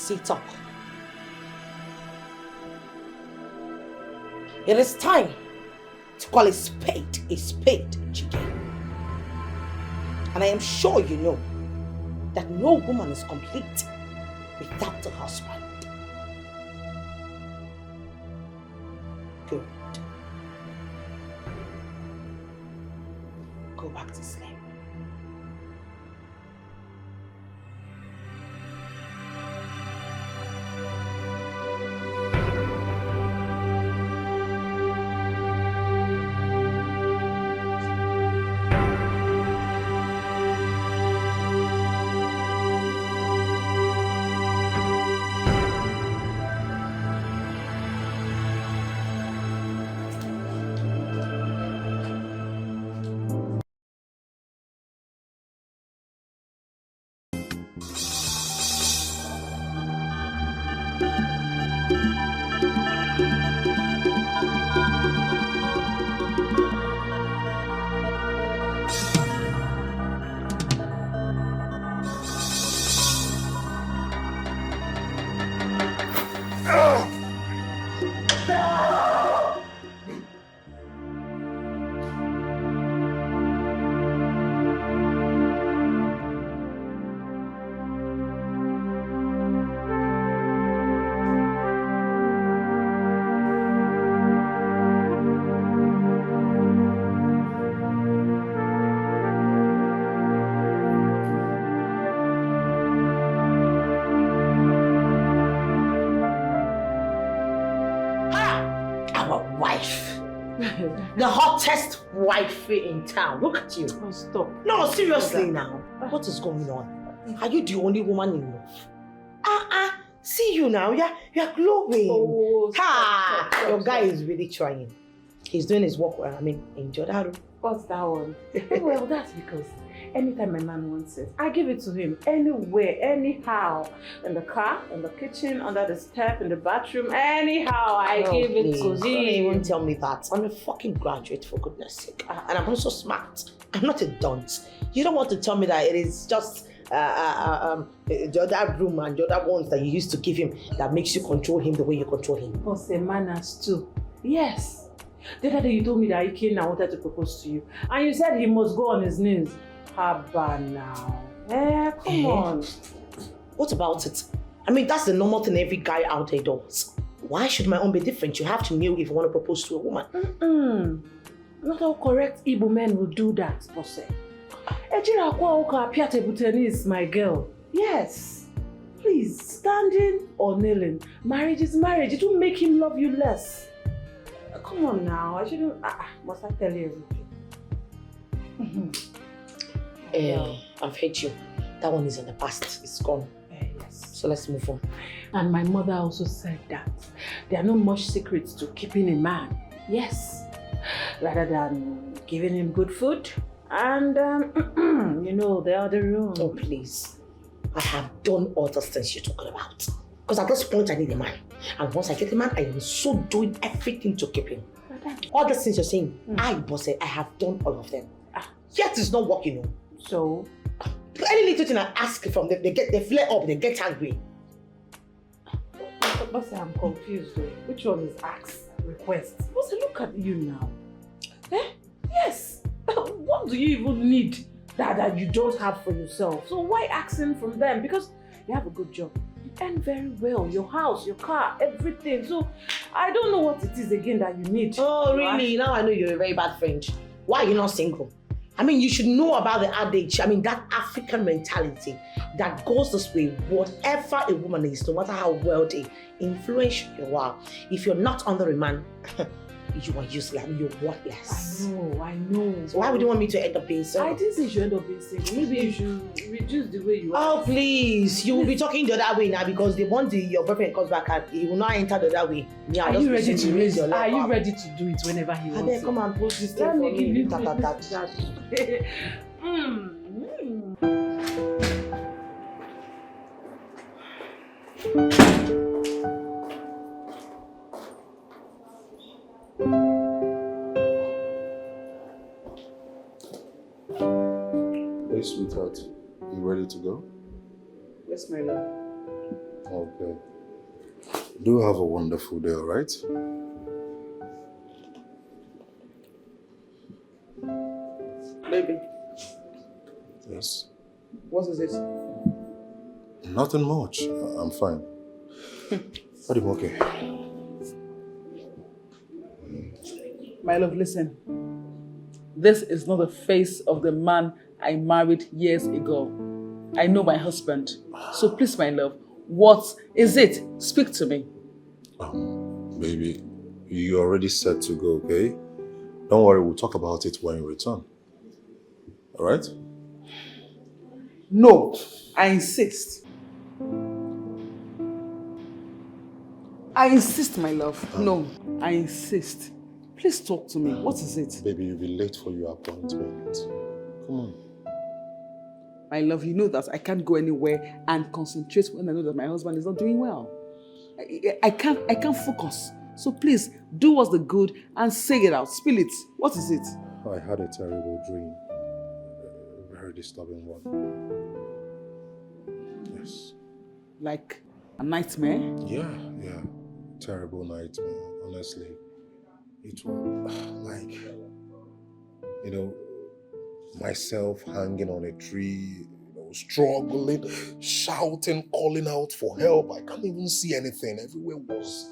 sit up. It is time to call a spade, Dikeh. And I am sure you know that no woman is complete without a husband. Good. Go back to sleep. The hottest wifey in town. Look at you. Oh, stop. No, seriously now. What is going on? Are you the only woman in love? See you now. You're glowing. Oh, stop. Your guy is really trying. He's doing his work well. I mean, enjoy that room. What's that one? Well, that's because anytime my man wants it, I give it to him anywhere, anyhow. In the car, in the kitchen, under the step, in the bathroom, anyhow, I give it to him. Don't even tell me that. I'm a fucking graduate, for goodness sake. And I'm also smart. I'm not a dunce. You don't want to tell me that it is just the other room and the other ones that you used to give him that makes you control him the way you control him. But the manners too. Yes. The other day you told me that he came and wanted to propose to you. And you said he must go on his knees. Haba now. Come on. What about it? I mean, that's the normal thing every guy out there does. Why should my own be different? You have to know if you want to propose to a woman. Not all correct Igbo men will do that, Bosse. Ejira kwa uka apia tebutenis, my girl. Yes. Please, standing or kneeling. Marriage is marriage. It will make him love you less. Come on now. I shouldn't. Must I tell you everything? I've heard you. That one is in the past. It's gone. Yes. So let's move on. And my mother also said that there are not much secrets to keeping a man. Yes. Rather than giving him good food and, you know, the other room. Oh, please. I have done all those things you're talking about. Because at this point, I need a man. And once I get a man, I am so doing everything to keep him. All the things you're saying, Bosse, I have done all of them. Yet it's not working. So? Any little thing I ask from them, they flare up, they get angry. Bosse, I'm confused though. Which one is ask, request? Bosse, look at you now. Yes. What do you even need that you don't have for yourself? So why asking from them? Because you have a good job. You earn very well. Your house, your car, everything. So I don't know what it is again that you need. Oh, really? Now I know you're a very bad friend. Why are you not single? I mean, you should know about the adage. I mean, that African mentality that goes this way. Whatever a woman is, no matter how wealthy, influential you are, if you're not under a man, you are useless. You're worthless. I know. So why would you want me to end up being single? I didn't say you should end up being single. Maybe you should reduce the way you are. Oh, please. You will be talking the other way now because the one your boyfriend comes back and he will not enter the other way. Are you ready to raise your leg? Are you ready to do it whenever he wants to? Come and post this thing for me. Hey, sweetheart, you ready to go? Yes, my love. Okay. Do have a wonderful day, all right? Baby, Yes. what is it? Nothing much. I'm fine. But I'm okay. My love, listen. This is not the face of the man I married years ago. I know my husband. So please, my love, what is it? Speak to me. Baby, you already set to go, okay? Don't worry, we'll talk about it when you return. All right? No, I insist. I insist, my love. No, I insist. Please talk to me. What is it? Baby, you'll be late for your appointment. Come on. My love, you know that I can't go anywhere and concentrate when I know that my husband is not doing well. I can't focus. So please, do us the good and say it out. Spill it. What is it? I had a terrible dream. A very disturbing one. Yes. Like a nightmare? Yeah. Terrible nightmare, honestly. It was like, myself hanging on a tree, struggling, shouting, calling out for help. I can't even see anything. Everywhere was,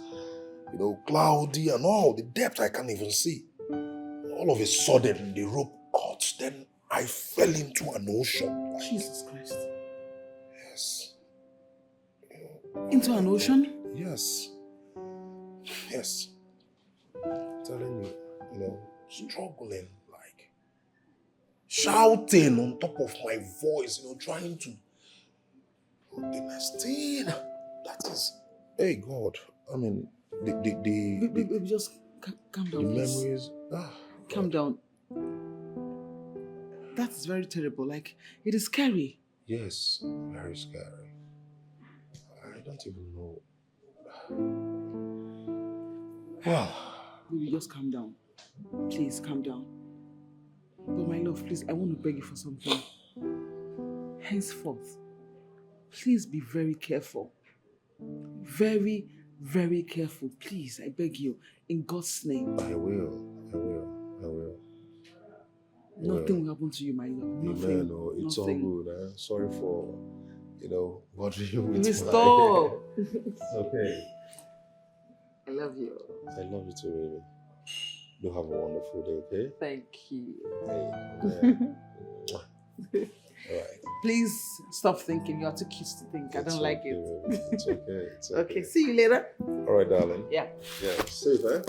cloudy and all. The depth I can't even see. All of a sudden, the rope cut. Then I fell into an ocean. Jesus Christ. Yes. Into an ocean? Yes. I'm telling you, struggling, like shouting on top of my voice, trying to. The next thing, that is, hey God, I mean, Baby, just calm down, the please. memories. Calm down. That's very terrible. Like, it is scary. Yes, very scary. I don't even know. Well, Baby, just calm down. Please, calm down. But my love, please, I want to beg you for something. Henceforth, please be very careful. Very, very careful. Please, I beg you, in God's name. I will. Nothing will happen to you, my love. Nothing. Amen. Oh, it's nothing. all good. Sorry for, bothering you with Please stop. It's okay. I love you. I love you too, baby. Do have a wonderful day, okay? Thank you. Hey, all right. Please stop thinking. You're too cute to think. I don't like it. Baby. It's okay. It's okay. Okay, see you later. All right, darling. Yeah. Yeah. Safe, eh?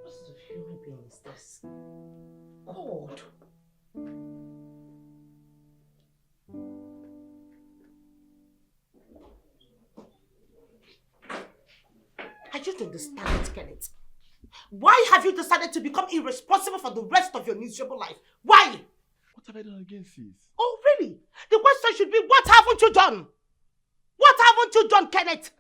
What sort of human being is this? God. I just understand it, Kenneth. Why have you decided to become irresponsible for the rest of your miserable life? Why? What have I done against this? Oh, really? The question should be, what haven't you done? What haven't you done, Kenneth?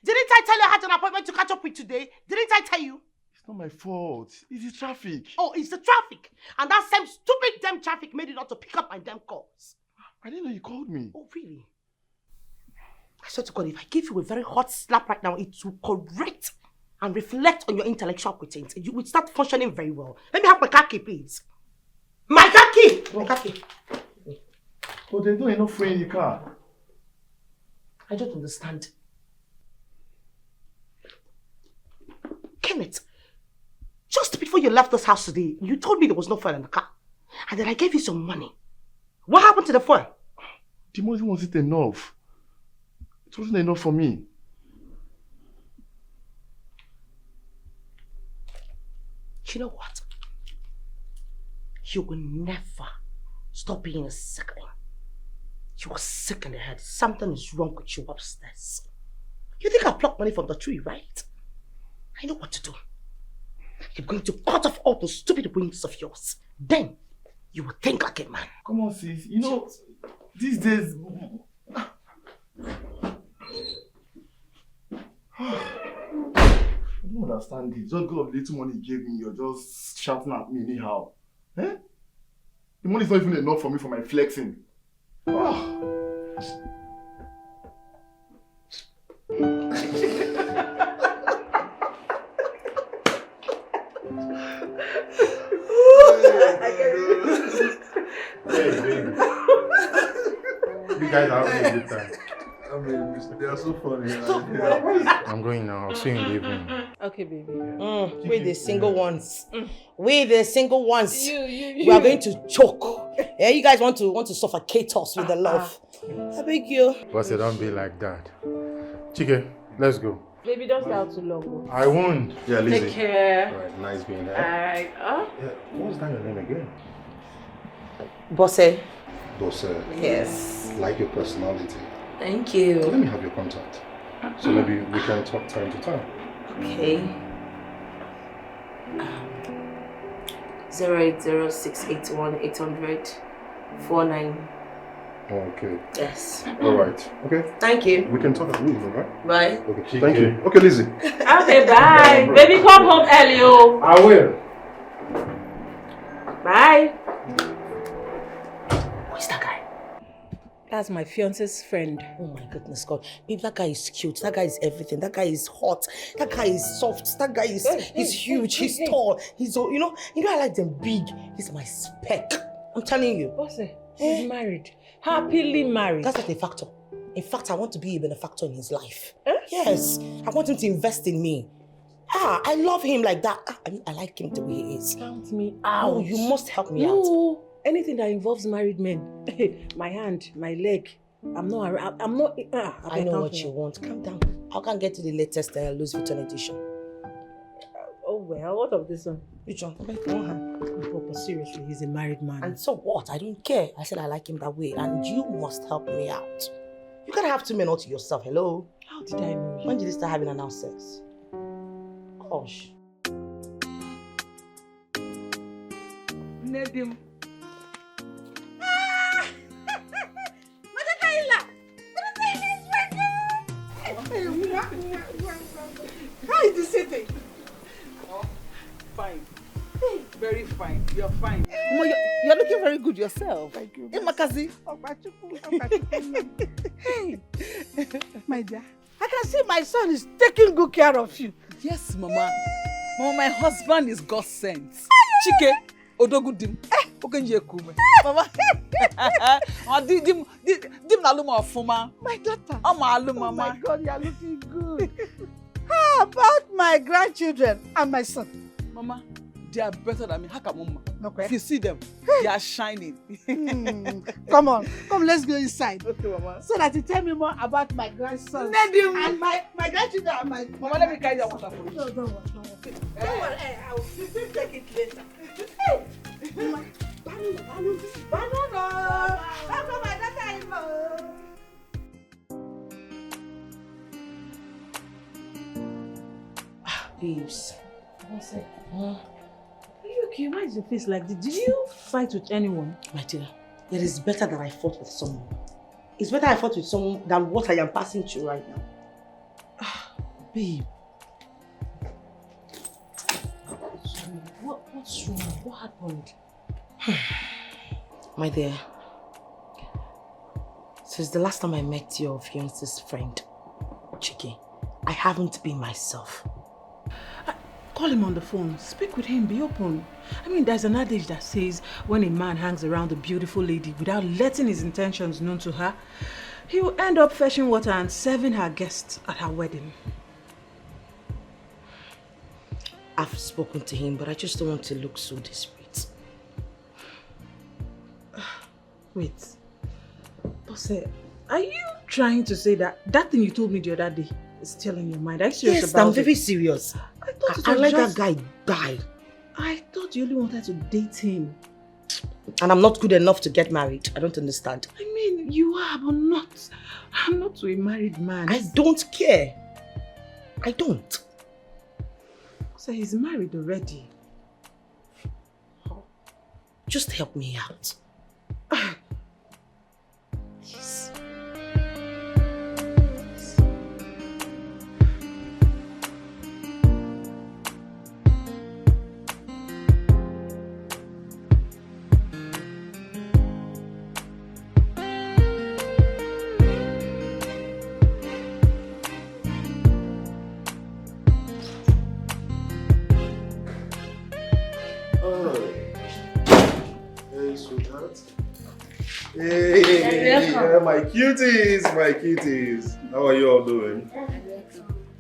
Didn't I tell you I had an appointment to catch up with today? Didn't I tell you? It's not my fault. It's the traffic. Oh, it's the traffic. And that same stupid damn traffic made you not to pick up my damn calls. I didn't know you called me. Oh, really? I swear to God, if I give you a very hot slap right now, it will correct and reflect on your intellectual quotient. You will start functioning very well. Let me have my car key, please. My car key! My car key. But there's not enough fuel in the car. I don't understand. Kenneth, just before you left this house today, you told me there was no fuel in the car. And then I gave you some money. What happened to the fuel? The money wasn't enough. It wasn't enough for me. You know what? You will never stop being a sickling. You are sick in the head. Something is wrong with you upstairs. You think I plucked money from the tree, right? I know what to do. You're going to cut off all those stupid wings of yours. Then, you will think like a man. Come on, sis. You know, these days... I don't understand this. Just because of the little money you gave me, you're just shouting at me anyhow. Eh? The money is not even enough for me for my flexing. Oh. Hey, baby. You guys are having a good time. I mean, they are so funny. I'm going now. I'll see you in the evening. Okay, baby. We the single ones. We the single ones. You. We are going to choke. Yeah, you guys want to suffocate us with the love. I beg you. Boss, don't be like that. Chike, let's go. Baby, don't stay out too long. I won't. Yeah, Lizzie. Take care. Alright, nice being here. Alright. Yeah, what's that your name again? Bosse. Bosse. Yes. Like your personality. Thank you. Let me have your contact. So maybe we can talk time to time. Okay. 08068180049. Okay. Yes. Alright. Okay. Thank you. We can talk at least, alright? Bye. Okay. Thank you. Okay, Lizzie. Okay, bye. Baby, come home early, oh. I will. Bye. Who is that guy? That's my fiance's friend. Oh my goodness God. Babe, that guy is cute. That guy is everything. That guy is hot. That guy is soft. That guy is he's huge. He's tall. He's you know I like them big. He's my spec. I'm telling you. Bosse, he's married. Happily married. That's not a factor. In fact, I want to be a benefactor in his life. Yes. I want him to invest in me. I love him like that. I mean, I like him the way he is. Count me out. Oh, you must help me out. No. Anything that involves married men. My hand, my leg. I'm not. I know what you want. Calm down. I can get to the latest Louis Vuitton edition. Oh well, what of this one? Which one? Okay, one hand. But seriously, he's a married man. And so what? I don't care. I said I like him that way, and you must help me out. You can't have two men all to yourself. Hello? How did I know you? When did you start having announced sex? Gosh. Nedim. How is the city? Oh, fine. Very fine. You're fine. You're looking very good yourself. Thank you. Hey, Makazi. Hey, my dear. I can see my son is taking good care of you. Yes, Mama. Mama, my husband is God sent. Chike, odogudim. Okenje kume. Mama. Dim naluma ofuma. My daughter. Oh my God, you're looking good. How about my grandchildren and my son? Mama, they are better than me. Okay. If you see them, they are shining. Come on, let's go inside. Okay, Mama. So that you tell me more about my grandson and my grandchildren and my... Mama, let me carry your water for you. No, don't worry. Don't worry, I will take it later. Hey! Banana! That's what my daughter is. Babes. What's it? Are you okay? Why is your face like this? Did you fight with anyone? My dear, it is better that I fought with someone. It's better I fought with someone than what I am passing through right now. Babe. What's wrong? What happened? My dear, since the last time I met your fiance's friend, Chike, I haven't been myself. Call him on the phone. Speak with him. Be open. I mean, there's an adage that says when a man hangs around a beautiful lady without letting his intentions known to her, he will end up fetching water and serving her guests at her wedding. I've spoken to him, but I just don't want to look so desperate. Wait. Bosse, are you trying to say that thing you told me the other day is still in your mind? Are you serious Yes, about I'm very serious. I let that guy die. I thought you only wanted to date him. And I'm not good enough to get married. I don't understand. I mean, you are, but not. I'm not to a married man. I don't care. I don't. So he's married already. Just help me out. Please. Hey, yeah, my cuties, my cuties. How are you all doing?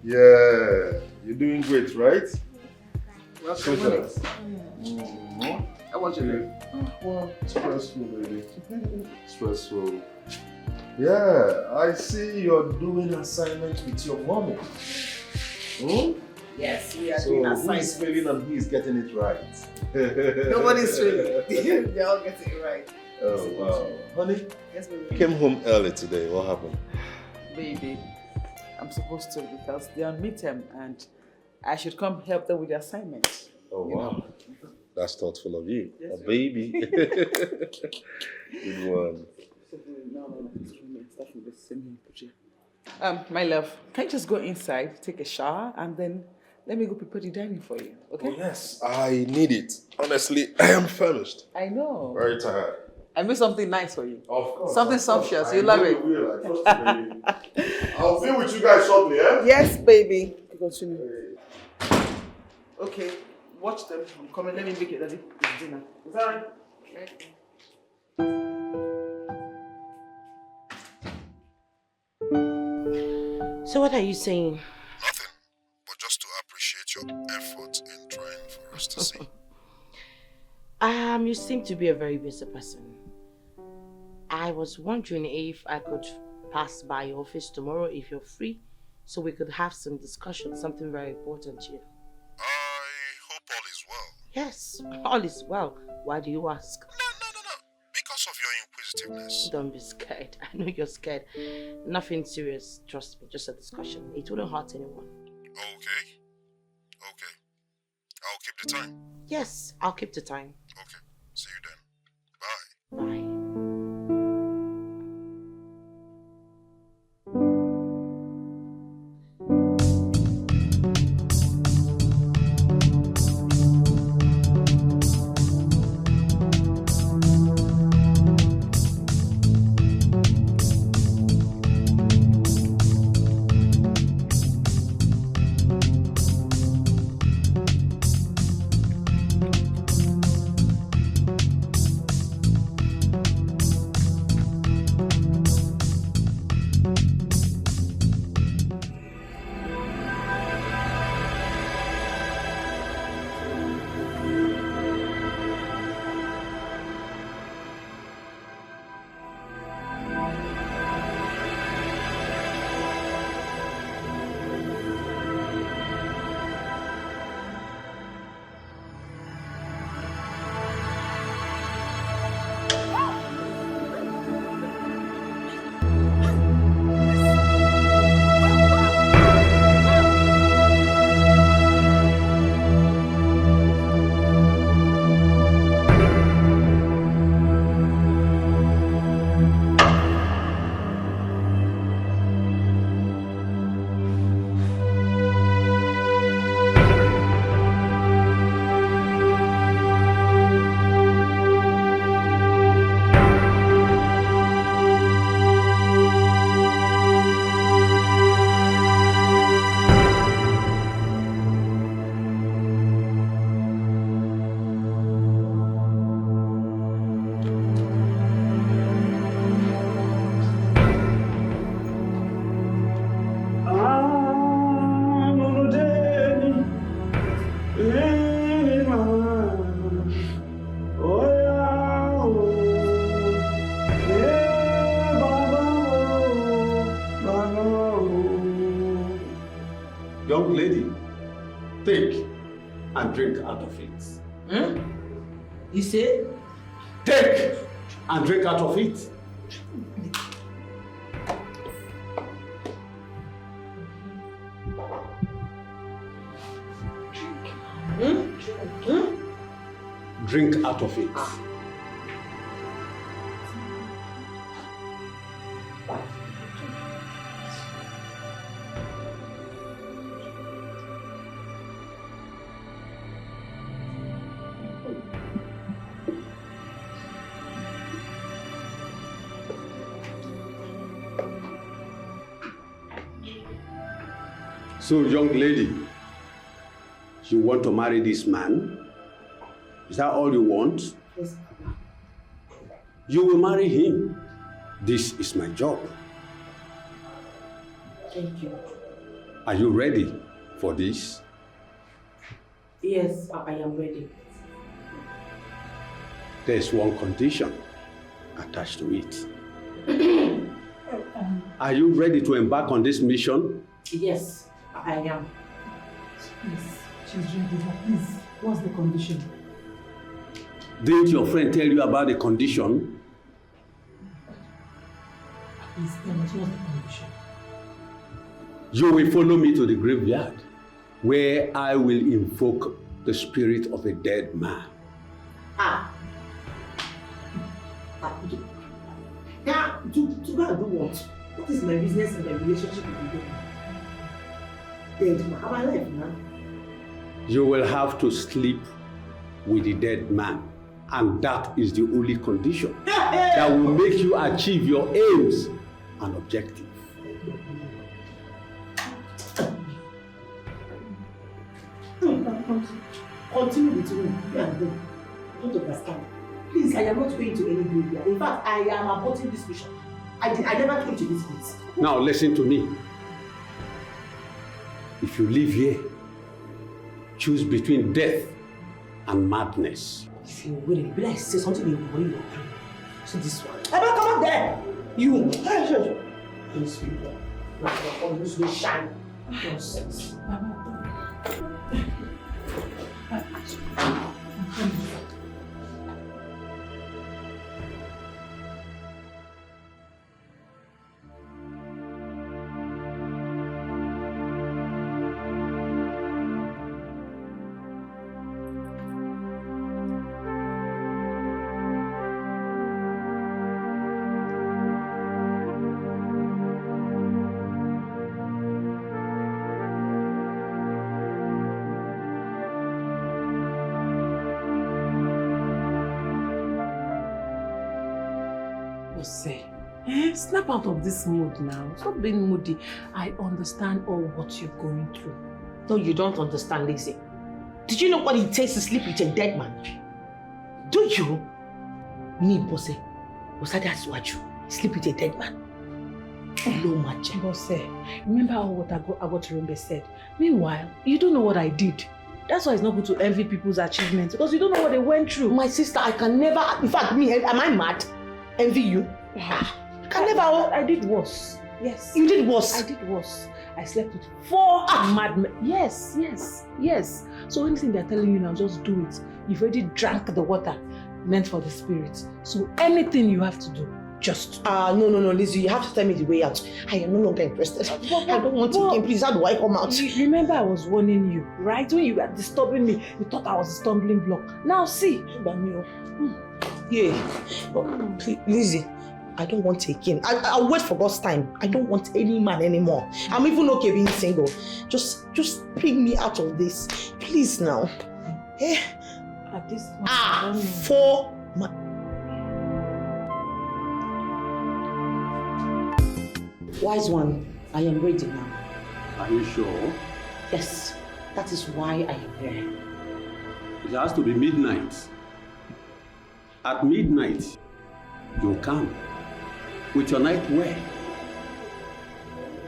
Yeah, you're doing great, right? Super. How was your day? Well, stressful, baby. Stressful. Yeah, I see you're doing assignments with your mommy. Yes, we are So doing who assignments. is failing and who is getting it right? Nobody's failing. They're all getting it right. Oh, wow. Honey, Yes, you baby. came home early today. What happened? Baby, I'm supposed to because they're on midterm and I should come help them with the assignment. Oh, wow. That's thoughtful of you. Yes, A sir. baby. Good one. No. Start from the same here. My love, can you just go inside, take a shower, and then let me go prepare the dining for you, okay? Oh, yes, I need it. Honestly, I am famished. I know. Very tired. I made something nice for you. Of course. Something of course. sumptuous. I You love know it. you will. I trust you, baby. I'll be with you guys shortly, eh? Yes, baby. Continue. Okay, watch them. I'm coming. Let me make it ready. It's dinner. Is that right? So what are you saying? Nothing, but just to appreciate your effort in trying for us to see. You seem to be a very busy person. I was wondering if I could pass by your office tomorrow if you're free, so we could have some discussion, something very important here. I hope all is well. Yes, all is well. Why do you ask? No. Because of your inquisitiveness. Don't be scared. I know you're scared. Nothing serious, trust me, just a discussion. It wouldn't hurt anyone. Okay. I'll keep the time. Yes, I'll keep the time. Okay. See you then. Bye. Bye. Young lady, take and drink out of it. You say? Take and drink out of it. Drink out of it. So, young lady, you want to marry this man? Is that all you want? Yes. You will marry him. This is my job. Thank you. Are you ready for this? Yes, I am ready. There's one condition attached to it. Are you ready to embark on this mission? Yes, I am. Yes, she's ready. Please, what's the condition? Didn't your friend tell you about the condition? Please tell us what's the condition. You will follow me to the graveyard, where I will invoke the spirit of a dead man. Now, to go and do what? What is my business and my relationship with the dead man? Am I alive now? You will have to sleep with the dead man, and that is the only condition that will make you achieve your aims and objectives. Continue with me. Yeah, don't understand. Please, I am not going to any graveyard. In fact, I am aborting this mission. I never came to this place. Now listen to me. If you live here, choose between death and madness. If you will be like say something in your brain. So this one. Come on there. You. These people. Always will shine. Nonsense. Snap out of this mood now. Stop being moody. I understand all what you're going through. No, you don't understand, Lizzie. Did you know what it takes to sleep with a dead man? Do you? Me, Bosse. Was that what you sleep with a dead man? No match. Bosse, remember what Agoturumbe said? Meanwhile, you don't know what I did. That's why it's not good to envy people's achievements, because you don't know what they went through. My sister, I can never, in fact, me, am I mad? Envy you? Can never. I did worse. Yes. You did worse? I did worse. I slept with 4 madmen. Yes. So anything they're telling you now, just do it. You've already drank the water meant for the spirit. So anything you have to do, just do. No, Lizzie, you have to tell me the way out. I am no longer interested. I don't want to again. Please, how do I come out? Remember I was warning you, right? When you were disturbing me, you thought I was a stumbling block. Now see. Yeah. But please, Lizzie, I don't want it again. I'll wait for God's time. I don't want any man anymore. I'm even okay being single. Just bring me out of this. Please now. At this point, 4 months. Wise one, I am ready now. Are you sure? Yes, that is why I am here. It has to be midnight. At midnight, you'll come with your nightwear.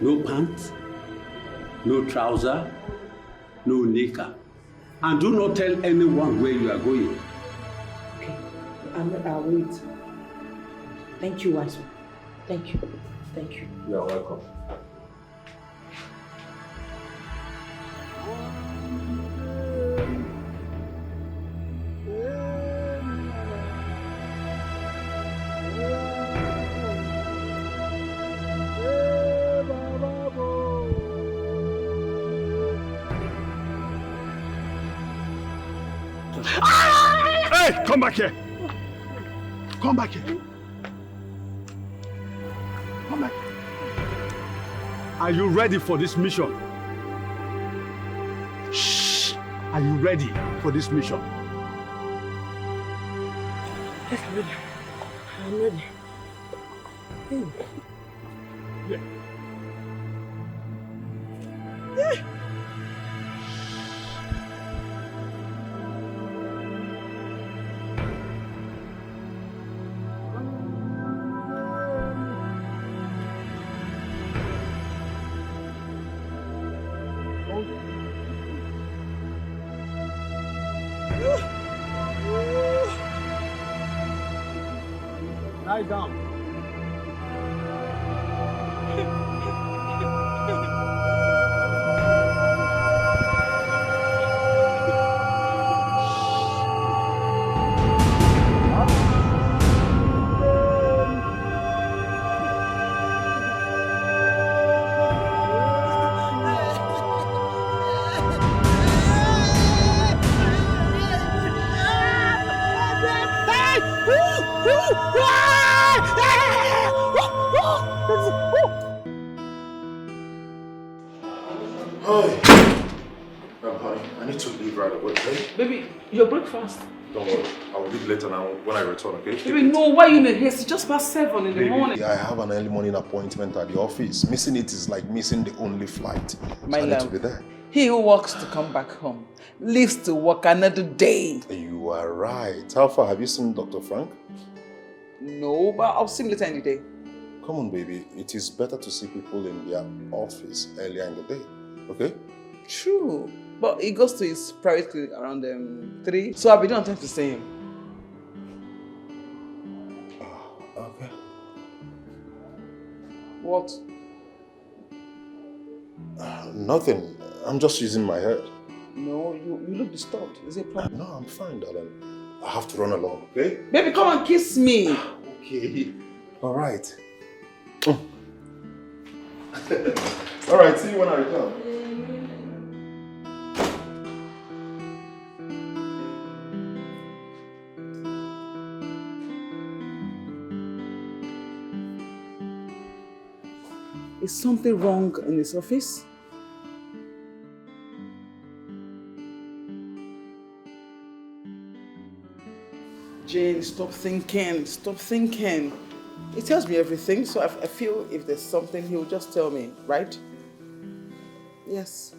No pants, no trouser, no knicker. And do not tell anyone where you are going. Okay, I'll wait. Thank you, wise one. Thank you. You are welcome. Hey, come back here. Come back here. Come back. Are you ready for this mission? Shh. Are you ready for this mission? Yes, I'm ready. I'm ready. Yeah. Lie down. Hi. Honey, I need to leave right away, okay? Baby, your breakfast. Don't worry. I will leave later now when I return, okay? Baby, no, why are you in a haste? It's just past 7 in the morning. I have an early morning appointment at the office. Missing it is like missing the only flight. My I need love. to be there. He who works to come back home lives to work another day. You are right. How far have you seen Dr. Frank? No, but I'll see him later in the day. Come on, baby. It is better to see people in their office earlier in the day, okay? True. But he goes to his private clinic around 3. So I'll be done time to see him. Okay. What? Nothing. I'm just using my head. No, you look disturbed. Is it a problem? No, I'm fine, darling. I have to run along, okay? Baby, come and kiss me. Okay. All right. All right, see you when I return. Is something wrong in his office? Jane, stop thinking, stop thinking. He tells me everything, so I feel if there's something, he'll just tell me, right? Yes.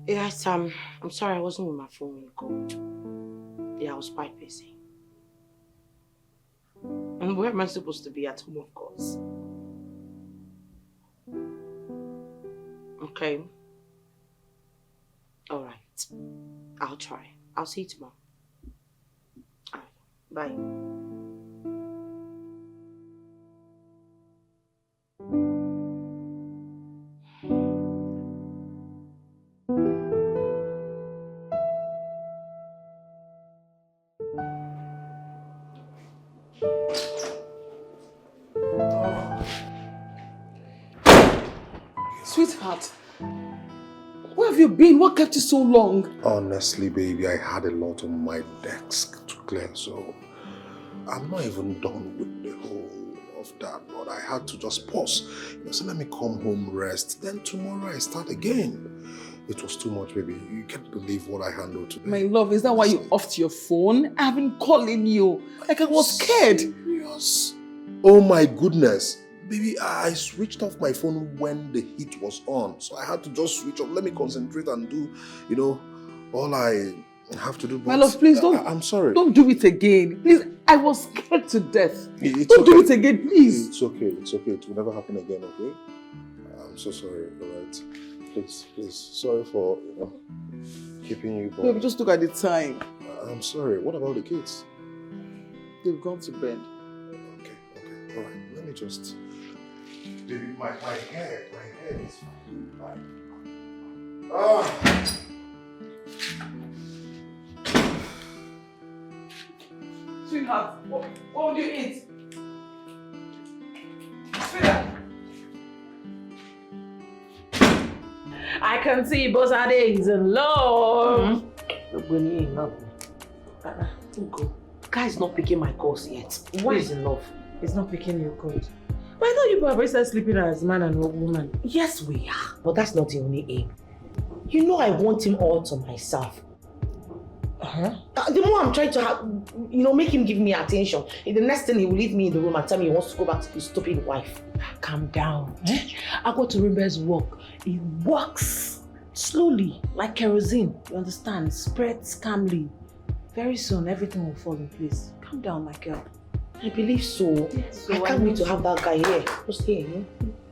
Yes, I'm sorry I wasn't with my phone when you called. Yeah, I was quite busy. And where am I supposed to be? At home, of course. Okay. All right. I'll try. I'll see you tomorrow. All right. Bye. Sweetheart, where have you been? What kept you so long? Honestly, baby, I had a lot on my desk to clear, so I'm not even done with the whole of that, but I had to just pause. So let me come home, rest, then tomorrow I start again. It was too much, baby. You can't believe what I handled today. My love, is that why you offed your phone? I've been calling you. Like I was scared. Serious? Oh my goodness. Baby, I switched off my phone when the heat was on. So I had to just switch off. Let me concentrate and do, all I have to do. But my love, please don't. I'm sorry. Don't do it again. Please, I was scared to death. Don't do it again, please. It's okay. It's okay. It will never happen again, okay? I'm so sorry, alright? Please. Sorry for, keeping you. Babe, just look at the time. I'm sorry. What about the kids? They've gone to bed. Okay. Alright, let me just... Baby, my head is fine. Sweetheart, what would you eat? Sweetheart. I can see Bosade is in love. When you're in love, go. Guy's not picking my calls yet. Why is in love? He's not picking your code. But I thought you were always sleeping as man and woman. Yes, we are. But that's not the only aim. You know I want him all to myself. The more I'm trying to have, make him give me attention, the next thing he will leave me in the room and tell me he wants to go back to his stupid wife. Calm down. I go to Rimbe's work. It works slowly, like kerosene. You understand? Spreads calmly. Very soon, everything will fall in place. Calm down, my girl. I believe so. Yes, I can't wait to have that guy here. Just here,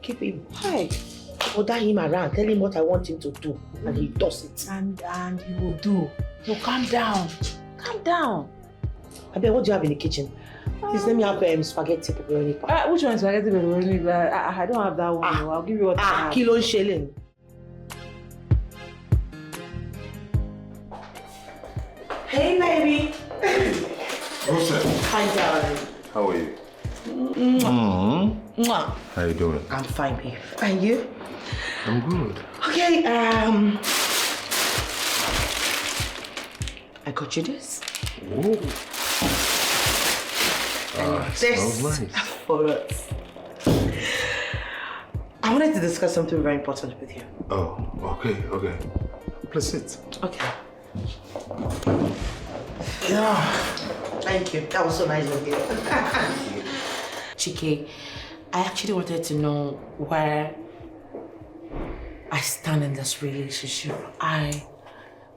keep him. Hi. Order him around, tell him what I want him to do, and he does it. And he will do. So calm down. Calm down. I bet, what do you have in the kitchen? Please let me have spaghetti pepperoni. Which one is spaghetti pepperoni? I don't have that one. I'll give you what I have. Kilo shilling. Hey, baby. What's that? Hi, darling. How are you? Mwah. How you doing? I'm fine, babe. And you? I'm good. Okay, I got you this. Oh. This smells nice. for us. I wanted to discuss something very important with you. Oh, okay. Please sit. Okay. Yeah. Thank you. That was so nice of you. Chike, I actually wanted to know where I stand in this relationship. I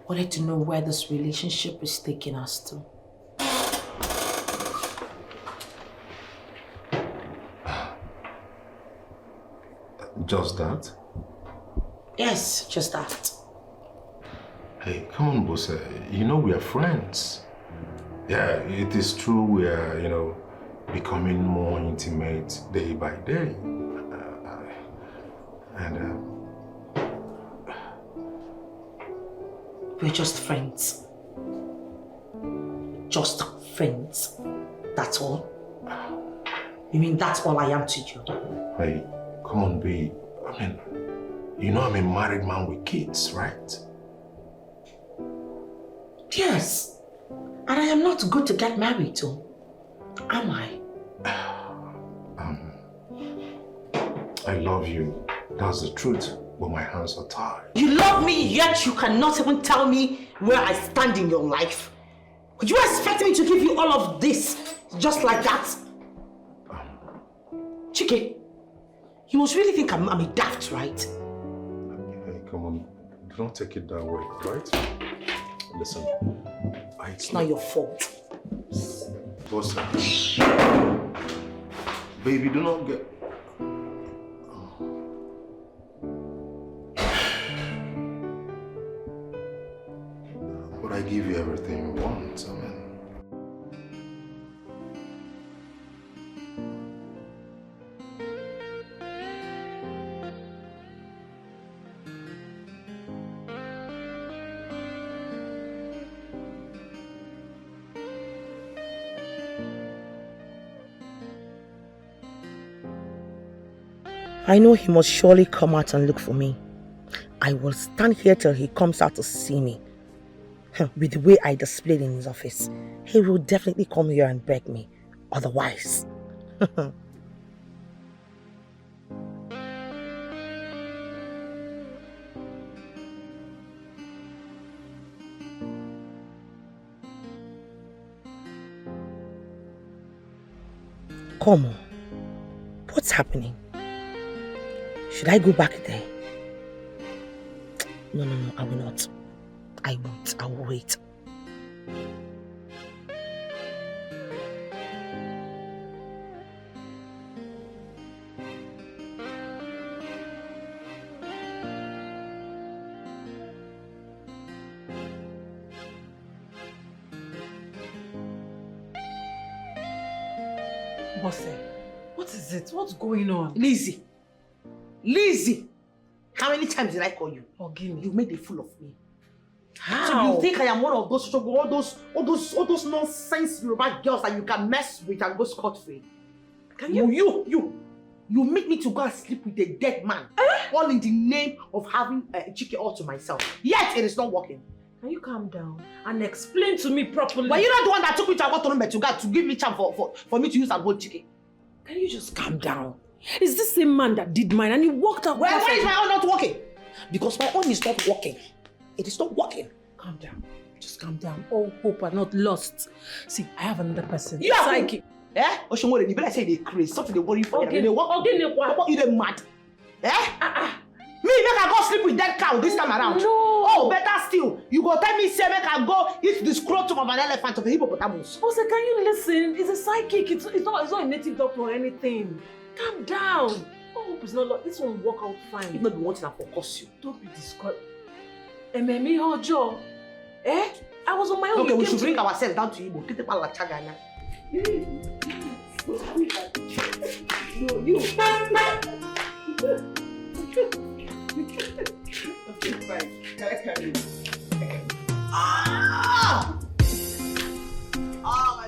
wanted to know where this relationship is taking us to. Just that? Yes, just that. Hey, come on, boss. You know we are friends. Yeah, it is true we are, becoming more intimate day by day. We're just friends. Just friends. That's all. You mean that's all I am to you? Hey, come on, babe. I mean, I'm a married man with kids, right? Yes. And I am not good to get married to. Am I? I love you. That's the truth. But my hands are tied. You love me, yet you cannot even tell me where I stand in your life. Could you expect me to give you all of this just like that? Chike, you must really think I'm a daft, right? Hey, come on. Don't take it that way, right? Listen, it's not your fault. Boss, baby, do not get... But I give you everything you want, I mean... I know he must surely come out and look for me. I will stand here till he comes out to see me. With the way I displayed in his office, he will definitely come here and beg me. Otherwise. Come on. What's happening? Should I go back there? No, I will not. I won't. I will wait. Bosse, what is it? What's going on? Lizzie! How many times did I call you? Forgive me. You made a fool of me. How? So you think I am one of those all those nonsense Yoruba girls that you can mess with and go scot-free? Can you? You make me to go and sleep with a dead man. All in the name of having a Chike all to myself. Yet it is not working. Can you calm down and explain to me properly? But you're not the one that took me to Agotonombe to give me chance for me to use and hold Chike. Can you just calm down? It's the same man that did mine and he walked out. Well, why is my own not working? Because my own is not working. It is not working. Calm down. Just calm down. All hope are not lost. See, I have another person. You have psychic. Eh? Oshomore, you better say they crazy. Something they worry for Okay. you. What you they mad? Eh? Me, make I go sleep with that cow this time around. No. Oh, better still. You go tell me, say, make I go eat the scrotum of an elephant of a hippopotamus. Ose, can you listen? It's a psychic. It's not a native doctor or anything. Calm down. All hope is not lost. This one will work out fine. If not be wanting to focus you. Don't be discouraged. Ememi Hojo. Eh? I was on my own. Okay, You we came should to bring me. ourselves down to Igbo. Kete pala chagana. No, you. Okay, fine. Can I carry it? Ah! Ah, my...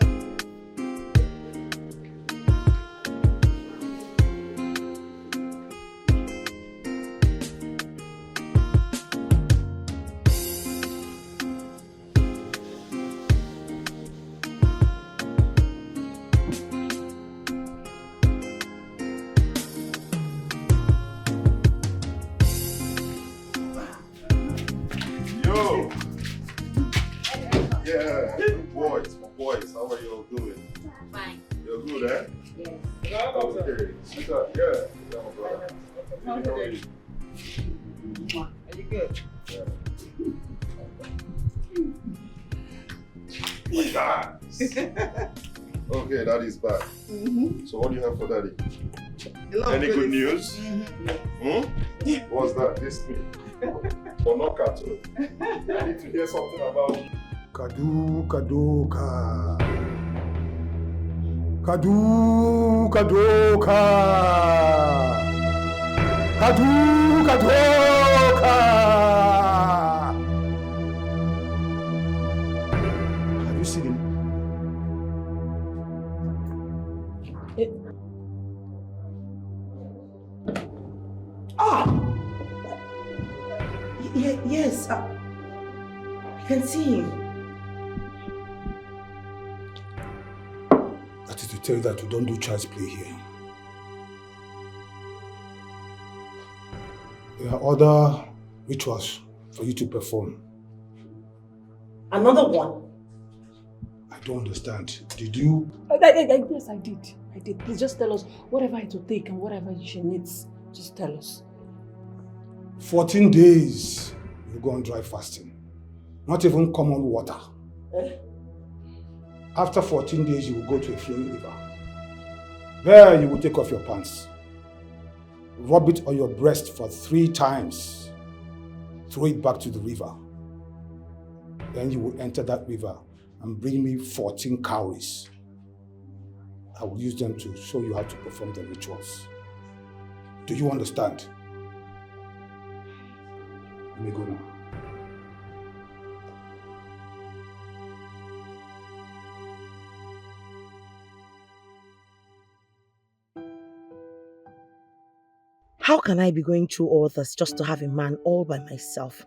Yo! Yeah, boys, my boys, how are you all doing? Fine. You're good, eh? Yes. Okay, sweetheart, yeah. Yeah, my brother. How are you? Are you good? Yeah. My God. Okay, daddy's back. So what do you have for daddy? Any good news? What's that? This me. Or not cartoon? I need to hear something about Kadu kadoka. Kadu kadoka. Kadu kadoka. Have you seen him? Yes, I can see him. That is to tell you that we don't do child's play here. There are other rituals for you to perform. Another one. I don't understand. Did you? Yes, I did. Please just tell us whatever it will take and whatever she needs. Just tell us. 14 days you go on dry fasting. Not even common water. After 14 days, you will go to a flowing river. There you will take off your pants. Rub it on your breast for 3 times. Throw it back to the river. Then you will enter that river and bring me 14 cowries. I will use them to show you how to perform the rituals. Do you understand? You may go now. How can I be going through all this just to have a man all by myself?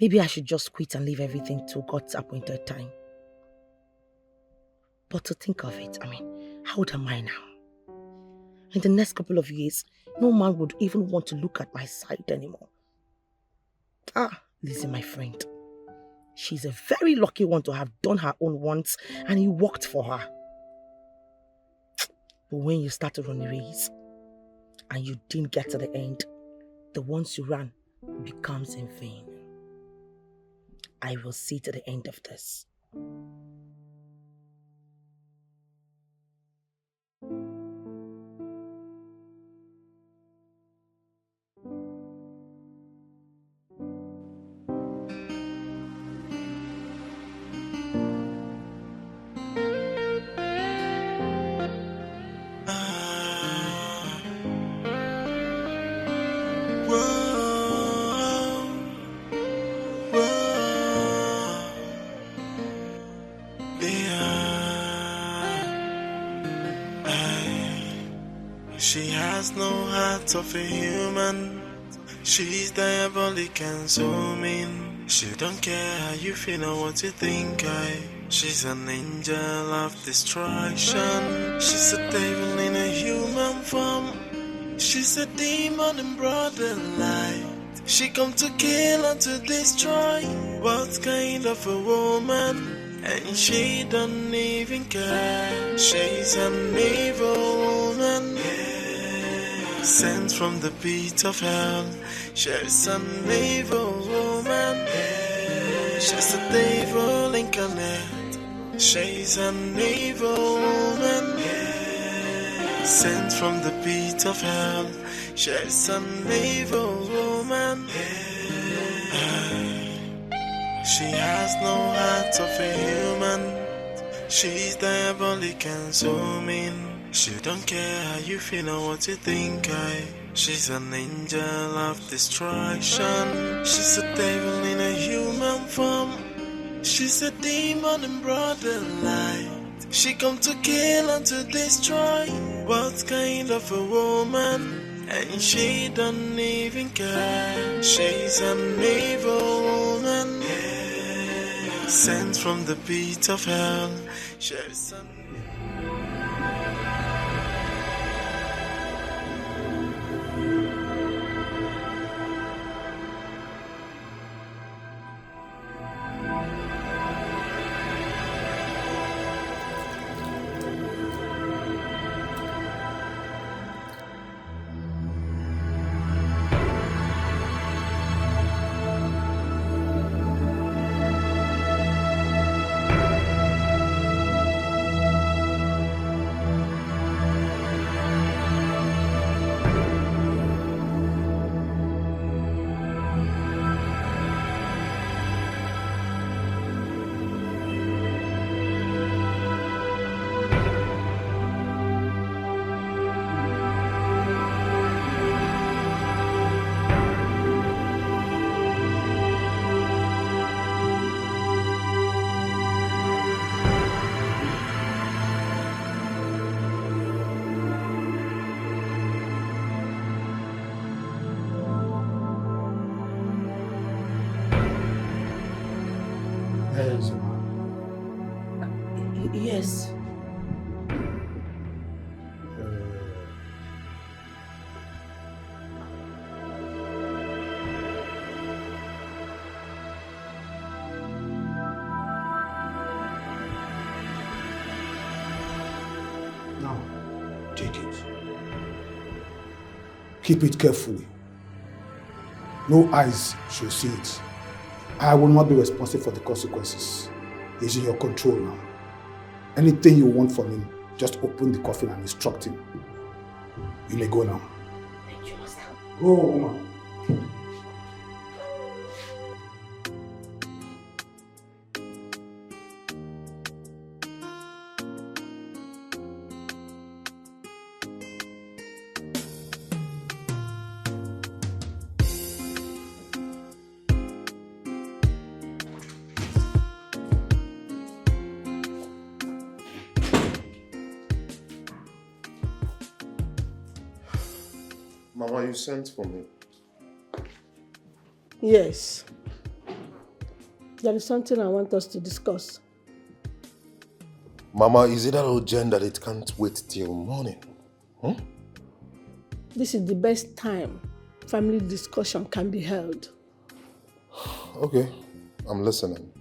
Maybe I should just quit and leave everything to God's appointed time. But to think of it, how old am I now? In the next couple of years, no man would even want to look at my side anymore. Lizzie, my friend. She's a very lucky one to have done her own once and it worked for her. But when you start to run a race and you didn't get to the end, the ones you ran becomes in vain. I will see to the end of this. has no heart of a human. She's diabolic and so mean. She don't care how you feel or what you think. She's an angel of destruction. She's a devil in a human form. She's a demon in broad daylight. She come to kill and to destroy. What kind of a woman? And she don't even care. She's an evil woman, sent from the pit of hell. She's an evil woman. She's a devil incarnate. She's an evil woman, sent from the pit of hell. She's an evil woman. She has no heart of a human. She's diabolic and so mean. She don't care how you feel or what you think. She's an angel of destruction. She's a devil in a human form. She's a demon in broad daylight. She come to kill and to destroy. What kind of a woman? And she don't even care. She's an evil woman, sent from the pit of hell. She's an Yes. Now, take it. Keep it carefully. No eyes should see it. I will not be responsible for the consequences. It's in your control now. Anything you want from him, just open the coffin and instruct him. You may go now. Thank you, Master. Go, woman. Mama, you sent for me. Yes. There is something I want us to discuss. Mama, is it that urgent that it can't wait till morning? This is the best time family discussion can be held. Okay, I'm listening.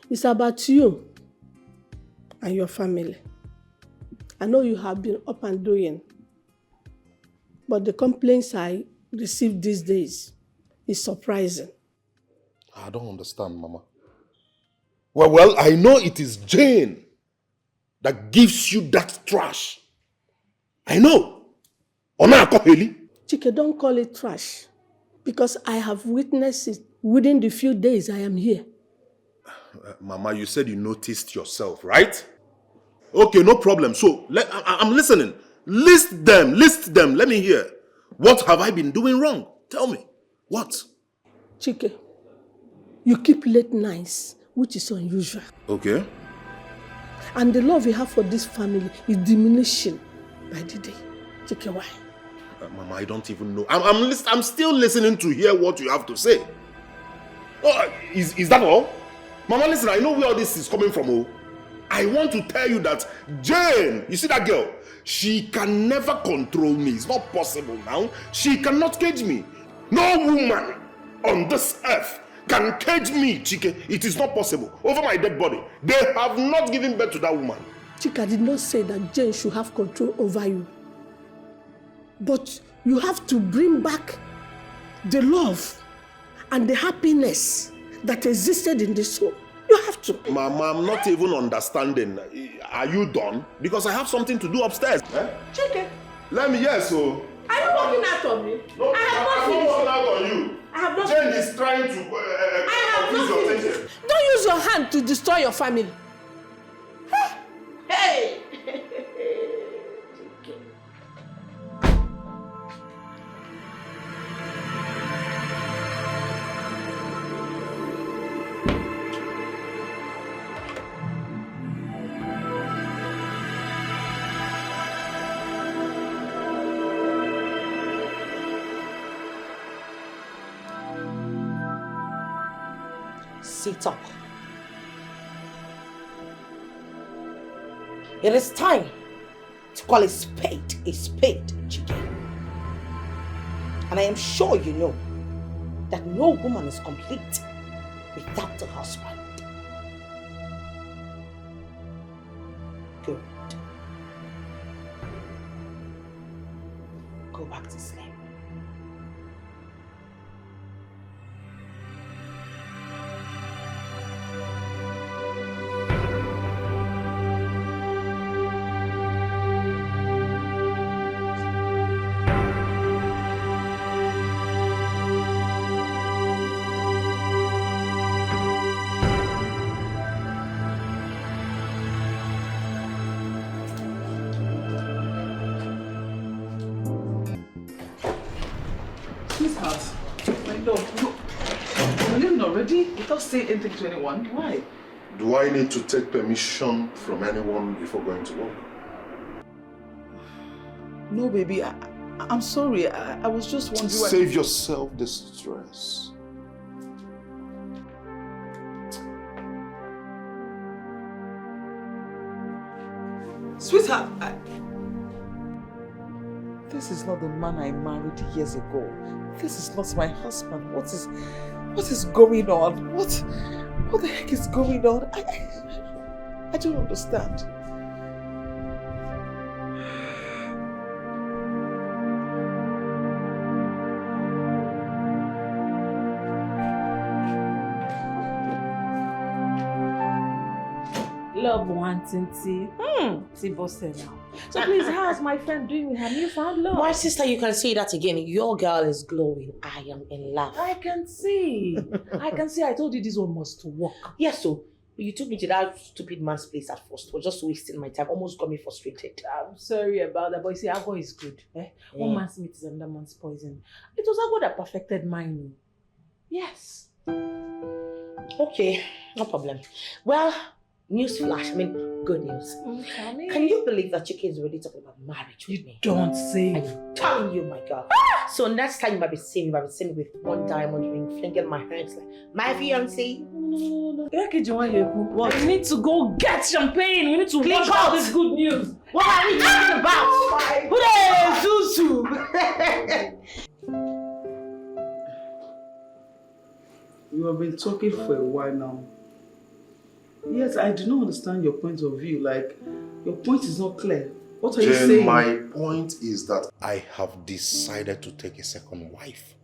It's about you and your family. I know you have been up and doing, but the complaints I receive these days is surprising. I don't understand, Mama. Well, I know it is Jane that gives you that trash. I know. Chike, don't call it trash, because I have witnessed it within the few days I am here. Mama, you said you noticed yourself, right? Okay, no problem. So, I'm listening. List them. Let me hear. What have I been doing wrong? Tell me. What? Chike, you keep late nights, which is unusual. Okay. And the love you have for this family is diminishing by the day. Chike, why? Mama, I don't even know. I'm still listening to hear what you have to say. Oh, is that all? Mama, listen, I know where all this is coming from. Oh. I want to tell you that Jane, you see that girl? She can never control me. It's not possible now. She cannot cage me. No woman on this earth can cage me, Chike. It is not possible. Over my dead body. They have not given birth to that woman. Chike, I did not say that Jane should have control over you. But you have to bring back the love and the happiness that existed in this home. You have to. Mama, I'm not even understanding. Are you done? Because I have something to do upstairs. Chike. Let me hear so. Are you walking out on me? No, I have not I'm finished. not walking out on you. I have not Jane finished. is trying to confuse your thinking. Don't use your hand to destroy your family. Hey! Sit up. It is time to call a spade, Chike. And I am sure you know that no woman is complete without a husband. Good. Go back to sleep. Without saying anything to anyone. Why? Do I need to take permission from anyone before going to work? No, baby. I'm sorry. I was just wondering. Save yourself the stress. Sweetheart, this is not the man I married years ago. This is not my husband. What is going on? What the heck is going on? I don't understand. Love wanting tea. See, boss now. So please, how's my friend doing with her newfound love? My sister, you can see that again. Your girl is glowing. I am in love. I can see. I told you this one must work. Yes, so you took me to that stupid man's place at first. It was just wasting my time. Almost got me frustrated. I'm sorry about that, but you see, alcohol is good. One man's meat is another man's poison. It was alcohol that perfected mine. Yes. Okay, no problem. Well, newsflash. Good news. Can you believe that Chike is already talking about marriage with me? Don't say. I'm telling you, my girl. So next time you might be seeing me with one diamond ring, finger in my hands, like my fiancé. No. What? We need to go get champagne. We need to watch out all this good news. What are we talking about? Who the We have been talking for a while now. Yes, I do not understand your point of view. Like, your point is not clear. What are you saying? My point is that I have decided to take a second wife.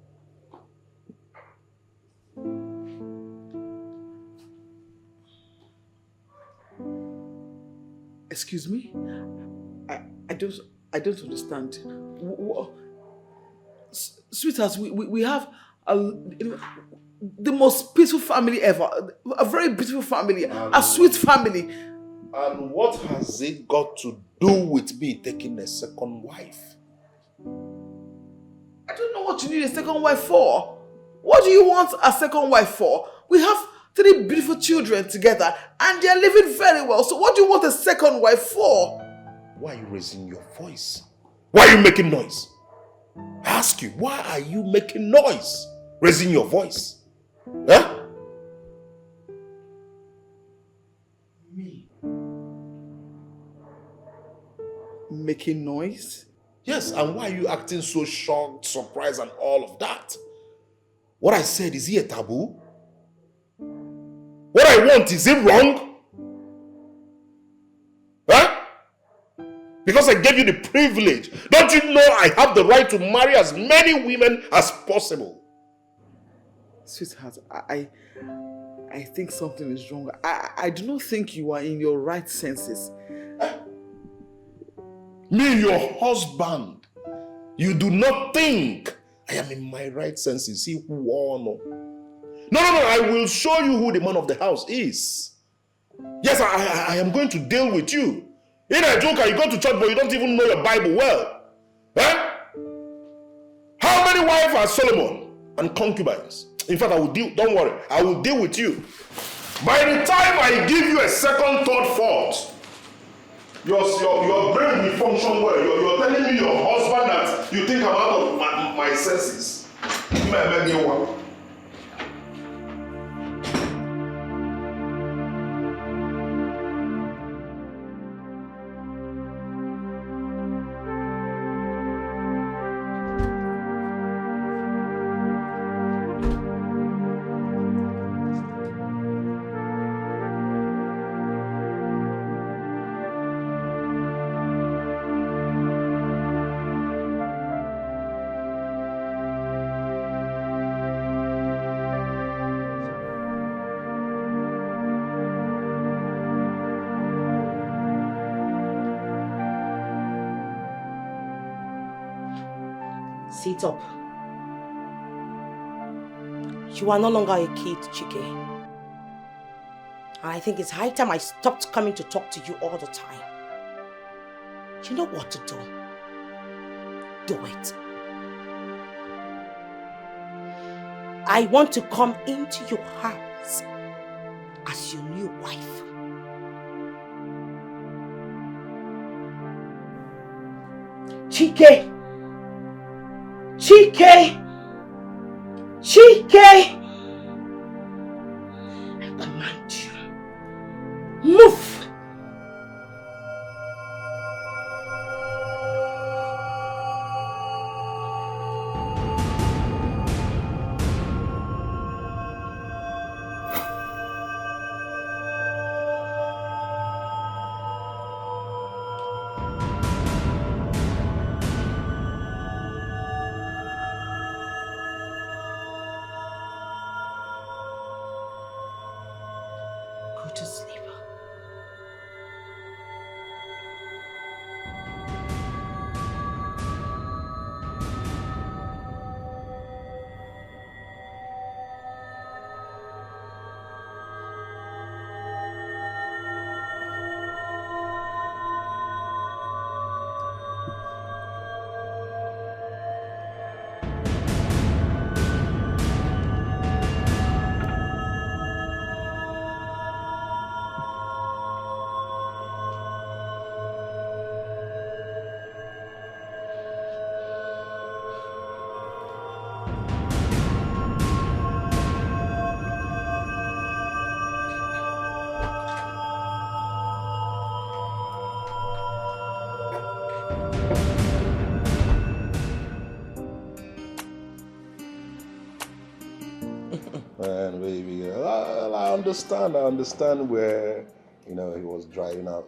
Excuse me? I don't understand. Sweetheart, we have the most peaceful family ever. A very beautiful family. A sweet family. And what has it got to do with me taking a second wife? I don't know what you need a second wife for. What do you want a second wife for? We have 3 beautiful children together, and they're living very well. So what do you want a second wife for? Why are you raising your voice? Why are you making noise? I ask you, why are you making noise? Raising your voice? Huh? Me? Making noise? Yes, and why are you acting so shocked, surprised, and all of that? What I said, is it a taboo? What I want, is it wrong? Huh? Because I gave you the privilege. Don't you know I have the right to marry as many women as possible? Sweetheart, I think something is wrong. I do not think you are in your right senses. Me, your husband, you do not think I am in my right senses. See who honor. No, I will show you who the man of the house is. Yes, I am going to deal with you. In a joker, you go to church, but you don't even know your Bible well. Huh? How many wives are Solomon and concubines? In fact, I will deal, don't worry, I will deal with you. By the time I give you a second, third, fourth, your brain will function well. You're telling me your husband that you think I'm out of my senses. You might beg you one. Sit up. You are no longer a kid, Chike. And I think it's high time I stopped coming to talk to you all the time. You know what to do. Do it. I want to come into your house as your new wife. Chike! Chike! Chike! I command you. Move! Man, baby, I understand where, he was driving at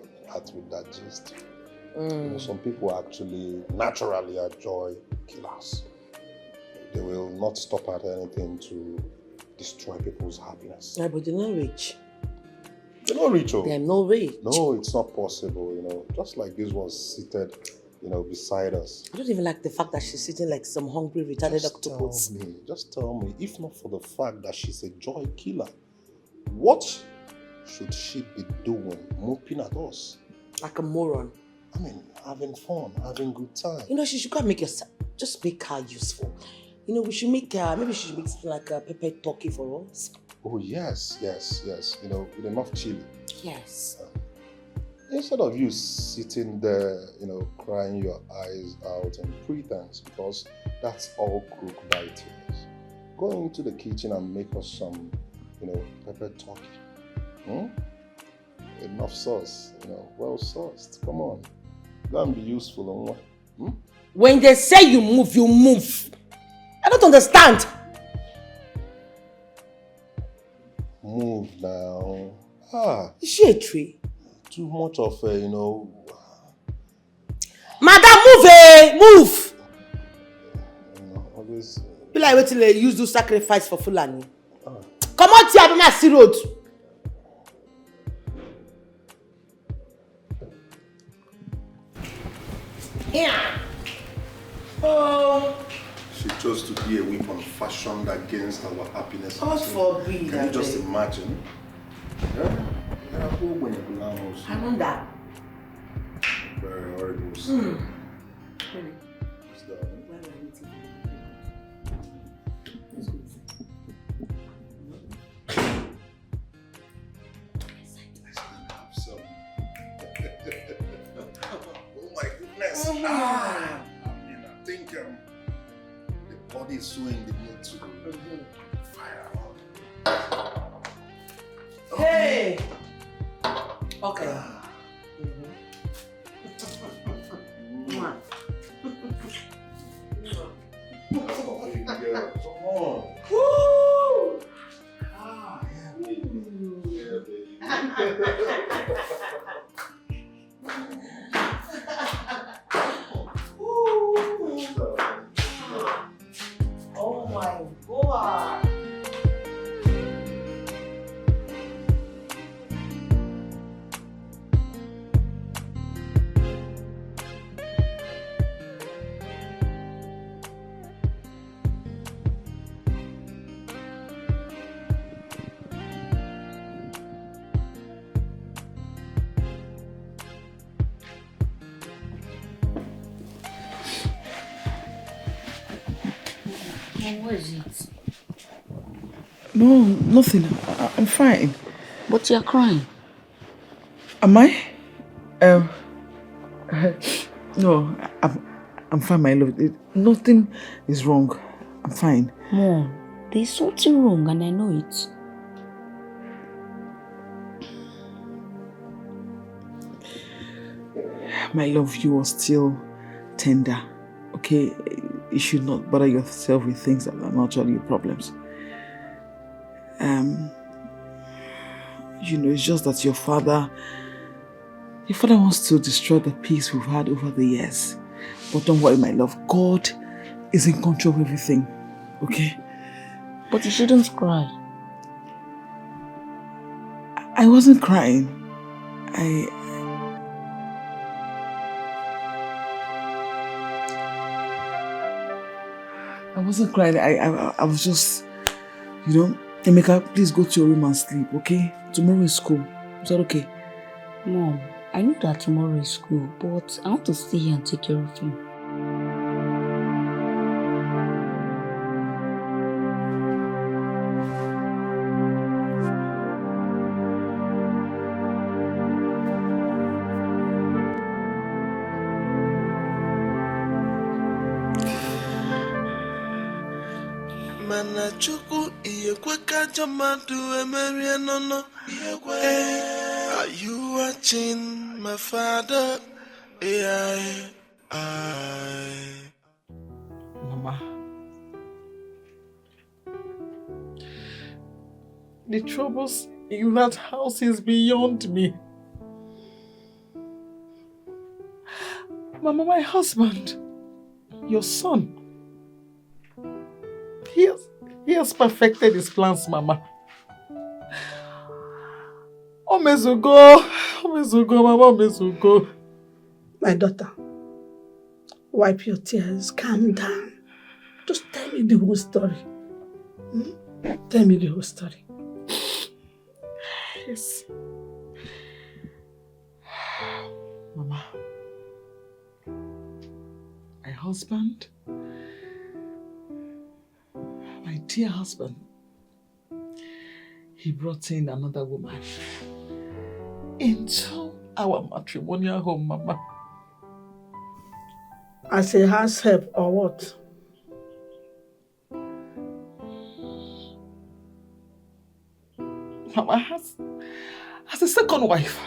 with that gist. Some people actually naturally enjoy killers. They will not stop at anything to destroy people's happiness. Yeah, but they're not rich. They're not rich, oh. They're not rich. No, it's not possible, Just like this one seated, beside us. I don't even like the fact that she's sitting like some hungry, retarded octopus. Just tell me, if not for the fact that she's a joy killer, what should she be doing, moping at us? Like a moron. I mean, having fun, having good time. She should go and make just make her useful. We should make maybe she should make something like a pepper turkey for us. Oh, yes. You know, with enough chili. Yes. Instead of you sitting there, you know, crying your eyes out in pretense, because that's all crook bite is. Go into the kitchen and make us some, you know, pepper turkey. Enough sauce, you know, well sauced. Come on. Go and be useful. When they say you move, you move. I don't understand. Move now. Is she a tree? Too much of a, you know... Madam, move! You know, always... Be like waiting to use do sacrifice for Fulani. Come on, Tia, my sea road. Yeah. Oh. She chose to be a weapon fashioned against our happiness. God forbid. Can you just imagine? Yeah? I know that. Very horrible. Really? What's that? Oh my goodness. I think the body is so in the mood to fire out. Hey! Okay. Come on. Woo! Yeah, baby. Oh my God. What is it? No, nothing. I'm fine. But you're crying. Am I? No, I'm fine, my love. Nothing is wrong. I'm fine. Mom, there's something wrong and I know it. My love, you are still tender. Okay? You should not bother yourself with things that are not actually your problems. You know, it's just that your father wants to destroy the peace we've had over the years. But don't worry, my love. God is in control of everything. Okay? But you shouldn't cry. I wasn't crying. I wasn't crying. I was just, you know, Emeka, please go to your room and sleep, okay? Tomorrow is school. Is that okay? Mom, I know that tomorrow is school, but I want to stay here and take care of him. Are you watching my father? Mama, the troubles in that house is beyond me. Mama, my husband, your son, he has perfected his plans, Mama. Omezugo, Mama, Omezugo. My daughter, wipe your tears, calm down. Just tell me the whole story. Tell me the whole story. Yes. Mama, my husband, my dear husband, he brought in another woman into our matrimonial home, Mama. As a house help or what? Mama has a second wife.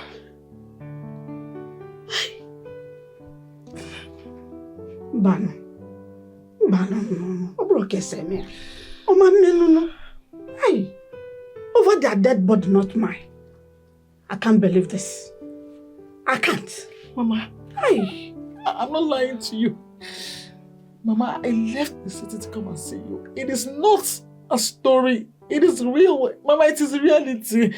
Bano. Hey, over their dead body, not mine. I can't believe this. I can't. Mama, hey. I'm not lying to you. Mama, I left the city to come and see you. It is not a story. It is real. Mama, it is reality.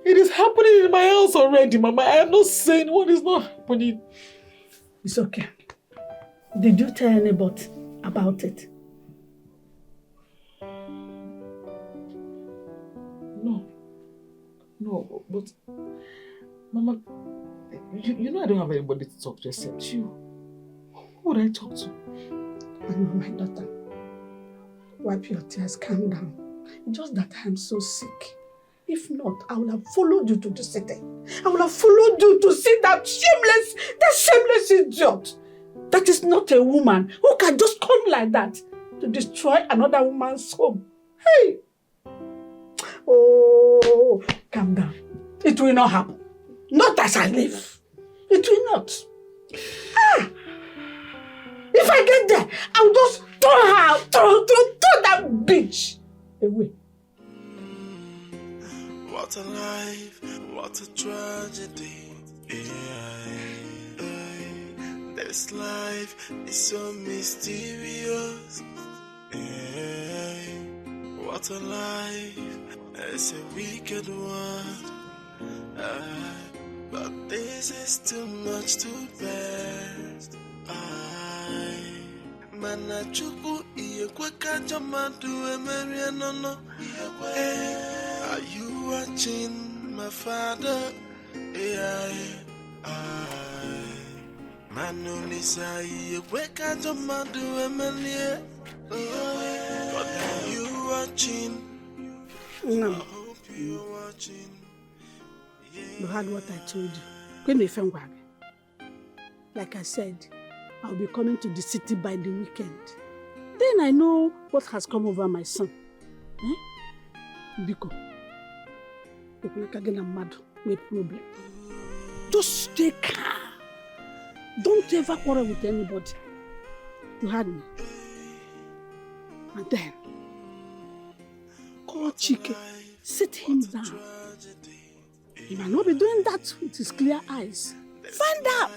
It is happening in my house already, Mama. I am not saying what is not happening. It's okay. Did you tell anybody about it? No, but Mama, you know I don't have anybody to talk to except you. Who would I talk to? I know, my daughter. Wipe your tears, calm down. Just that I'm so sick. If not, I would have followed you to the city. I would have followed you to see that shameless idiot. That is not a woman who can just come like that to destroy another woman's home. Hey! Oh, calm down. It will not happen. Not as I live. It will not. If I get there, I'll just throw her out, throw that bitch away. What a life, what a tragedy. This life is so mysterious. What a life, it's a wicked one. But this is too much to bear. Manachuku iyekweka jamadu emerianono. Are you watching my father? Manolisa iyekweka jamadu emerie. But are you watching? No. I hope you're watching. You heard what I told you. Like I said, I'll be coming to the city by the weekend. Then I know what has come over my son. Biko. No problem. Just stay calm. Don't ever quarrel with anybody. You heard me? And then, call Chike, sit him down. He might not be doing that with his clear eyes. Find out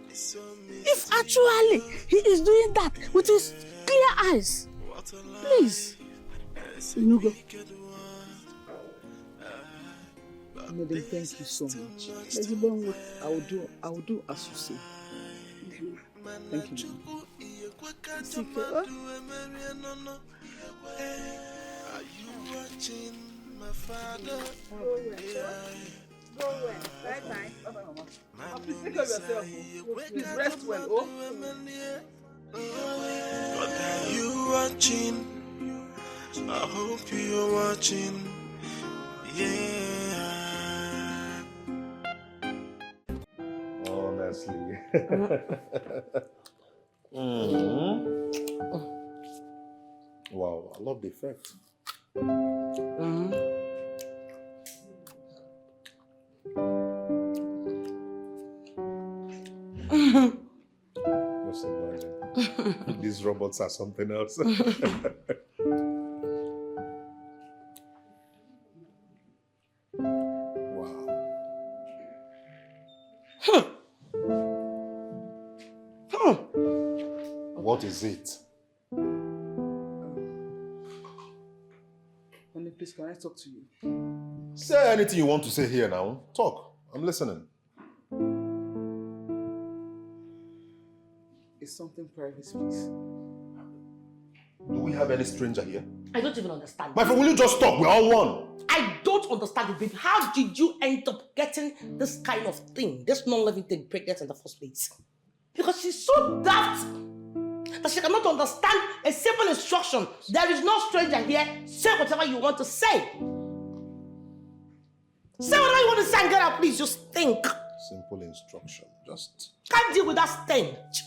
if actually he is doing that with his clear eyes. Please. Inugo. Mother, thank you so much. I will do as you say. Thank you. Are you watching my father? Go well. Bye-bye. Bye-bye, Mama. Please take care of yourself. Please rest well, oh? But are you watching? I hope you're watching. Yeah. Honestly. Wow, I love the effect. Just imagine. These robots are something else. Wow. What is it? Honey, please, can I talk to you? Say anything you want to say here now. Talk. I'm listening. It's something private, please. Do we have any stranger here? I don't even understand. My friend, will you just stop? We're all one. I don't understand it, baby. How did you end up getting this kind of thing, this non-living thing, pregnant in the first place? Because she's so daft that she cannot understand a simple instruction. There is no stranger here. Say whatever you want to say. Say what I want to say and get out, please. You stink. Simple instruction. Just... Can't deal with that stench.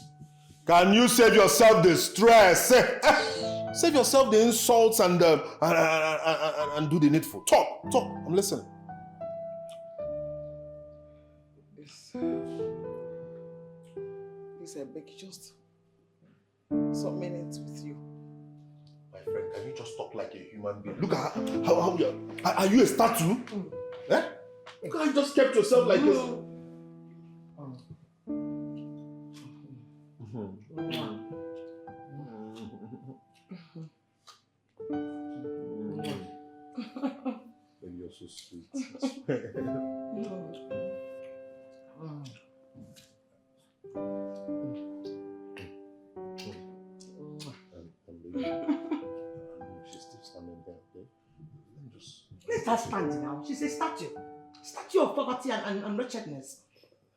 Can you save yourself the stress? Save yourself the insults and do the needful. Talk. I'm listening. Please, I beg you, just some minutes with you. My friend, can you just talk like a human being? Look at how you are you a statue? Eh? You can't just kept yourself like this. Baby, you're so sweet. She's still standing there, okay? Let me just... Let her stand now. She's a statue. Statue of poverty and wretchedness.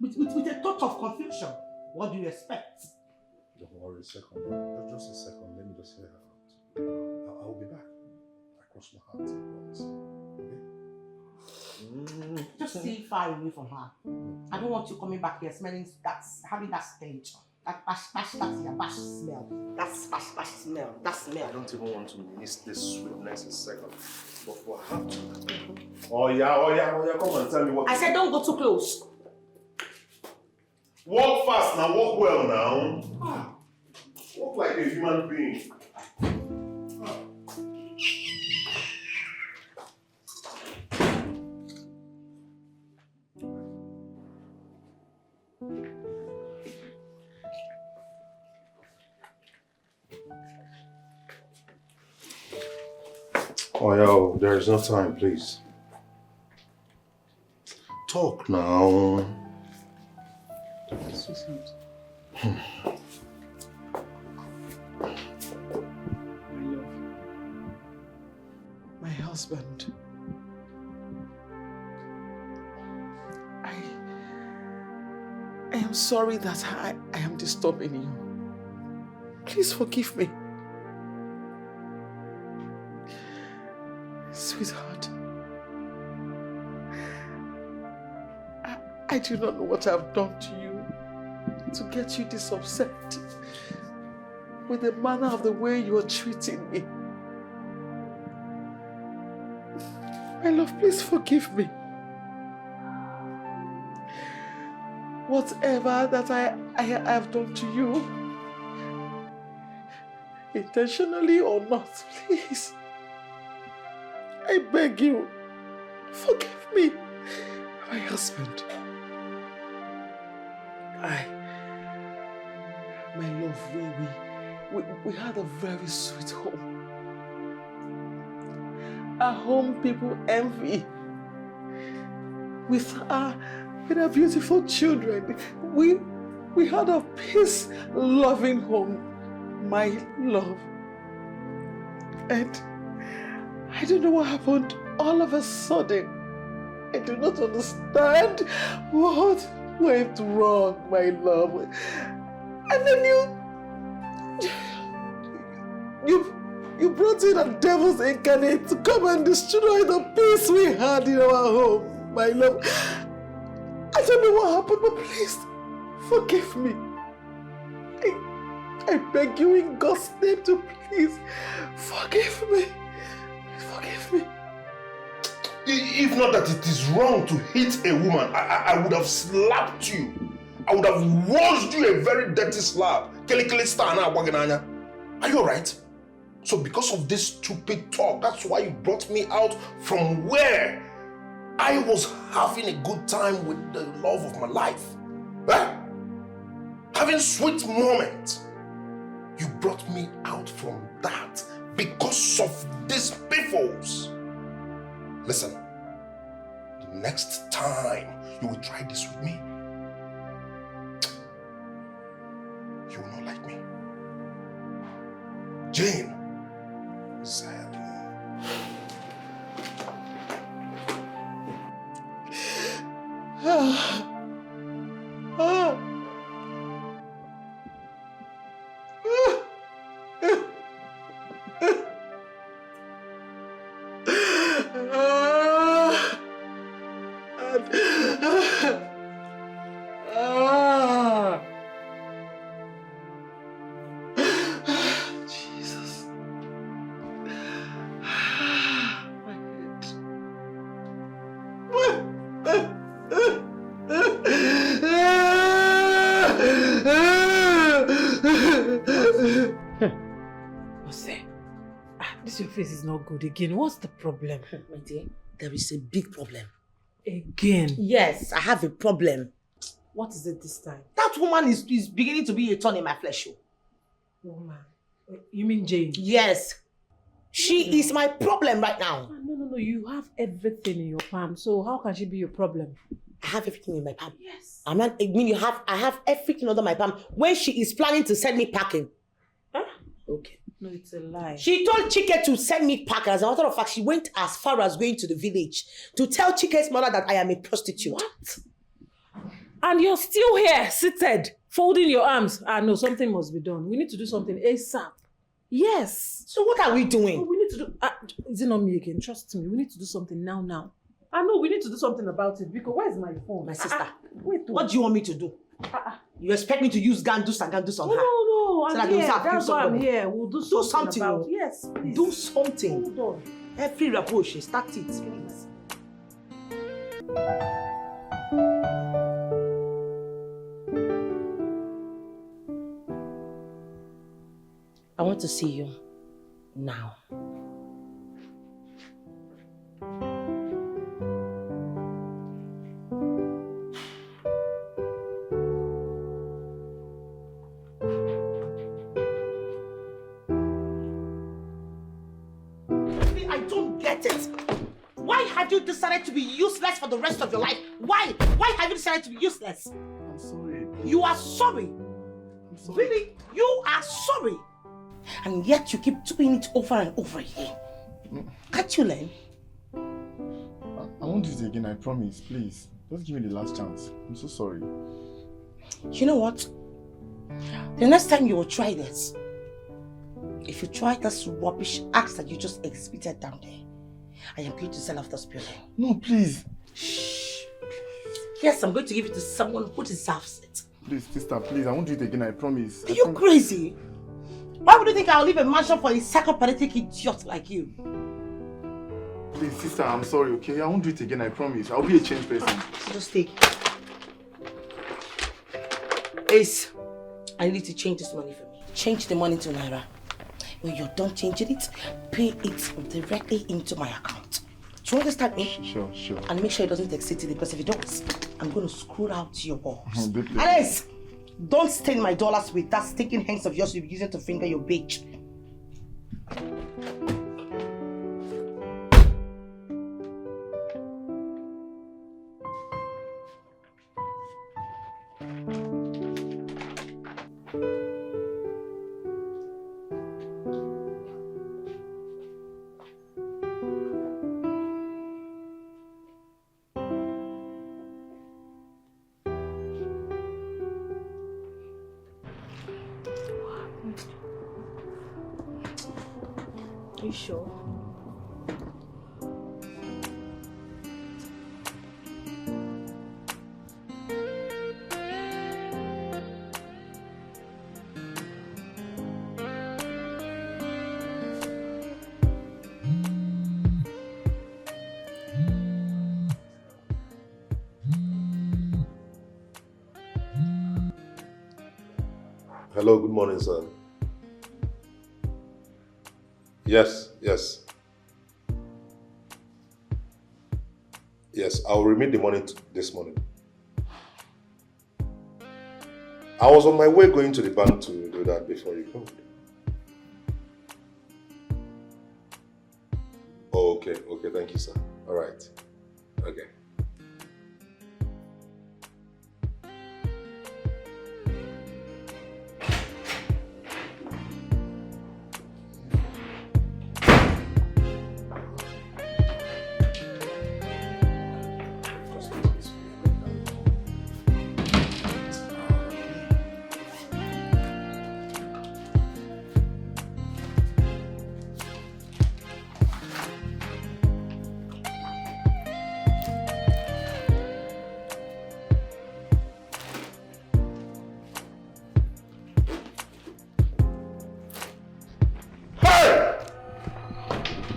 With a touch of confusion. What do you expect? Don't worry a second. Just a second. Let me just hear her out. I'll be back. I cross my heart, I promise. Okay? Just stay far away from her. I don't want you coming back here smelling having that stench. That bash smell. That bash smell. That smell. I don't even want to miss this sweetness a second. But I have to. Oh yeah, come and tell me what. I said don't go too close. Walk fast now, walk well now. Walk like a human being. Oh, yo, there is no time, please. Talk now. Sweetheart. My love. My husband. I am sorry that I am disturbing you. Please forgive me. Sweetheart, I do not know what I've done to you to get you this upset with the manner of the way you are treating me. My love, please forgive me. Whatever that I have done to you, intentionally or not, please. I beg you, forgive me, my husband. My love, we had a very sweet home. A home people envy. With our beautiful children, we had a peace-loving home, my love. And I don't know what happened all of a sudden. I do not understand what went wrong, my love. And then you brought in a devil's incarnate to come and destroy the peace we had in our home, my love. I don't know what happened, but please forgive me. I beg you in God's name to please forgive me. Forgive me. If not that it is wrong to hit a woman, I would have slapped you. I would have washed you a very dirty slap. Are you alright? So because of this stupid talk, that's why you brought me out from where I was having a good time with the love of my life. Eh? Having sweet moments. You brought me out from that because of these piffles. Listen, the next time you will try this with me, you will not like me. Jane, sad. Jose, this your face is not good again. What's the problem? My dear, there is a big problem. Again? Yes, I have a problem. What is it this time? That woman is beginning to be a thorn in my flesh. Woman? You mean Jane? Yes. She is my problem right now. No. You have everything in your palm. So how can she be your problem? I have everything in my palm. Yes. I have everything under my palm. When she is planning to send me packing. Huh? Okay. No, it's a lie. She told Chike to send me packing. As a matter of fact, she went as far as going to the village to tell Chike's mother that I am a prostitute. What? And you're still here, seated, folding your arms. No, something must be done. We need to do something ASAP. Yes. So what are we doing? We need to do... is it not me again? Trust me. We need to do something now. I know we need to do something about it. Because where's my phone? My sister. Wait. What do you want me to do? You expect me to use gandus on her? No. So I'm here. That's why I'm here. We'll do something about it. Yes, please. Do something. Hold on. Every reproach, start it, please. I want to see you now. I don't get it. Why have you decided to be useless for the rest of your life? Why? Why have you decided to be useless? I'm sorry. You are sorry. I'm sorry. Really? You are sorry. And yet you keep doing it over and over again. Can't you learn? I won't do it again, I promise. Please. Just give me the last chance. I'm so sorry. You know what? The next time you will try this, if you try this rubbish acts that you just exhibited down there, I am going to sell off this building. No, please. Shh. Yes, I'm going to give it to someone who deserves it. Please, sister, please. I won't do it again, I promise. Are you crazy? Why would you think I'll leave a mansion for a psychopathetic idiot like you? Please, sister, I'm sorry, okay? I won't do it again, I promise. I'll be a changed person. Just take. Ace, I need you to change this money for me. Change the money to Naira. When you're done changing it, pay it directly into my account. Do you understand me? Sure. And make sure it doesn't exceed it, because if it does, I'm going to screw out your balls. Deeply. Alice, don't stain my dollars with that stinking hands of yours you'll be using to finger your bitch. Are you sure? Hello, good morning, sir. Yes. Yes, I'll remit the money this morning. I was on my way going to the bank to do that before you called. Oh, okay, thank you, sir. All right. Okay.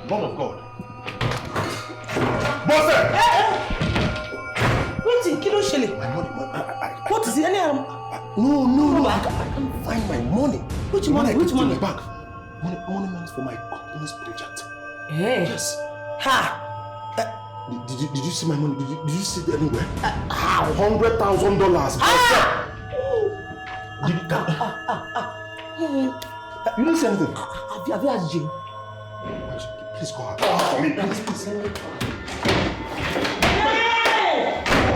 Lord of God. What's in Kilo Shelley? My money. What is it? No, I can't find my money. Which money? Which money? My bank. Money meant for my company's project. Hey. Yes. Ha! Did you see my money? Did you see it anywhere? How? $100,000. You didn't see anything? Have you asked Jane? Please go out. For me, please.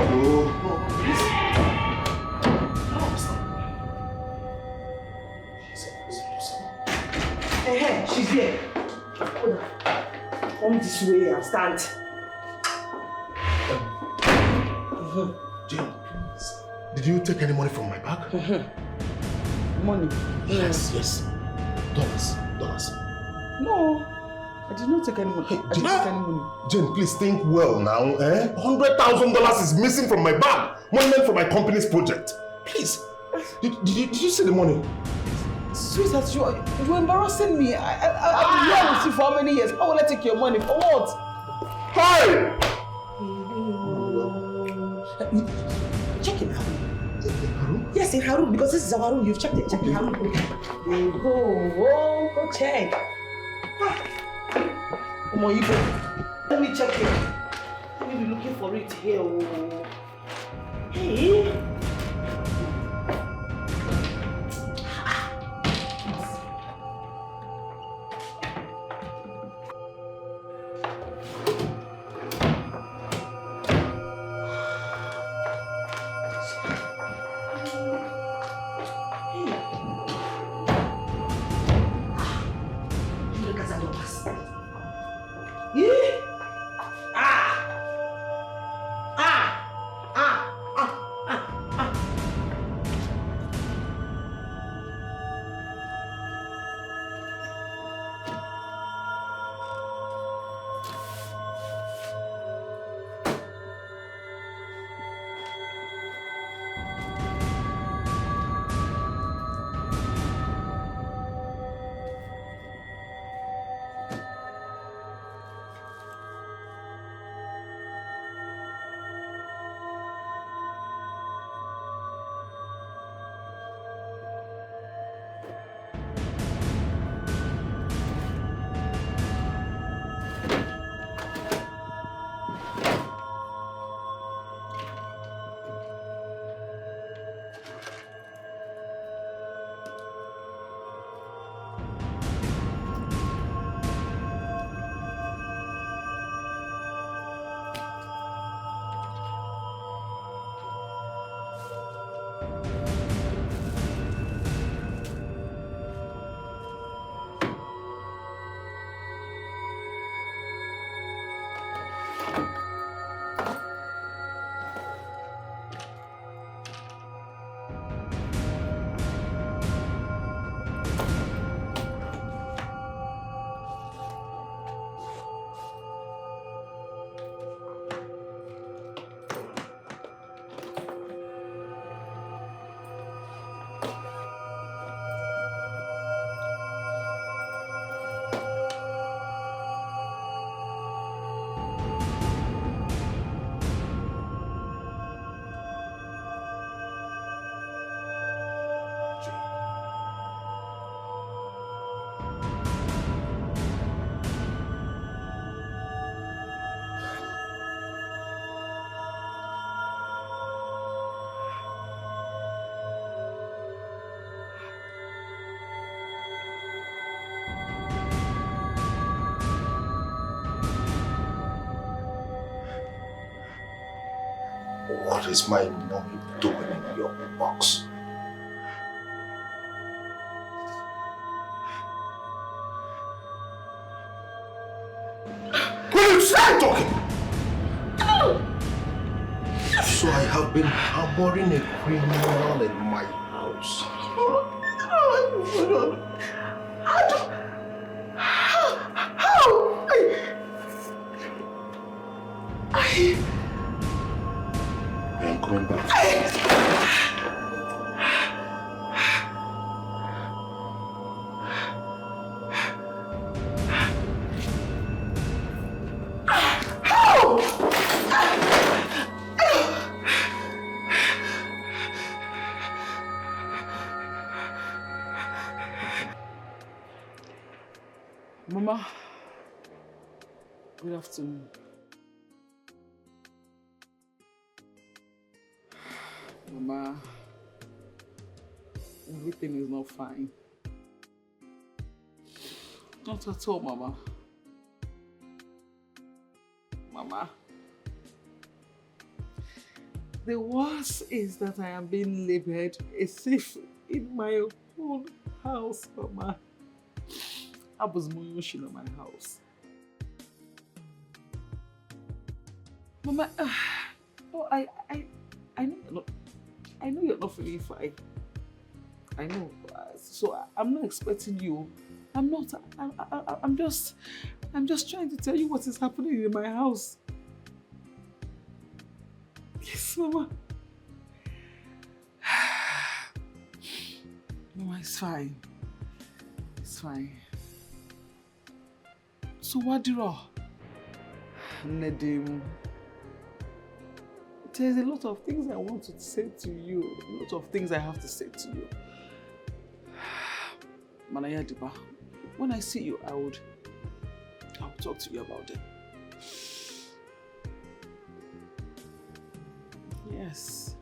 Hello. Hey, she's here. Come this way and stand. Jane, did you take any money from my bag? Money? Yes. Dollars. No, I did not take any money. I didn't take any money. Jane, please think well now. $100,000 is missing from my bag. Money meant for my company's project. Please. Did you see the money? Sweetheart, you're embarrassing me. I've been here with you for how many years? How will I take your money? For what? Hey! Check in her room. Yes, in her room, because this is our room. You've checked it. Check in her room. Go check. Come on, you go. Let me check it. Let me be looking for it here. Hey. What is my mommy doing in your box? Will you start talking? So I have been harboring a criminal in my house. I am coming back. Mama, good afternoon. Mama, everything is not fine. Not at all, Mama. Mama, the worst is that I am being labeled a thief in my own house, Mama. I was motion in my house. Mama, I know you're not feeling fine. I know. So I'm not expecting you. I'm just trying to tell you what is happening in my house. Yes, Mama. Mama, it's fine. It's fine. So what do you Nedim? There's a lot of things I want to say to you. A lot of things I have to say to you. Manaya Diba, when I see you, I'll talk to you about it. Yes.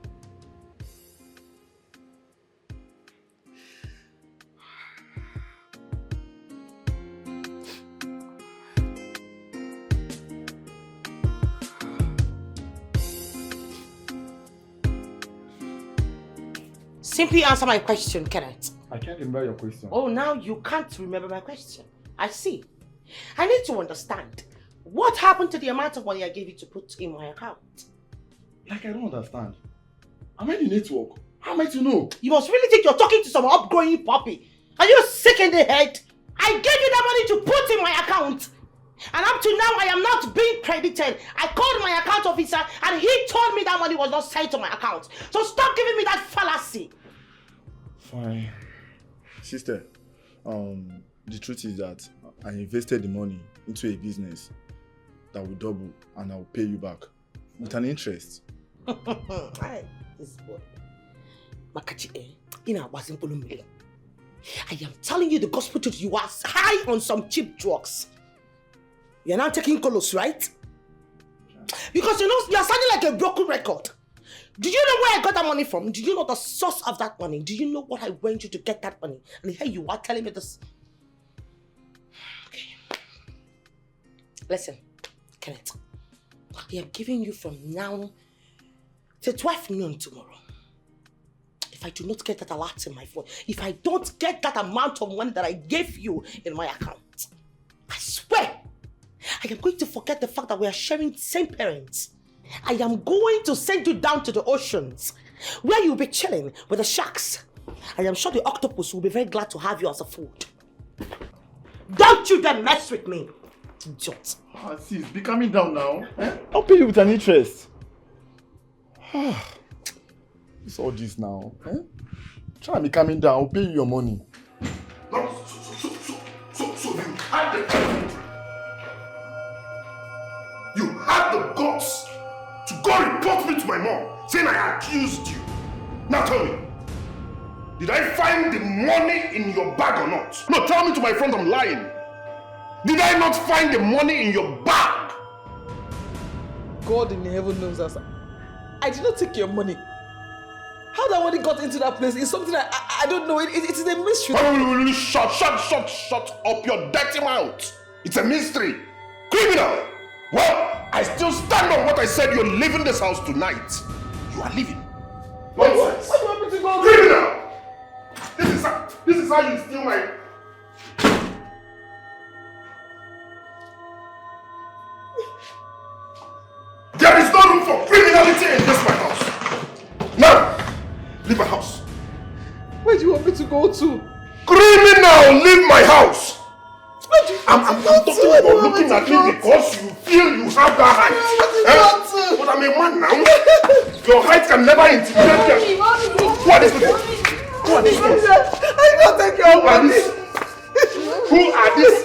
Simply answer my question, Kenneth. I can't remember your question. Oh, now you can't remember my question. I see. I need to understand. What happened to the amount of money I gave you to put in my account? Like, I don't understand. I'm in the network. How am I to know? You must really think you're talking to some upgrowing puppy. Are you sick in the head? I gave you that money to put in my account. And up to now, I am not being credited. I called my account officer and he told me that money was not sent to my account. So stop giving me that fallacy. Fine. Sister, the truth is that I invested the money into a business that will double and I will pay you back with an interest. Hi, this boy. Makachi, I am telling you the gospel truth. You are high on some cheap drugs. You're now taking colos, right? Because you know, you're sounding like a broken record. Do you know where I got that money from? Do you know the source of that money? Do you know what I went through to get that money? And here you are telling me this. Okay. Listen, Kenneth. I am giving you from now till 12 noon tomorrow. If I do not get that alert in my phone, if I don't get that amount of money that I gave you in my account, I swear, I am going to forget the fact that we are sharing the same parents. I am going to send you down to the oceans where you'll be chilling with the sharks. I am sure the octopus will be very glad to have you as a food. Don't you dare mess with me, idiot. Sis, be calming down now. I'll pay you with an interest. What's all this now? Try and be calming down. I'll pay you your money. No, so you had the you had the guts to go report me to my mom, saying I accused you. Now tell me, did I find the money in your bag or not? No, tell me to my front I'm lying. Did I not find the money in your bag? God in heaven knows us. I did not take your money. How that money got into that place is something I don't know. It is a mystery. Shut up your dirty mouth. It's a mystery. Criminal. Well, I still stand on what I said. You're leaving this house tonight. You are leaving. Nonsense. What do you want me to go? Criminal. This is how you steal my... There is no room for criminality in this my house. Now, leave my house. Where do you want me to go to? Criminal, leave my house. I'm talking about looking at me because you feel you have that height. But I'm a man now. Your height can never intimidate me. Who are these people? Who are these people? I don't take your money. Who are these?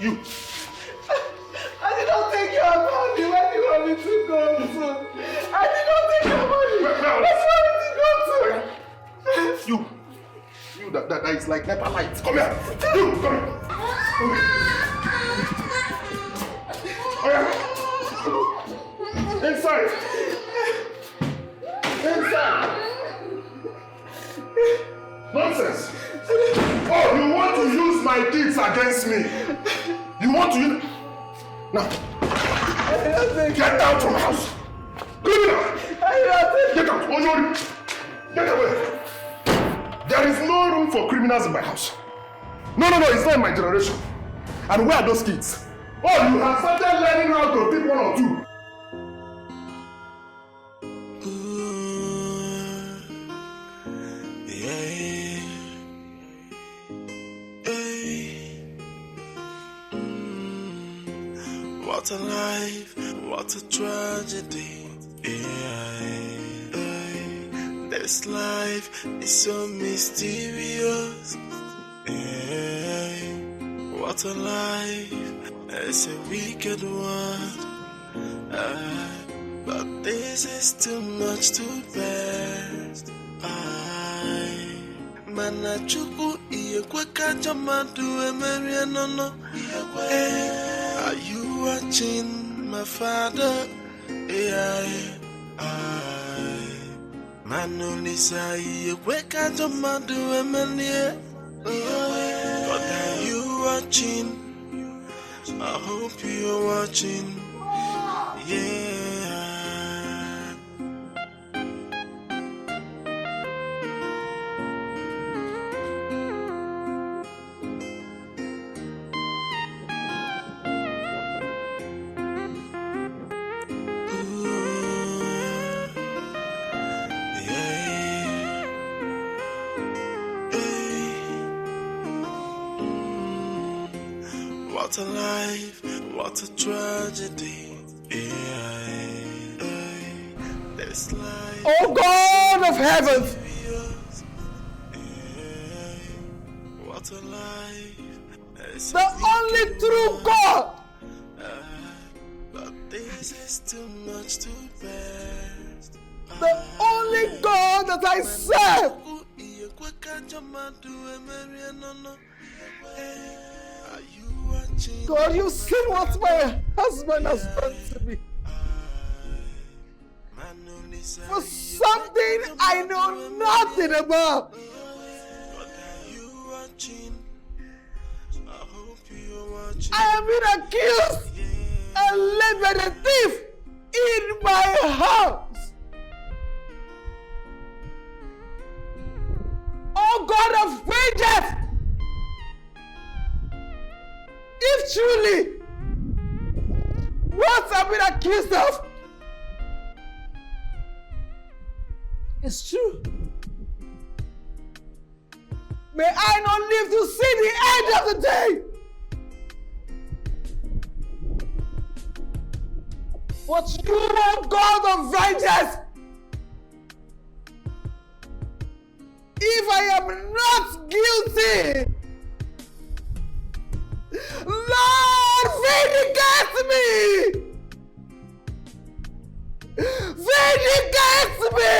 You. I did not take your money. Where do you want me to go to? I did not take your money. that is like NEPA lights. Come here. You, come here. Oh, yeah. Inside. Inside. Nonsense. Oh, you want to use my kids against me? You want to use... Now. Get out from my house. Criminal. Get out. Onyori. Get away. There is no room for criminals in my house. No, it's not in my generation. And where are those kids? Oh, you have started learning how to pick one or two. What a life, what a tragedy. This life is so mysterious. What a life, it's a wicked world. But this is too much to bear. Manachuku iyekweka jamadu emerianono. Are you watching my father? Manolisa iyekweka jamadu emerianono. But are you watching? I hope you're watching. Yeah. What a life, what a tragedy. This life. Oh God of heaven! What a life. The only true God! But this is too much to bear. The only God that I serve! God, you've seen what my husband has done to me. For something I know nothing about. I have been accused and labeled a thief in my house. Oh God of vengeance! If truly what I've been accused of is true, may I not live to see the end of the day. But you, oh God of vengeance, if I am not guilty, Lord, vindicate me! Vindicate me!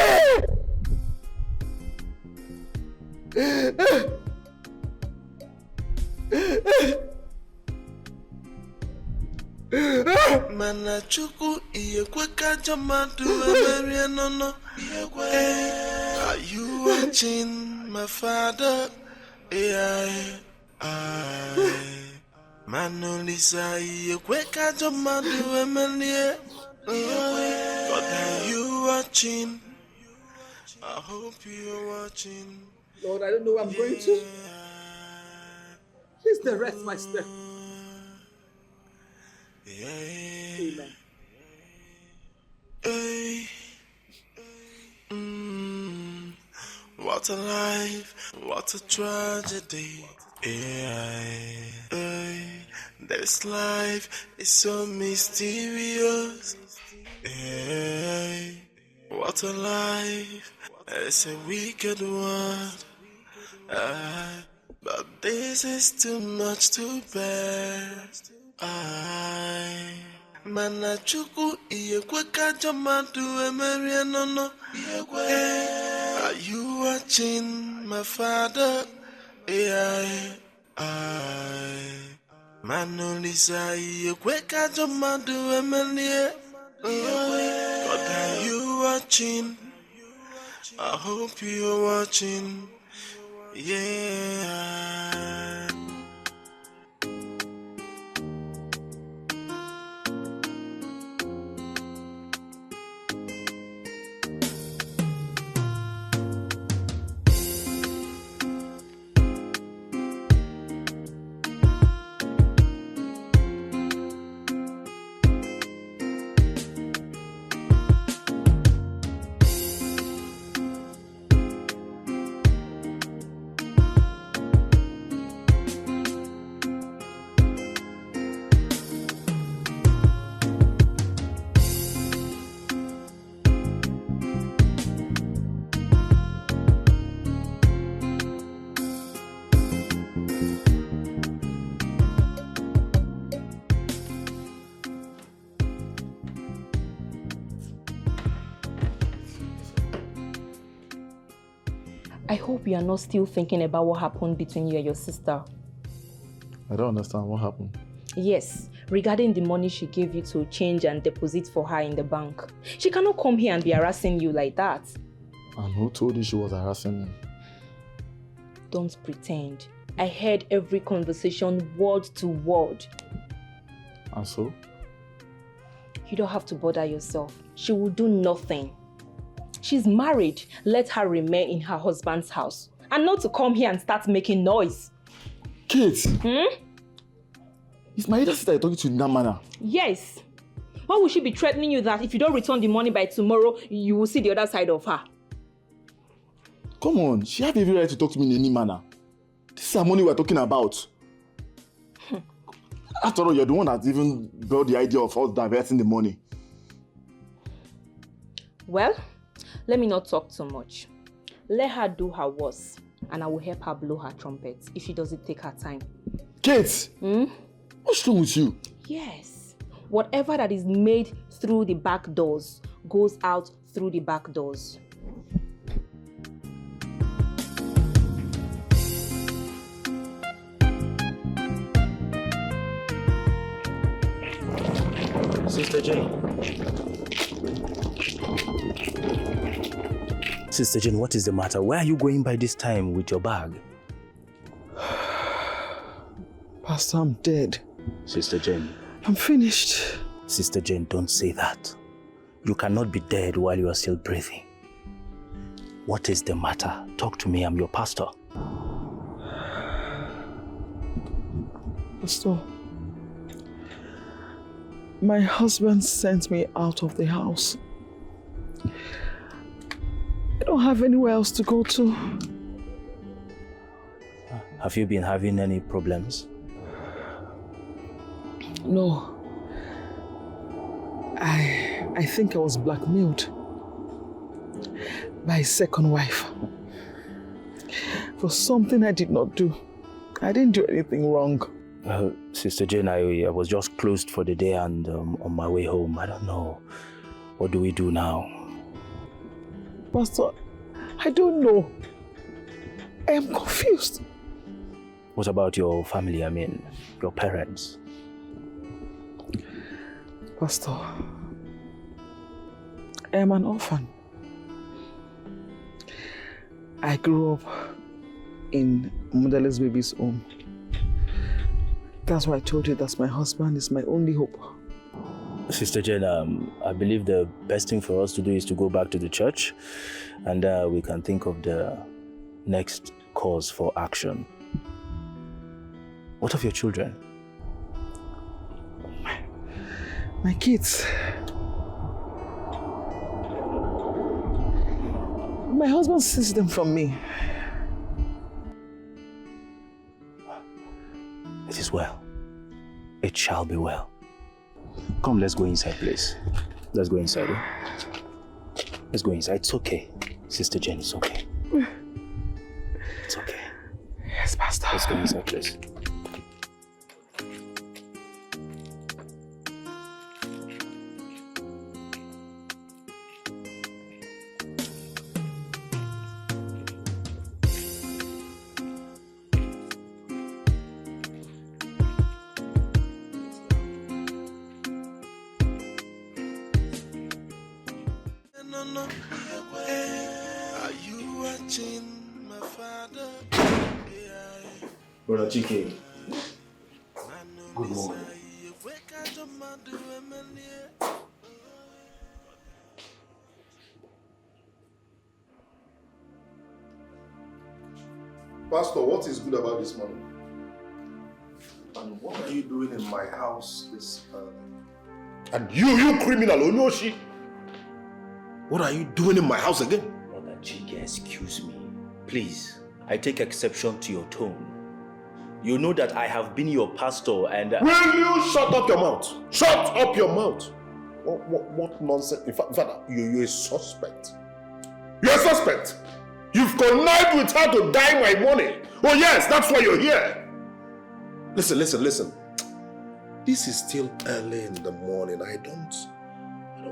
Manachuku iyekweka jamadu emerianono. Are you watching my father? Manolisa iyekweka jamadu emerianono. But are you watching? I hope you're watching. Lord, I don't know where I'm going to. Please direct my step. Amen. What a life, what a tragedy. This life is so mysterious. What a life, it's a wicked world. But this is too much to bear. Manachuku iyekweka jamadu emerianono. Are you watching my father? Manolisa, you quick at your mother, Emily. God, are you watching? I hope you're watching. Yeah. I hope you are not still thinking about what happened between you and your sister. I don't understand what happened. Yes, regarding the money she gave you to change and deposit for her in the bank. She cannot come here and be harassing you like that. And who told you she was harassing me? Don't pretend. I heard every conversation word to word. And so? You don't have to bother yourself. She will do nothing. She's married. Let her remain in her husband's house. And not to come here and start making noise. Kate! Is my elder sister talking to you in that manner? Yes. Why would she be threatening you that if you don't return the money by tomorrow, you will see the other side of her? Come on, she has every right to talk to me in any manner. This is the money we're talking about. After all, you're the one that even brought the idea of us diverting the money. Well, let me not talk too much. Let her do her worst, and I will help her blow her trumpet if she doesn't take her time. Kate! What's wrong with you? Yes. Whatever that is made through the back doors goes out through the back doors. Sister Jane. Sister Jane, what is the matter? Where are you going by this time with your bag? Pastor, I'm dead. Sister Jane. I'm finished. Sister Jane, don't say that. You cannot be dead while you are still breathing. What is the matter? Talk to me, I'm your pastor. Pastor, my husband sent me out of the house. I don't have anywhere else to go to. Have you been having any problems? No. I think I was blackmailed by his second wife for something I did not do. I didn't do anything wrong. Sister Jane, I was just closed for the day and on my way home. I don't know. What do we do now? Pastor, I don't know. I am confused. What about your family? I mean, your parents? Pastor, I am an orphan. I grew up in motherless baby's home. That's why I told you that my husband is my only hope. Sister Jane, I believe the best thing for us to do is to go back to the church and we can think of the next cause for action. What of your children? My kids. My husband sees them from me. It is well. It shall be well. Come, let's go inside, please. Let's go inside. Let's go inside. It's okay. Sister Jane, it's okay. It's okay. Yes, Pastor. Let's go inside, please. Are you watching my father? Brother Dikeh, good morning. Pastor, what is good about this money? And what are you doing in my house this early? And you criminal, Onyoshi! What are you doing in my house again? Brother Dikeh, excuse me. Please, I take exception to your tone. You know that I have been your pastor and... Will you shut up your mouth? Shut up your mouth! What nonsense? In fact, you're a suspect. You're a suspect! You've connived with her to dye my money. Oh yes, that's why you're here. Listen. This is still early in the morning. I don't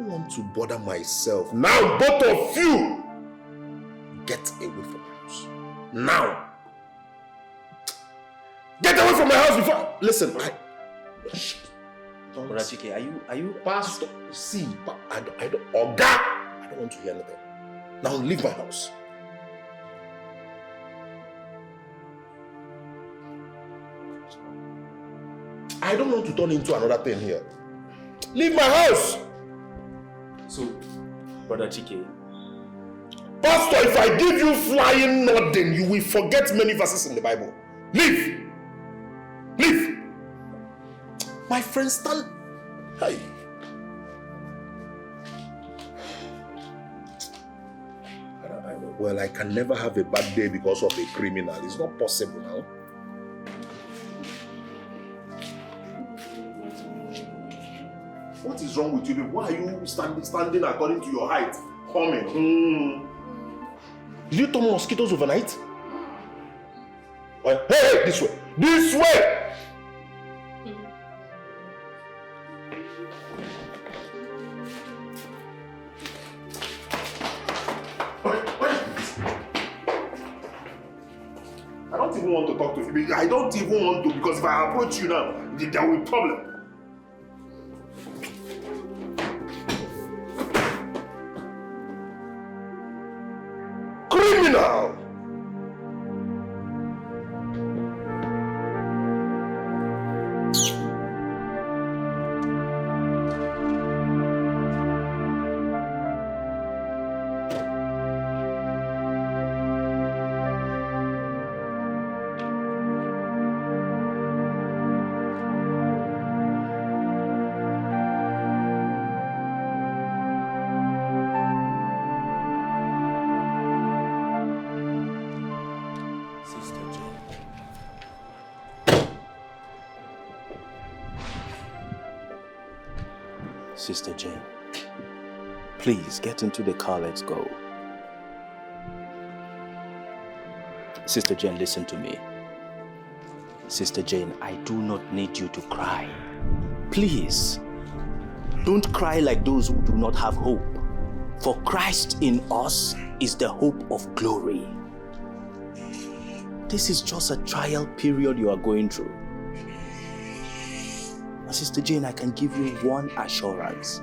want to bother myself. Now both of you, get away from my house. Now. Get away from my house before. Listen, Brother Dikeh, are you Pastor? See, I don't want to hear anything. Now leave my house. I don't want to turn into another thing here. Leave my house! So, Brother Dikeh, Pastor, if I give you flying nothing, you will forget many verses in the Bible. Leave! Leave! My friend, stand. Hey. Well, I can never have a bad day because of a criminal. It's not possible now. What is wrong with you? Why are you standing according to your height? Humming. Did you turn mosquitoes overnight? Hey, this way! This way! I don't even want to talk to you. I don't even want to, because if I approach you now, there will be a problem. Criminal! Sister Jane, please get into the car, let's go. Sister Jane, listen to me. Sister Jane, I do not need you to cry. Please, don't cry like those who do not have hope. For Christ in us is the hope of glory. This is just a trial period you are going through. Sister Jane, I can give you one assurance.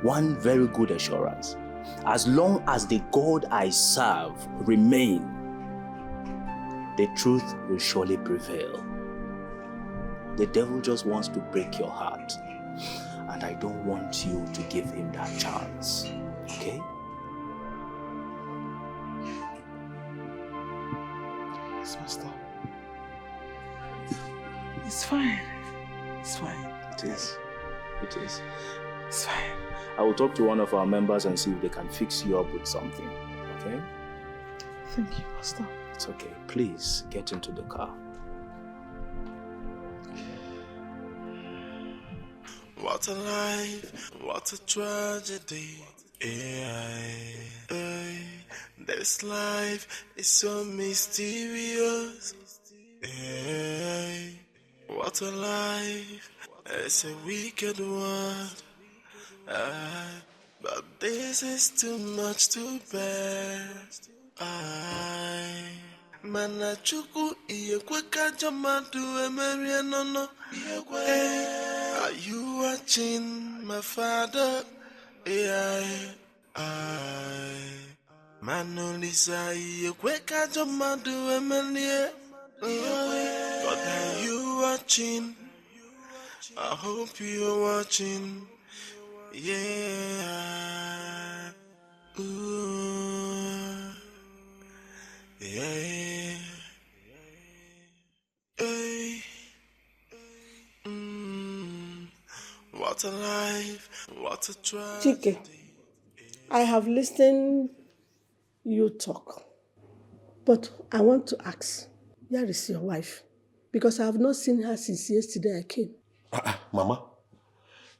One very good assurance. As long as the God I serve remain, the truth will surely prevail. The devil just wants to break your heart. And I don't want you to give him that chance. Okay? Yes, Master. It's fine. It's fine. It is. It is. It's fine. I will talk to one of our members and see if they can fix you up with something. Okay? Thank you, Pastor. It's okay. Please get into the car. What a life, what a tragedy. This life is so mysterious. What a life, it's a wicked world. But this is too much to bear. Mana chuku iye kweka jamadu emerie nono. Are you watching my father? Manolisa Kweka Jomadu Emilie. God, are you watching? I hope you're watching. Yeah. Ooh. Yeah. Hey. What a life, what a tragedy. Dikeh, I have listened you talk, but I want to ask, where is your wife? Because I have not seen her since yesterday I came. Mama,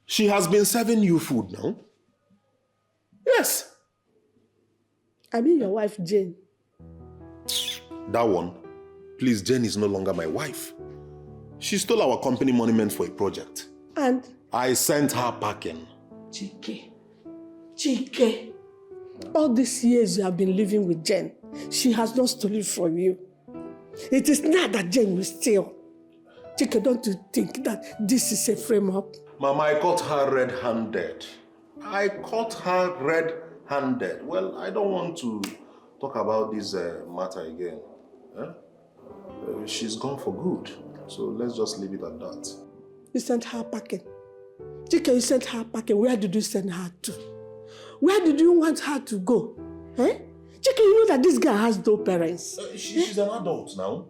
she has been serving you food now. Yes. I mean your wife, Jane. That one. Please, Jane is no longer my wife. She stole our company monument for a project. And? I sent her packing. Dikeh. All these years you have been living with Jane, she has not stolen from you. It is not that Jane will steal. Dikeh, don't you think that this is a frame-up? Mama, I caught her red-handed. Well, I don't want to talk about this matter again. She's gone for good. So let's just leave it at that. You sent her packing. Dikeh, you sent her packing. Where did you send her to? Where did you want her to go? Dikeh, you know that this girl has no parents. She's an adult now.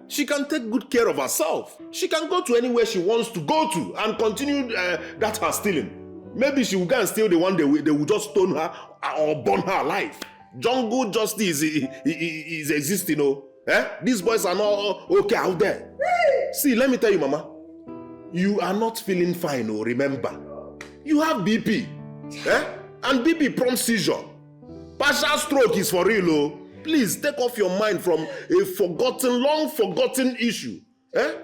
She can take good care of herself. She can go to anywhere she wants to go to and continue that her stealing. Maybe she will go and steal the one they will just stone her or burn her alive. Jungle justice is existing, These boys are not okay out there. See, let me tell you, Mama. You are not feeling fine, remember. You have BP. And BP prompt seizure. Partial stroke is for real, Please take off your mind from a long forgotten issue.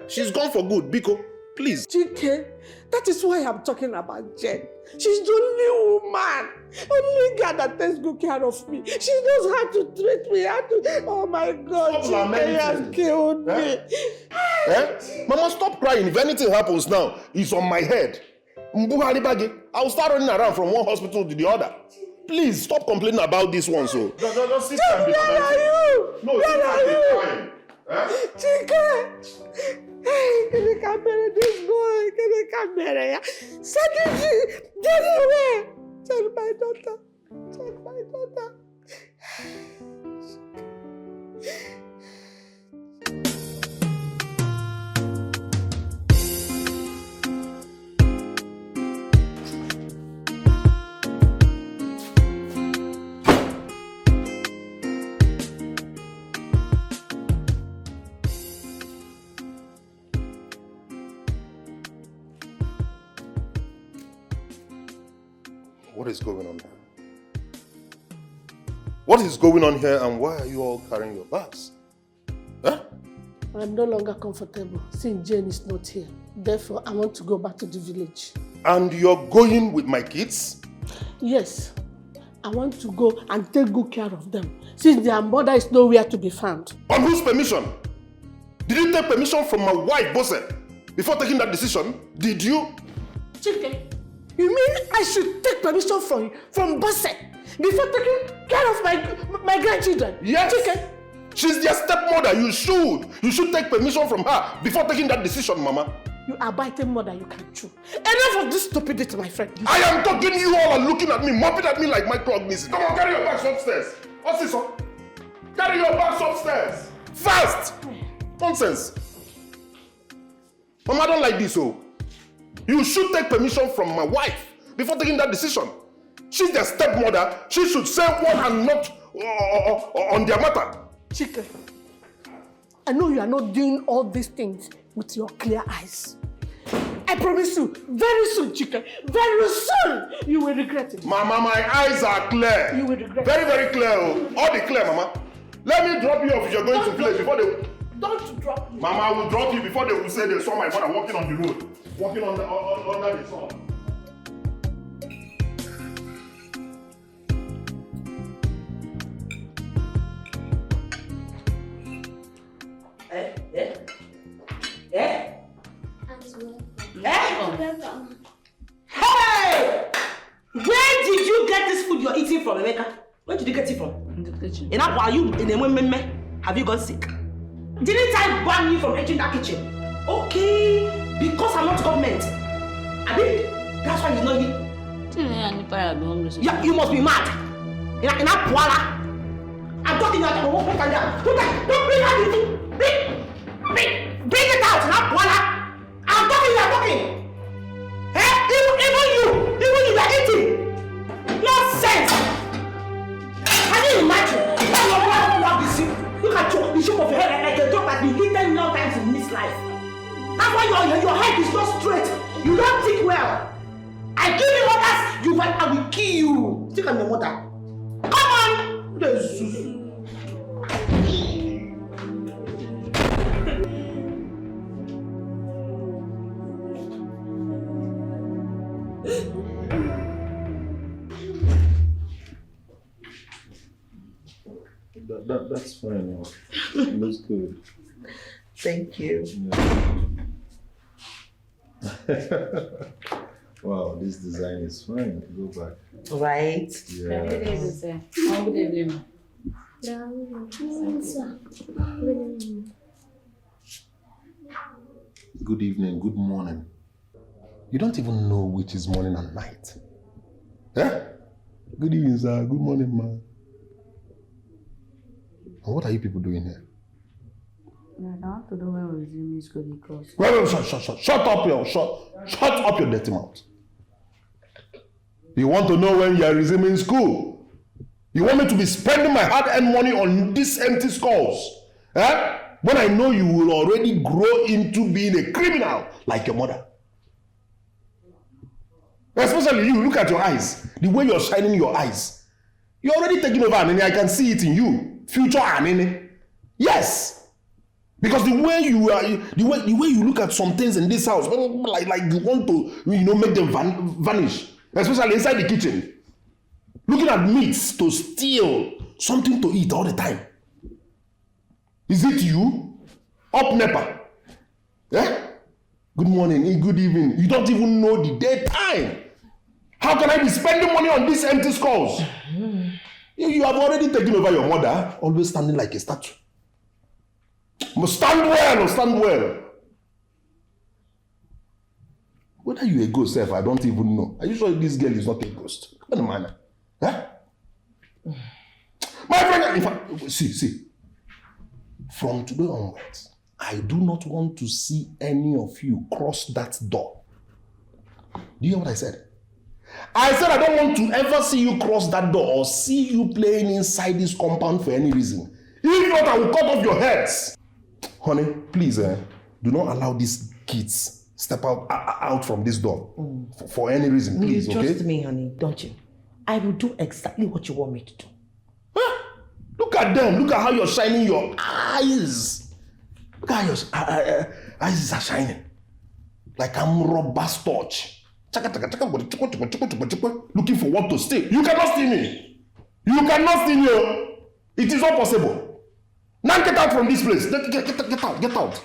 She's gone for good, Biko. Please. Dikeh, that is why I'm talking about Jen. She's the only woman, only girl that takes good care of me. She knows how to treat me. Oh my God, Dikeh has killed me. Mama, stop crying. If anything happens now, it's on my head. I'll start running around from one hospital to the other. Please stop complaining about this one. So don't sit down. Where are you? No, where are you? Dikeh. Hey, can you come here, this boy? Can you come here? Send away. Tell my daughter. What is going on here? What is going on here, and why are you all carrying your bags? I'm no longer comfortable since Jane is not here. Therefore, I want to go back to the village. And you're going with my kids? Yes. I want to go and take good care of them since their mother is nowhere to be found. On whose permission? Did you take permission from my wife, Bose, before taking that decision? Did you? Dikeh, you mean I should take permission from Bose before taking care of my grandchildren? Yes. Dikeh. She's their stepmother. You should take permission from her before taking that decision, Mama. You are biting more than you can chew. Enough of this stupidity, my friend. I am talking, you all are looking at me, mopping at me like microorganisms. Come on, carry your bags upstairs. What's this, son? Carry your bags upstairs. Fast! Nonsense. Mama, I don't like this, You should take permission from my wife before taking that decision. She's their stepmother. She should say what and not on their matter. Dikeh, I know you are not doing all these things with your clear eyes. I promise you, very soon, Dikeh, very soon, you will regret it. Mama, my eyes are clear. You will regret very, it. very clear. All the clear, Mama. Let me drop you off if you're going to village before they... Don't drop me. Mama, I will drop you before they will say they saw my mother walking on the road. Walking under the sun. Hey! Where did you get this food you're eating from, Emeka? Where did you get it from? In the kitchen. And are you in a woman? Have you got sick? Didn't I ban you from entering that kitchen? Okay, because I'm not government. I mean, that's why he's not here. Yeah, you must be mad. In a Kuala. I'm talking about don't bring her into. Bring it out, not Kuala. I'm talking, you're talking. Eh? Even you are eating. Nonsense. Can you imagine? Look at the shape of your head like a dog that been hit 10 million times in this life. That's why your head is not straight. You don't think well. I give you orders, I will kill you. Still I'm your mother. Come on! That's fine. It looks good. Thank you. Yeah. Wow, this design is fine. Go back. Right? Yeah. Good evening, good morning. You don't even know which is morning and night. Eh? Good evening, sir. Good morning, man. And what are you people doing here? I have to know when we resume school because... Wait, shut up your dirty mouth. You want to know when you are resuming school? You want me to be spending my hard-earned money on these empty skulls? Eh? When I know you will already grow into being a criminal like your mother. Especially you, look at your eyes. The way you're shining your eyes. You're already taking over Anini. I can see it in you. Future Anini. Yes. Because the way you are, the way you look at some things in this house, like you want to, make them vanish. Especially inside the kitchen. Looking at meats to steal something to eat all the time. Is it you? Up Nepa? Yeah? Good morning, good evening. You don't even know the daytime. How can I be spending money on these empty skulls? You have already taken over your mother, always standing like a statue. Must stand well or stand well. Whether you a ghost, self, I don't even know. Are you sure this girl is not a ghost? What the matter? Huh? My friend, in fact, see. From today onwards, I do not want to see any of you cross that door. Do you hear what I said? I said I don't want to ever see you cross that door or see you playing inside this compound for any reason. If not, I will cut off your heads. Honey, please, do not allow these kids step out from this door for any reason, please, you okay? trust me, honey, don't you? I will do exactly what you want me to do. Huh? Look at them. Look at how you're shining your eyes. Look at how your eyes are shining. Like I'm rubber torch. Looking for what to steal. You cannot steal me. You cannot steal me. It is not possible. Now get out from this place. Get out.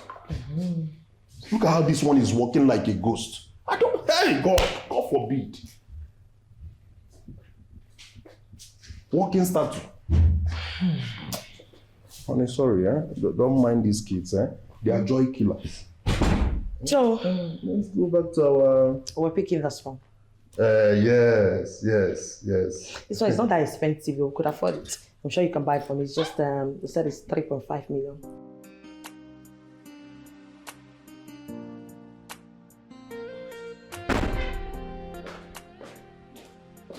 Look at how this one is walking like a ghost. Hey, God forbid. Walking statue. Honey, sorry, don't mind these kids, They are joy killers. So, let's go back to our... We're picking this one. Yes. This one is not that expensive. You could afford it. I'm sure you can buy it from me. It's just, you said it's 3.5 million.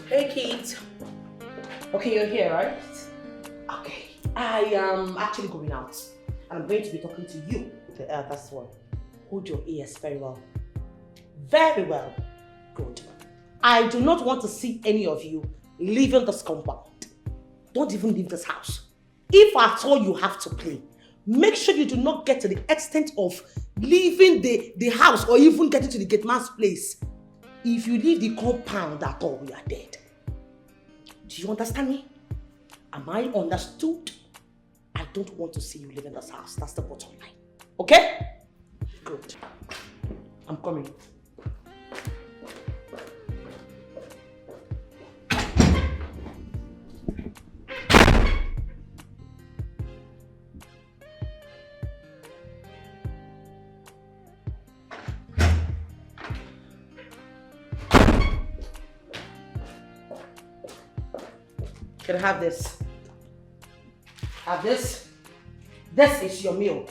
Hey, kids. Okay, you're here, right? Okay. I am actually going out. And I'm going to be talking to you, the eldest one. Hold your ears very well. Very well. Good. I do not want to see any of you leaving this compound. Don't even leave this house. If at all you have to play, make sure you do not get to the extent of leaving the house or even getting to the gate man's place. If you leave the compound at all, you are dead. Do you understand me? Am I understood? I don't want to see you leaving this house. That's the bottom line. Okay? Good. I'm coming. Can I have this? Have this. This is your meal.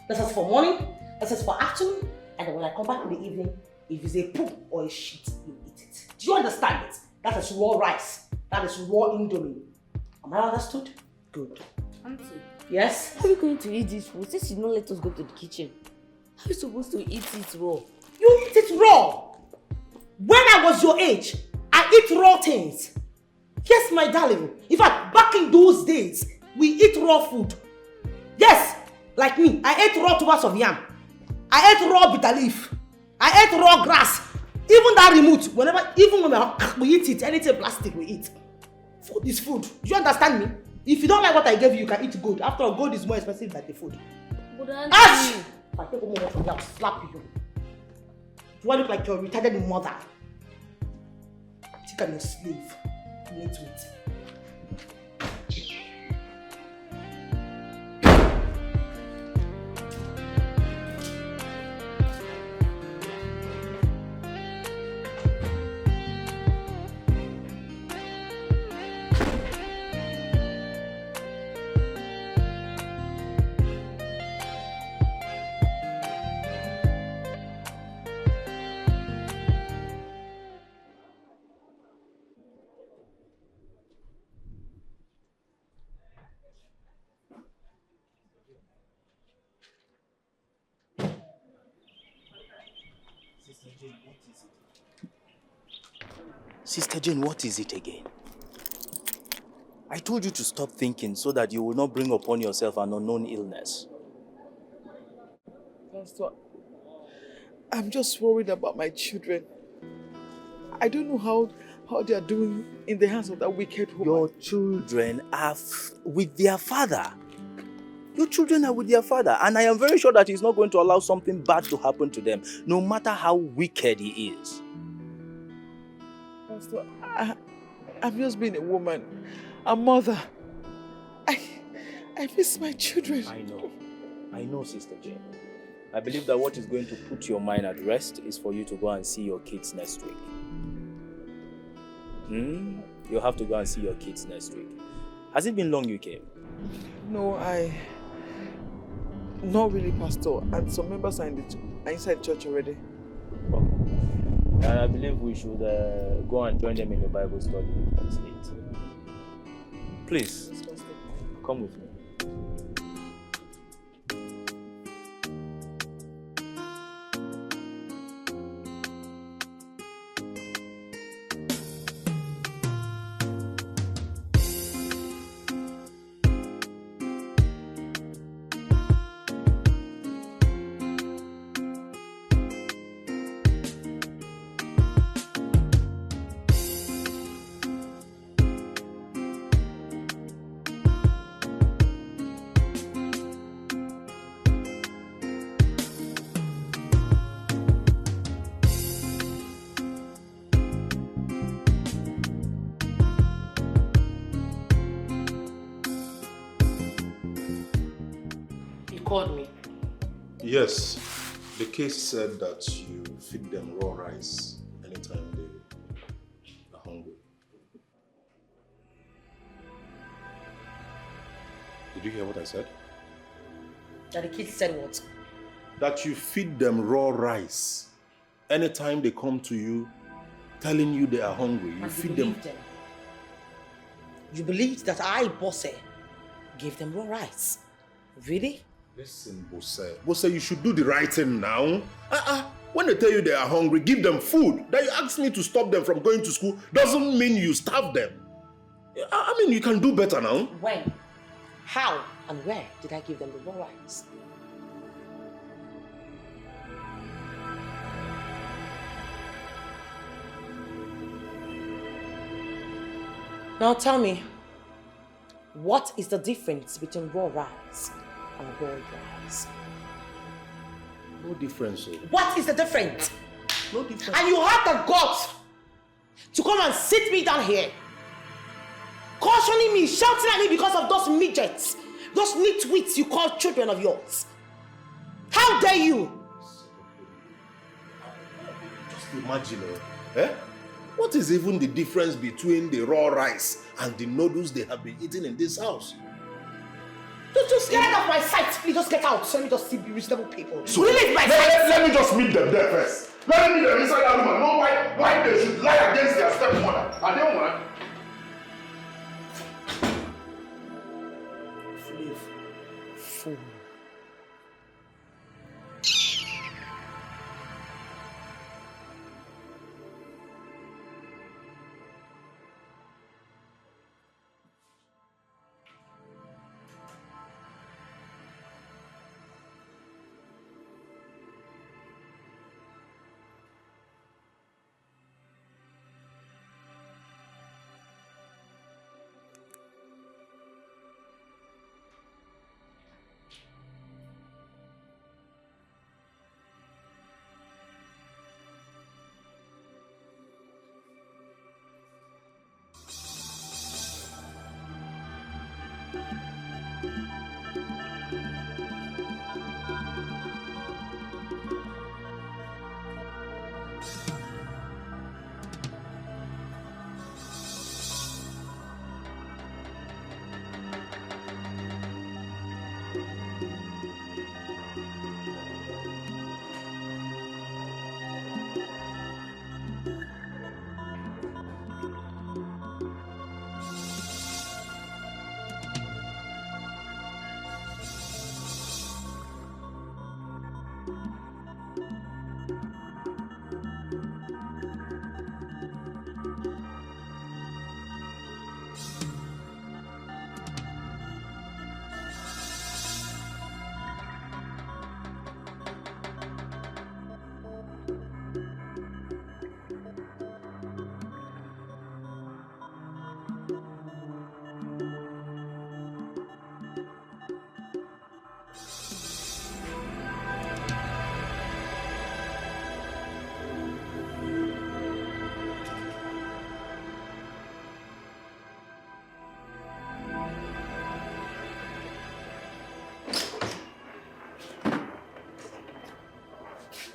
This is for morning, this is for afternoon, and then when I come back in the evening, if it's a poop or a shit, you eat it. Do you understand it? That is raw rice. That is raw indomie. Am I understood? Good. Auntie. Yes? How are you going to eat this food? Since you don't let us go to the kitchen. How are you supposed to eat it raw? You eat it raw. When I was your age, I eat raw things. Yes, my darling. In fact, back in those days, we eat raw food. Yes, like me, I ate raw tubers of yam. I ate raw bitter leaf. I ate raw grass. Even that remote, even when we eat it, anything plastic we eat. Food is food. Do you understand me? If you don't like what I gave you, you can eat gold. After all, gold is more expensive than the food. But Ash! If I take one more from you, I'll slap you. Do I look like your retarded mother? I think I'm a slave. You need to eat. Sister Jane, what is it again? I told you to stop thinking so that you will not bring upon yourself an unknown illness. Pastor, I'm just worried about my children. I don't know how they are doing in the hands of that wicked woman. Your children are with their father. Your children are with their father, and I am very sure that he's not going to allow something bad to happen to them, no matter how wicked he is. Pastor, I'm just being a woman, a mother. I miss my children. I know, Sister Jane. I believe that what is going to put your mind at rest is for you to go and see your kids next week. You'll have to go and see your kids next week. Has it been long you came? No, not really, Pastor. And some members are inside church already. And I believe we should go and join them in the Bible study. It's late. Please, come with me. Called me. Yes, the case said that you feed them raw rice anytime they are hungry. Did you hear what I said? That the kids said what? That you feed them raw rice anytime they come to you telling you they are hungry. You feed them. You believed that I, Bosse, gave them raw rice. Really? Listen, Bosse, you should do the right thing now. When they tell you they are hungry, give them food. That you ask me to stop them from going to school doesn't mean you starve them. I mean, you can do better now. When, how, and where did I give them the raw rice? Now tell me, what is the difference between raw rice and boiled rice? No difference. So. What is the difference? No difference. And you had the guts to come and sit me down here, cautioning me, shouting at me because of those midgets, those nitwits you call children of yours. How dare you? Just imagine, What is even the difference between the raw rice and the noodles they have been eating in this house? Just get out of my sight, please. Just get out. Let me just see reasonable people. So leave my sight. Let me just meet them there first. Let me meet them inside that room and know why they should lie against their stepmother. Are they one? Fool.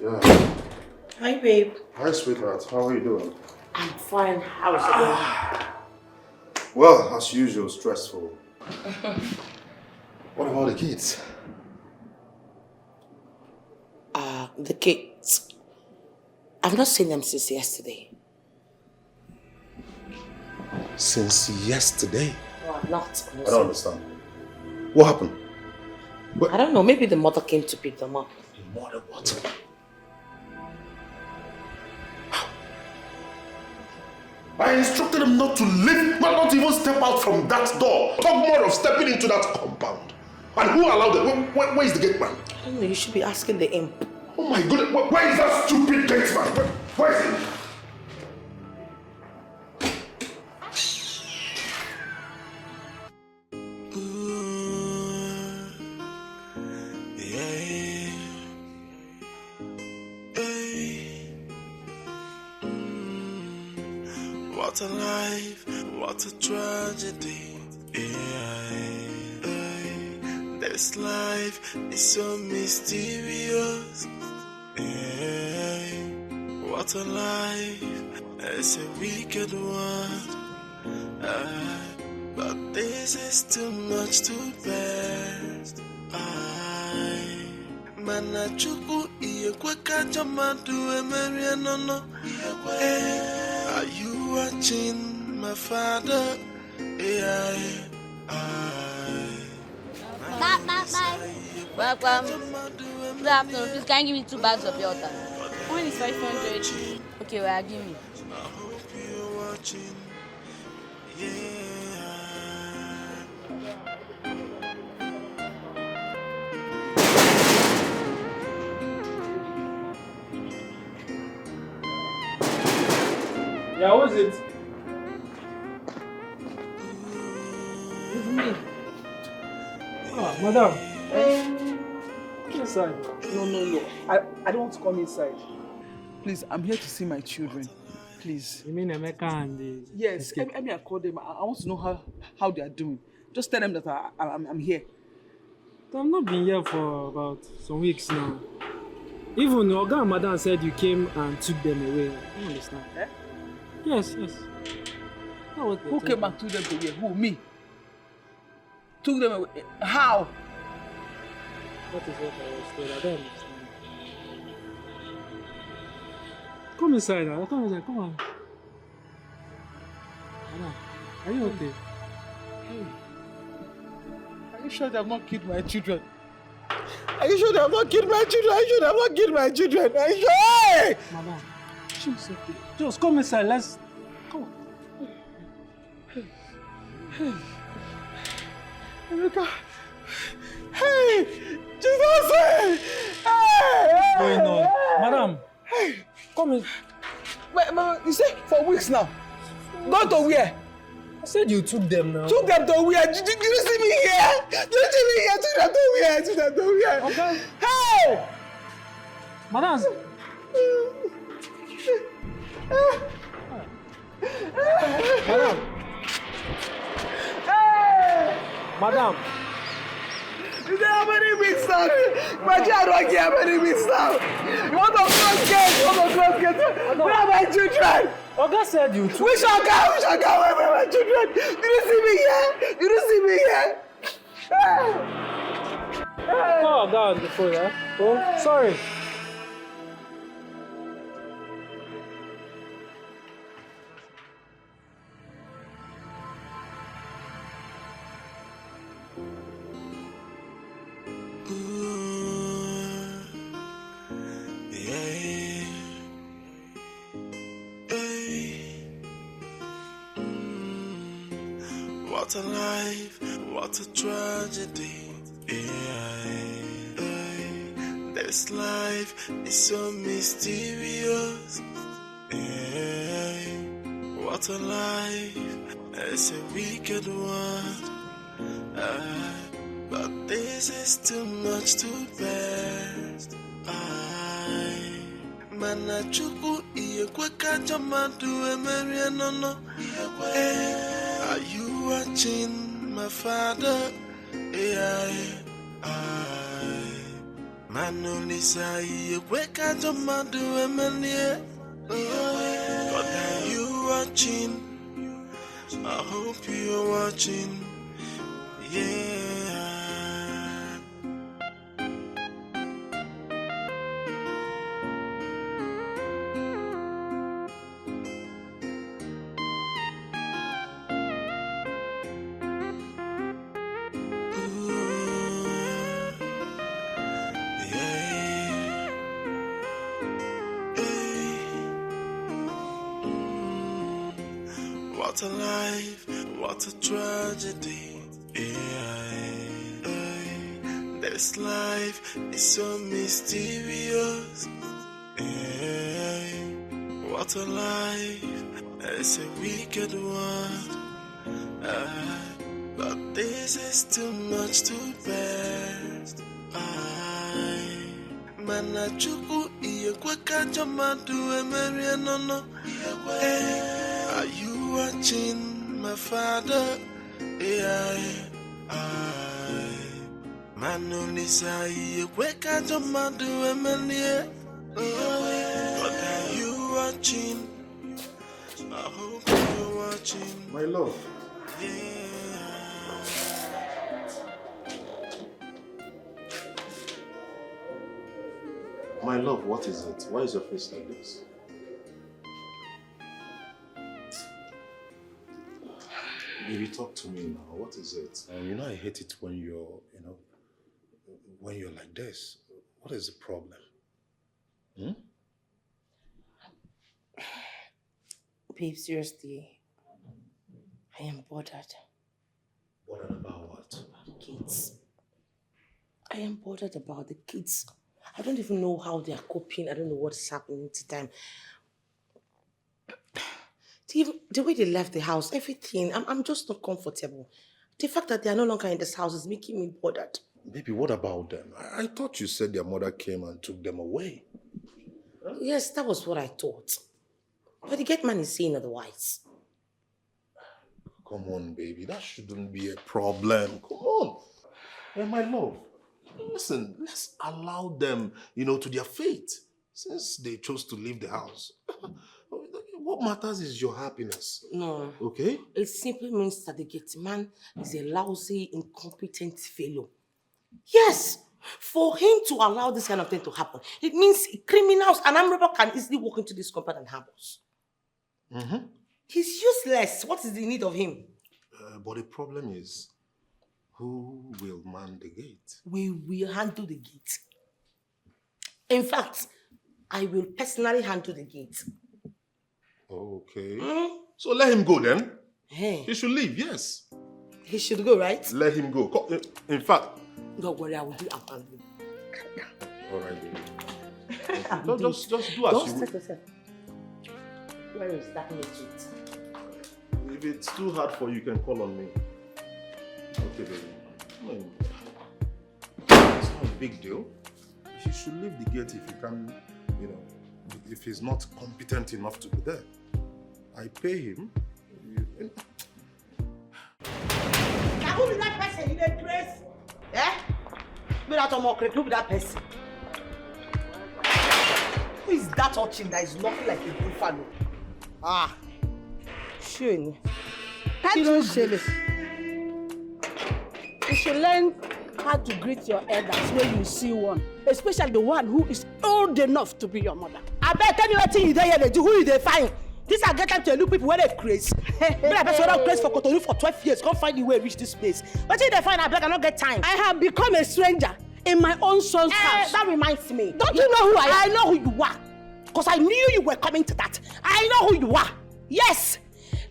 Yeah. Hi, babe. Hi, sweetheart. How are you doing? I'm fine. How's it going? Well, as usual, stressful. What about the kids? The kids. I've not seen them since yesterday. Since yesterday? No, I'm not. I don't understand. What happened? I don't know. Maybe the mother came to pick them up. The mother what? I instructed them not to leave, not even step out from that door. Talk more of stepping into that compound. And who allowed them? Where is the gate man? I don't know. You should be asking the imp. Oh my goodness, where is that stupid gate man? Where is he? What a life, what a tragedy. This life is so mysterious. What a life, it's a wicked world. But this is too much to bear. Manachuku iyekweka jamadu emerianono. Are you watching my father? Welcome. Good afternoon. Please, can you give me 2 bags of water? One is 500. Okay, well, give me. I hope you're watching. Yeah, what is it? It's me. Ah, madam. Come inside. No. I don't want to come inside. Please, I'm here to see my children. Please. You mean Emeka and the... Yes, I call them. I want to know how they are doing. Just tell them that I'm here. I've not been here for about some weeks now. Even Oga and Madam said you came and took them away. I don't understand. Yes, yes. Who came and took them away? Who? Me? Took them away? How? That is what I was told. I don't understand. Come inside now. Come inside. Come on. Madam, are you okay? Hey. Are you sure they have not killed my children? Are you sure they have not killed my children? Are you sure they have not killed my children? Are you sure? Hey! Madam, she's okay. Just come inside. Let's... Come on. Hey. America. Hey! Jesus! Hey! What's going on? Madam! Hey! Come in. But you say for weeks now. Go to where? I said you took them now. Took them to where? Did you see me here? Did you see me here? Took them to where? Took them to where? Okay. Hey! Madam! Madam! Hey! Madam! You say how many weeks now? My child don't care how many weeks now. You want to close gate? You want to close gate? Where are my children? Oga said you took... We shall go. Where are my children? Did you see me here? Did you see me here? Hey! Hey! Oh, God, the phone, huh? Oh, sorry. What a life, what a tragedy. This life is so mysterious. What a life, it's a wicked one. But this is too much to bear. Manachuku iyekweka jamadu emerianono. Are you watching my father? Manolisa iyekweka jamadu emerianono. But are you watching? I hope you're watching. Yeah. What a life, what a tragedy. This life is so mysterious. What a life, it's a wicked one. But this is too much to bear. Manachuku iyekweka jamadu emerianono. Are you watching my father? Manolisa iyekweka jamadu emerianono. But are you watching? I hope you're watching. My love. My love, what is it? Why is your face like this? Baby, talk to me now. What is it? You know I hate it when you're, when you're like this. What is the problem? Babe, seriously, I am bothered. Bothered about what? About the kids. I am bothered about the kids. I don't even know how they are coping. I don't know what's happening to them. The way they left the house, everything, I'm just not comfortable. The fact that they are no longer in this house is making me bothered. Baby, what about them? I thought you said their mother came and took them away. Huh? Yes, that was what I thought. But the gate man is saying otherwise. Come on, baby. That shouldn't be a problem. Come on. Hey, my love. Listen, let's allow them, to their fate. Since they chose to leave the house. What matters is your happiness. No. Okay? It simply means that the gate man is a lousy, incompetent failure. Yes! For him to allow this kind of thing to happen, it means criminals and armed robbers can easily walk into this compound and harm us. Mm-hmm. He's useless. What is the need of him? But the problem is, who will man the gate? We will handle the gate. In fact, I will personally handle the gate. Okay. So let him go then. Hey. He should leave, yes. He should go, right? Let him go. In fact... Don't worry, I will do it. All right, baby. Just do as you will. Where is that legit? If it's too hard for you, you can call on me. Okay, baby. It's not a big deal. He should leave the gate if he can, if he's not competent enough to be there. I pay him. Who be that person? You dey craze? Eh? Be that who be that person? Who is that urchin that is looking like a buffalo? Ah, schön. You don't say this. You should learn how to greet your elders when you see one, especially the one who is old enough to be your mother. I bet tell me what thing you dey here they do. Who you dey find? This are get time to look people where they craze. Me like person don craze for Cotonou for 12 years. Can't find the way reach this place. But if they find I beg, I don't get time. I have become a stranger in my own son's house. That reminds me. Don't you know who I am? I know who you are. Because I knew you were coming to that. I know who you are. Yes.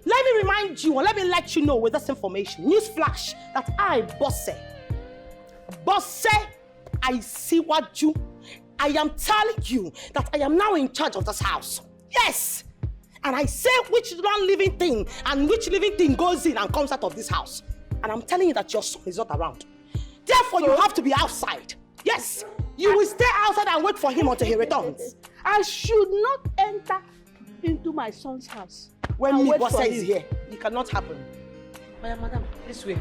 Let me remind you, or let me let you know with this information. News flash that I, Bosse, I see what you. I am telling you that I am now in charge of this house. Yes. And I say which non-living thing and which living thing goes in and comes out of this house. And I'm telling you that your son is not around. Therefore, you have to be outside. Yes, you will stay outside and wait for him until he returns. I should not enter into my son's house. When me boss is here, it cannot happen. Madam, this way.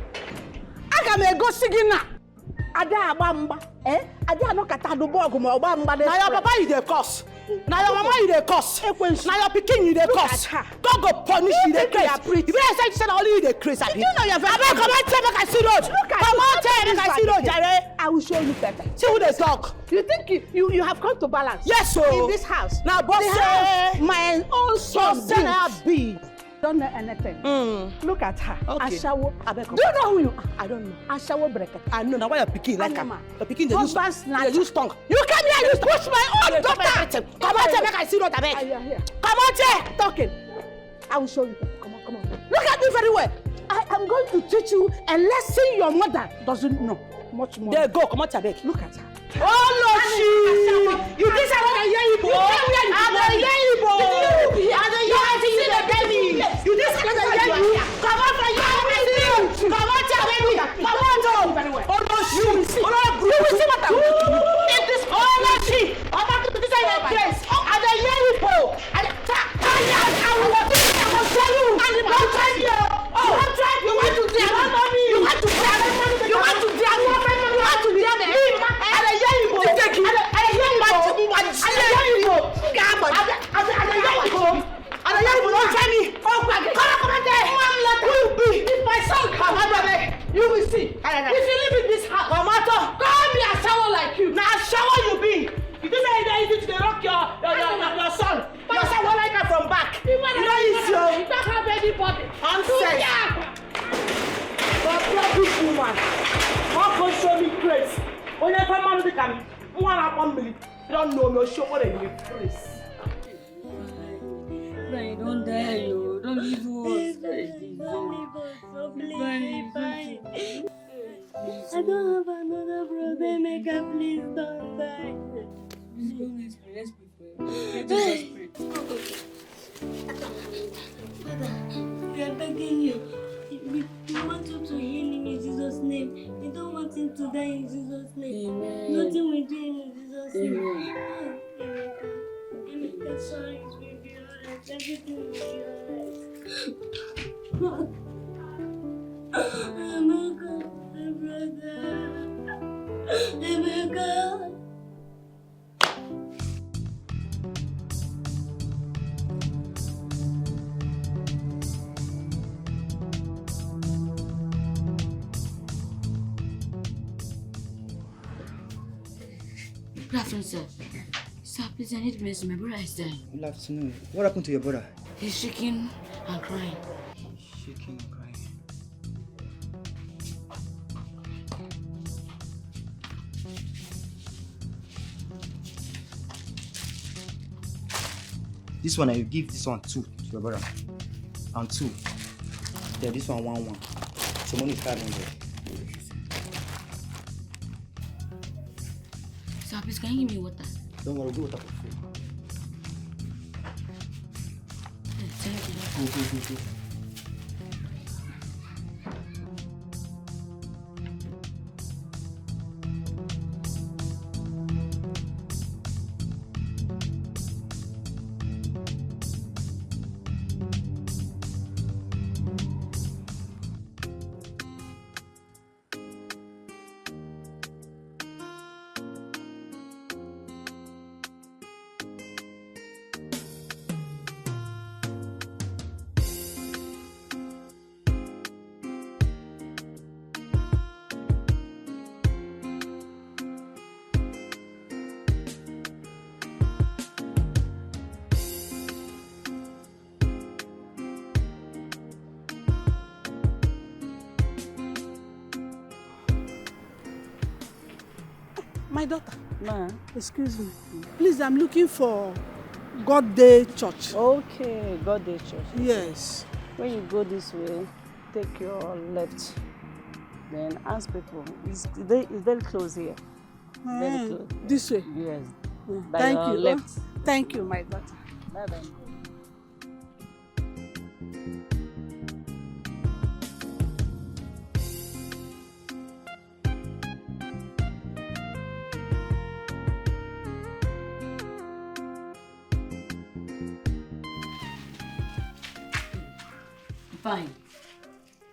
I can go singing now. Ada abamba, Ada no kata do bog mo abamba. Now your papa you dey curse. Now your mama you dey curse. Now your pikin you dey curse. God go punish you dey craze. You better say only you dey craze. You know you're very. Come on, tell me I see road. Come on, tell me I see road, Jare. I will show you better. See who they talk. You think you have come to balance? Yes, so in this house. Now, boss, my own son be. Don't know anything. Look at her. Okay. Ashawo. Do you know who you are? I don't know. Ashawo Breket. I know. Now why you're picking like her? You're picking the use tongue. You come here, you push my own daughter. Come on, tell me I see road, I beg. Are you here? Come on, tell. Talking. I will show you. Come on. Look at me very well. I am going to teach you a lesson your mother doesn't know. Much more. There go. Come on, tell me. Look at her. Oh no, she! You think I want to hear you, boy? I'm a hear you, boy. I'm a hear you, baby. You think I want to hear you? Come on, for you. Come on, tell me. Come on, tell. Oh no, she! Oh no, you will see what I'm doing. If this, oh no, she! I'm about to decide your place. I'm a hear you, boy. I will tell you. Don't try me. Oh, don't try me. You want to dare me? You want to dare me? You want to dare me? You want to dare me? You will see. If you live in this house, come be a shower like you. Now a shower you be. You do that easy to rock your son. Your son will like her from back. You know you don't have anybody. Nonsense. But rubbish woman. How can show me grace? When you come out of the camp, one up on me. You don't know no show what I need. Please. Brian, don't die, you. Don't leave us. Don't leave us. So please, Brian. I don't have another brother. Make her please don't die. Let's pray. Let's pray. Father, we are begging you. We want you to heal him in Jesus' name. We don't want him to die in Jesus' name. Amen. Nothing we do in Jesus' name. Amen. Sorry, it will be alright. Everything will be alright. Emeka, my brother. Emeka. Good afternoon, sir. Sir, please, I need medicine. My brother is dying. Good afternoon. What happened to your brother? He's shaking and crying. Shaking and crying. This one, I will give this one 2 to your brother. And 2. Yeah, this one 1. So money is 500. Sir, please, can you give me water? Don't worry, do water for free. Go. My daughter. Ma. Excuse me. Please, I'm looking for God Day Church. Okay, God Day Church. Yes. When you go this way, take your left. Then ask people. It's very close here. Very close. This way? Yes. Mm. By Thank your you. left. Thank you, my daughter. Bye-bye.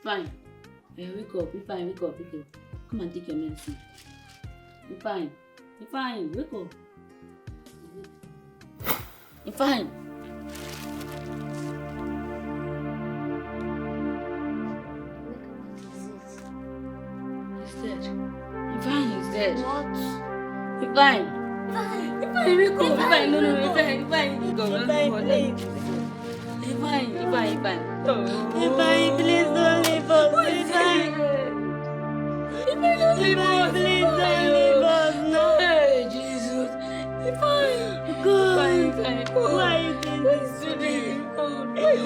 Fine. Wake up. Be fine. Come and take your medicine. Be fine. Wake up. Be fine. He's dead. He's dead. What? Be fine. Wake up. Be fine. No, be fine. Go. Be fine. Please don't leave us. Please don't leave us. No. Hey, Jesus. God. Why are you doing this to me?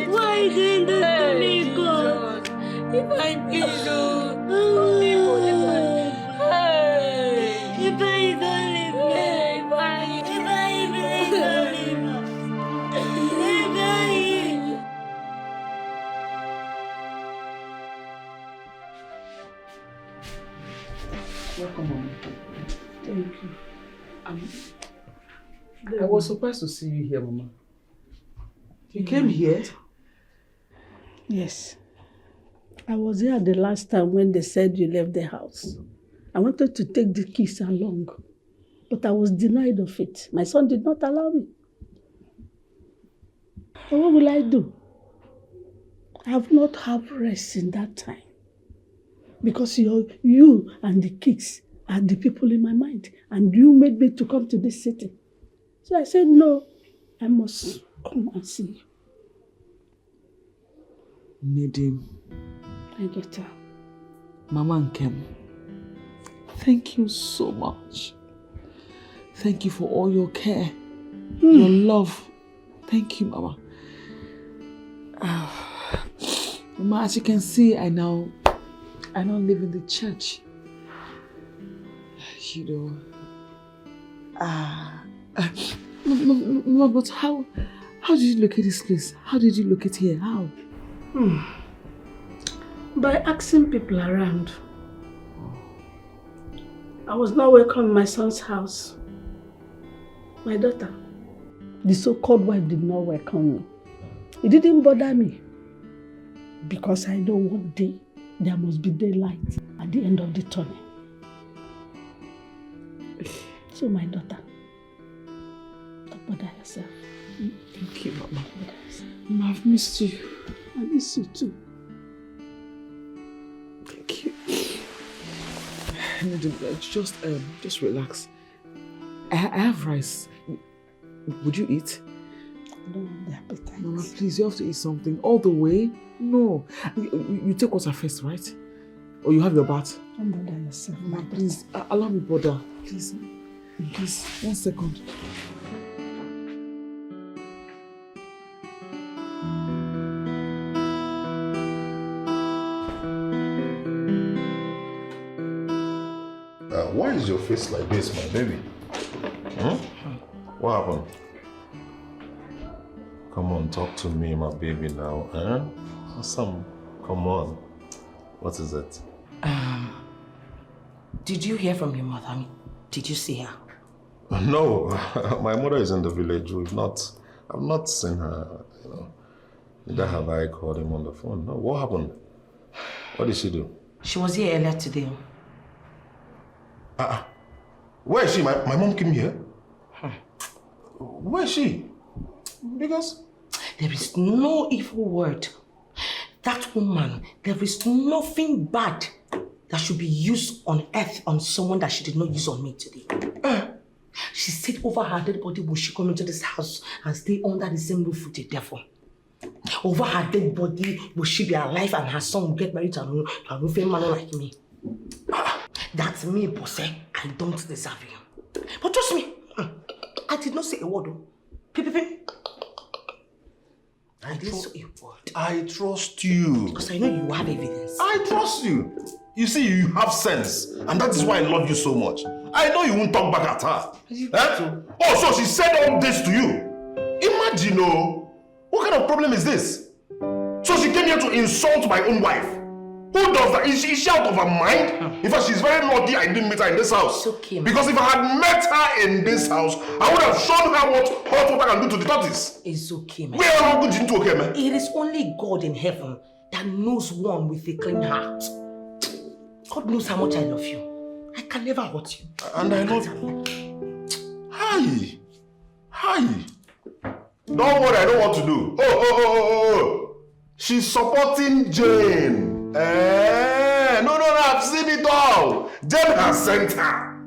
Why are you doing this to me, God? If I please you. If I don't leave me. If I please don't leave us. Welcome, Mama. Thank you. I was surprised to see you here, Mama. You came here? Yes. I was here the last time when they said you left the house. I wanted to take the keys along, but I was denied of it. My son did not allow me. But what will I do? I have not had rest in that time. Because you and the kids are the people in my mind. And you made me to come to this city. So I said, no, I must come and see you. Nedim. My daughter. Mama and Kem, thank you so much. Thank you for all your care, your love. Thank you, Mama. Mama, as you can see, I now live in the church. You know. No, but how did you locate this place? How did you locate here? How? By asking people around. I was not welcome in my son's house. My daughter, the so-called wife, did not welcome me. It didn't bother me. Because I know one day there must be daylight at the end of the tunnel. So my daughter, don't bother yourself. Thank you, Mama. Mama, I've missed you. I miss you too. Thank you. Just relax. I I have rice. Would you eat? I don't have the appetite. Mama, please, you have to eat something all the way. No. You take water first, right? Or you have your bath? Don't bother yourself. Mama, please, allow me bother. Please, 1 second. Why is your face like this, my baby? What happened? Come on, talk to me, my baby now. Awesome. Come on. What is it? Did you hear from your mother? I mean, did you see her? No, my mother is in the village. I've not seen her, you know. Neither have I called him on the phone. No, what happened? What did she do? She was here earlier today. Where is she? My mom came here? Where is she? Because there is no evil word. That woman, there is nothing bad that should be used on earth on someone that she did not use on me today. She said over her dead body will she come into this house and stay under the same roof with the devil. Over her dead body will she be alive and her son will get married to a roofing man like me. That's me, Bosse. I don't deserve you. But trust me, I did not say a word. I didn't say a word. I trust you. Because I know you have evidence. I trust you. You see, you have sense. And that is why I love you so much. I know you won't talk back at her. Oh, so she said all this to you. Imagine, what kind of problem is this? So she came here to insult my own wife. Who does that? Is she out of her mind? In fact, she's very lucky I didn't meet her in this house. It's okay, because if I had met her in this house, I would have shown her what hot water can do to the tortoise. It's okay, man. Where are you going okay, man? It is only God in heaven that knows one with a clean heart. God knows how much I love you. I can never hurt you. And I love you. Hi. Don't worry, I know what to do. Oh. She's supporting Jane. No, I've seen it all. Jane has sent her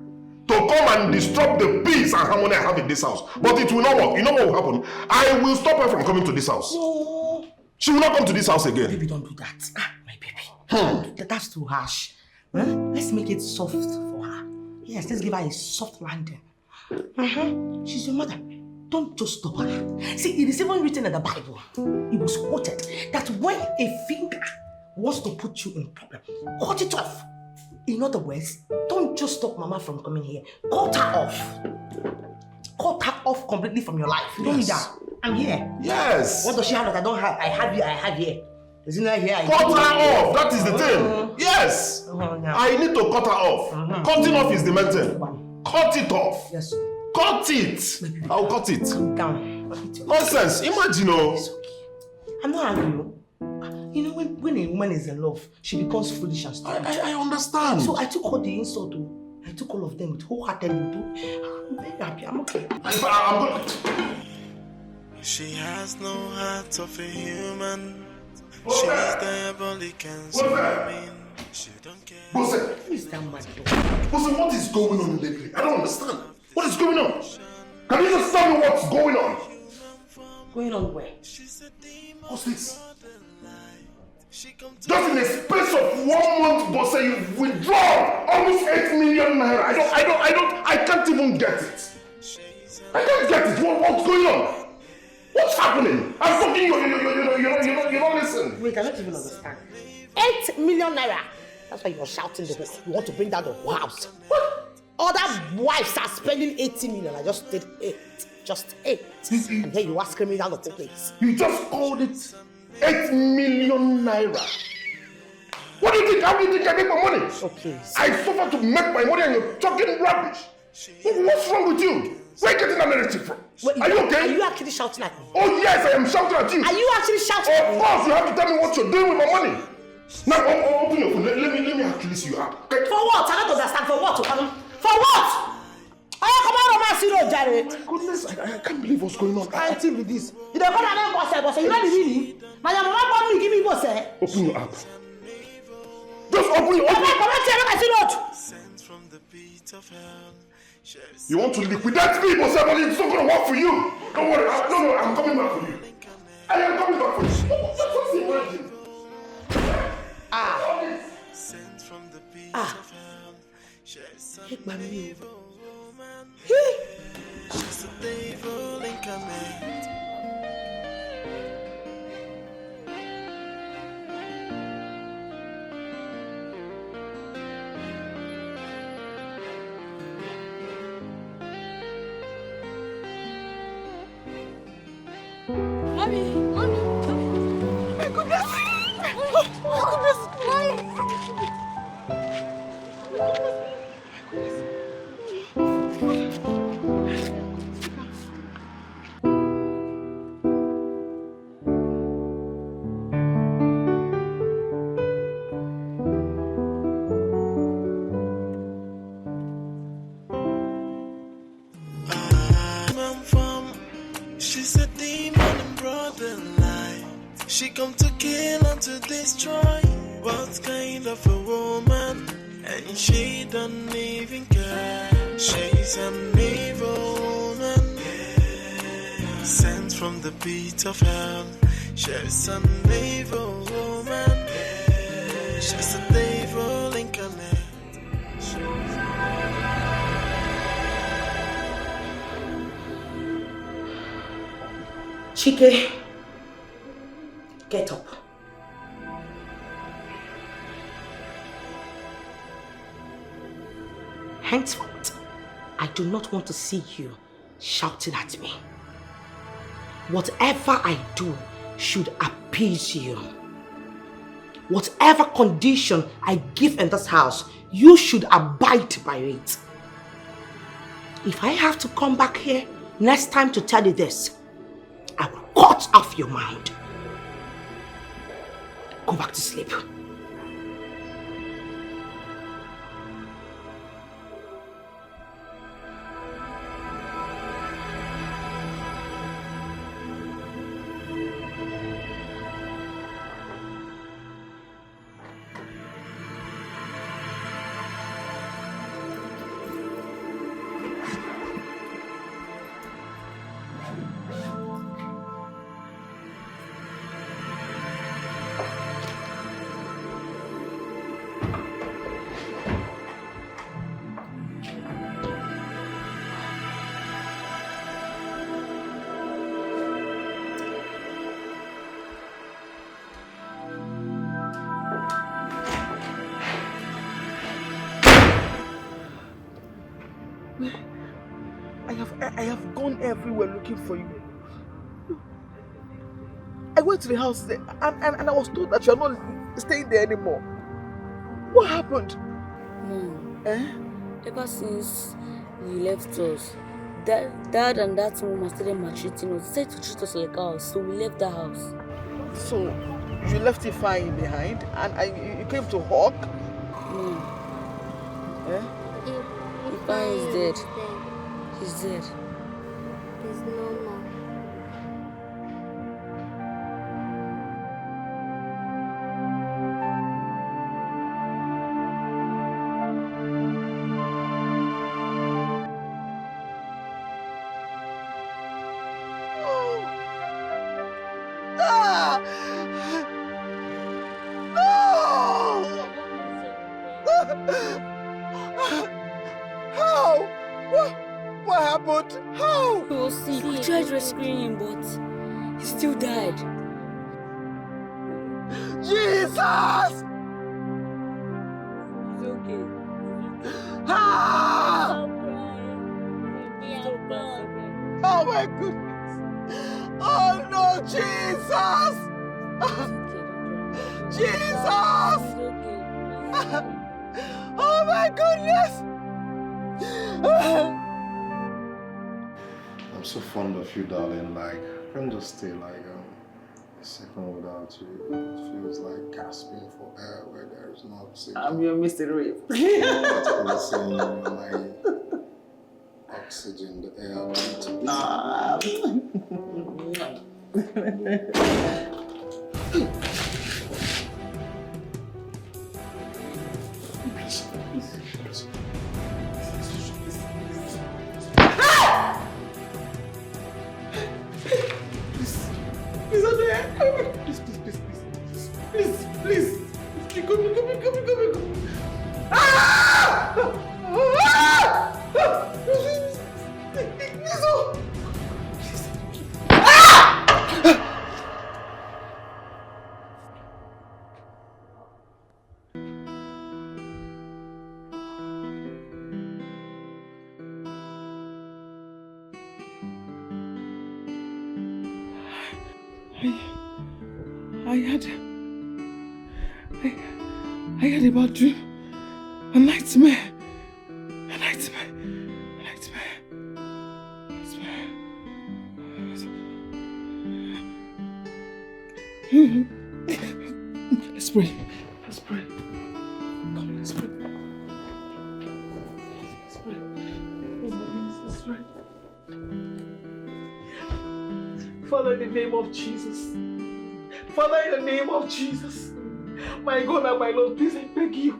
to come and disrupt the peace and harmony I have in this house. But it will not work. You know what will happen? I will stop her from coming to this house. No. She will not come to this house again. Baby, don't do that. My baby. That's too harsh. Let's make it soft for her. Yes, let's give her a soft landing. She's your mother. Don't just stop her. See, it is even written in the Bible. It was quoted that when a finger wants to put you in problem, cut it off. In other words, don't just stop Mama from coming here. Cut her off. Cut her off completely from your life. You don't need her. I'm here. Yes. What does she have that I don't have? I have here. Isn't that here? Cut her off. That is the thing. Yes. I need to cut her off. Cutting off is the main thing. Cut it off. Yes. Cut it. I'll cut it. Calm down. Nonsense. Imagine, It's okay. I'm not angry. You know, when a woman is in love, she becomes foolish and stupid. I understand. So I took all the insult. I took all of them with wholeheartedly. I'm very happy. I'm okay. I'm good. She has no heart of a human. She's diabolic and so mean. She don't care. Who is that man? What is going on lately? I don't understand. What is going on? Can you just tell me what's going on? Going on where? What's this? Just in a space of 1 month, Bosse, you've withdrawn almost 8 million naira. I can't even get it. I can't get it. What's going on? What's happening? I'm talking, you don't listen. Wait, I don't even understand. 8 million naira. That's why you're shouting the whole. You want to bring down the whole house. What? Other wives are spending 80 million. I just did 8. Just 8. And here you are screaming down the whole place. You just called it 8 million naira. What do you think? How do you think I make my money? Okay. I suffer to make my money and you're talking rubbish. What's wrong with you? Where are you getting that narrative from? Wait, are you okay? Are you actually shouting at me? Oh yes, I am shouting at you. Are you actually shouting at me? Of course, you have to tell me what you're doing with my money. Now, open your phone. Let me actually see you out. Okay? For what? I don't understand. For what? For what? Come on, man, see no Jerry. Goodness, I can't believe what's going on. I think with this. You don't come and boss, you don't really. My mama want me give me boss. Open your app. Just open your app. Come on, I see not. You want to liquidate me, but somebody it's not going to work for you. Don't worry. No, I'm coming back for you. I am coming back for you. Just imagine. Take my meal. She's the devil incarnate. Mommy! My goodness! My goodness! She's a demon and brought the light. She come to kill and to destroy. What kind of a woman? And she don't even care. She's an evil woman, sent from the pit of hell. She's an evil woman. She's a devil incarnate. Chike, get up. Henceforth, I do not want to see you shouting at me. Whatever I do should appease you. Whatever condition I give in this house, you should abide by it. If I have to come back here next time to tell you this, I will cut off your mind. Go back to sleep. I have gone everywhere looking for you. I went to the house and I was told that you are not staying there anymore. What happened? Mom, ever since you left us, Dad and that woman started maltreating us. They said to treat us like ours, so we left the house. So, you left Ifeanyi behind and you came to hug? Ifeanyi is dead. He's dead. He's no more. What happened? How? He was sick. We tried rescuing him, but he still died. Jesus! He's okay. Ah! Oh my goodness! Oh no, Jesus! Jesus! Oh my goodness! I'm so fond of you, darling. Like, I can't just stay like a second without you. It feels like gasping for air where there is no oxygen. I'm your Mr. Rape. That's what I'm saying. My oxygen, the air I breathe. I had about dream. A nightmare. A nightmare. A nightmare. Let's pray. Let's pray. Come, let's pray. Let's pray. Let's pray. Father, in the name of Jesus. Father, in the name of Jesus. My God and my Lord, please, I beg you.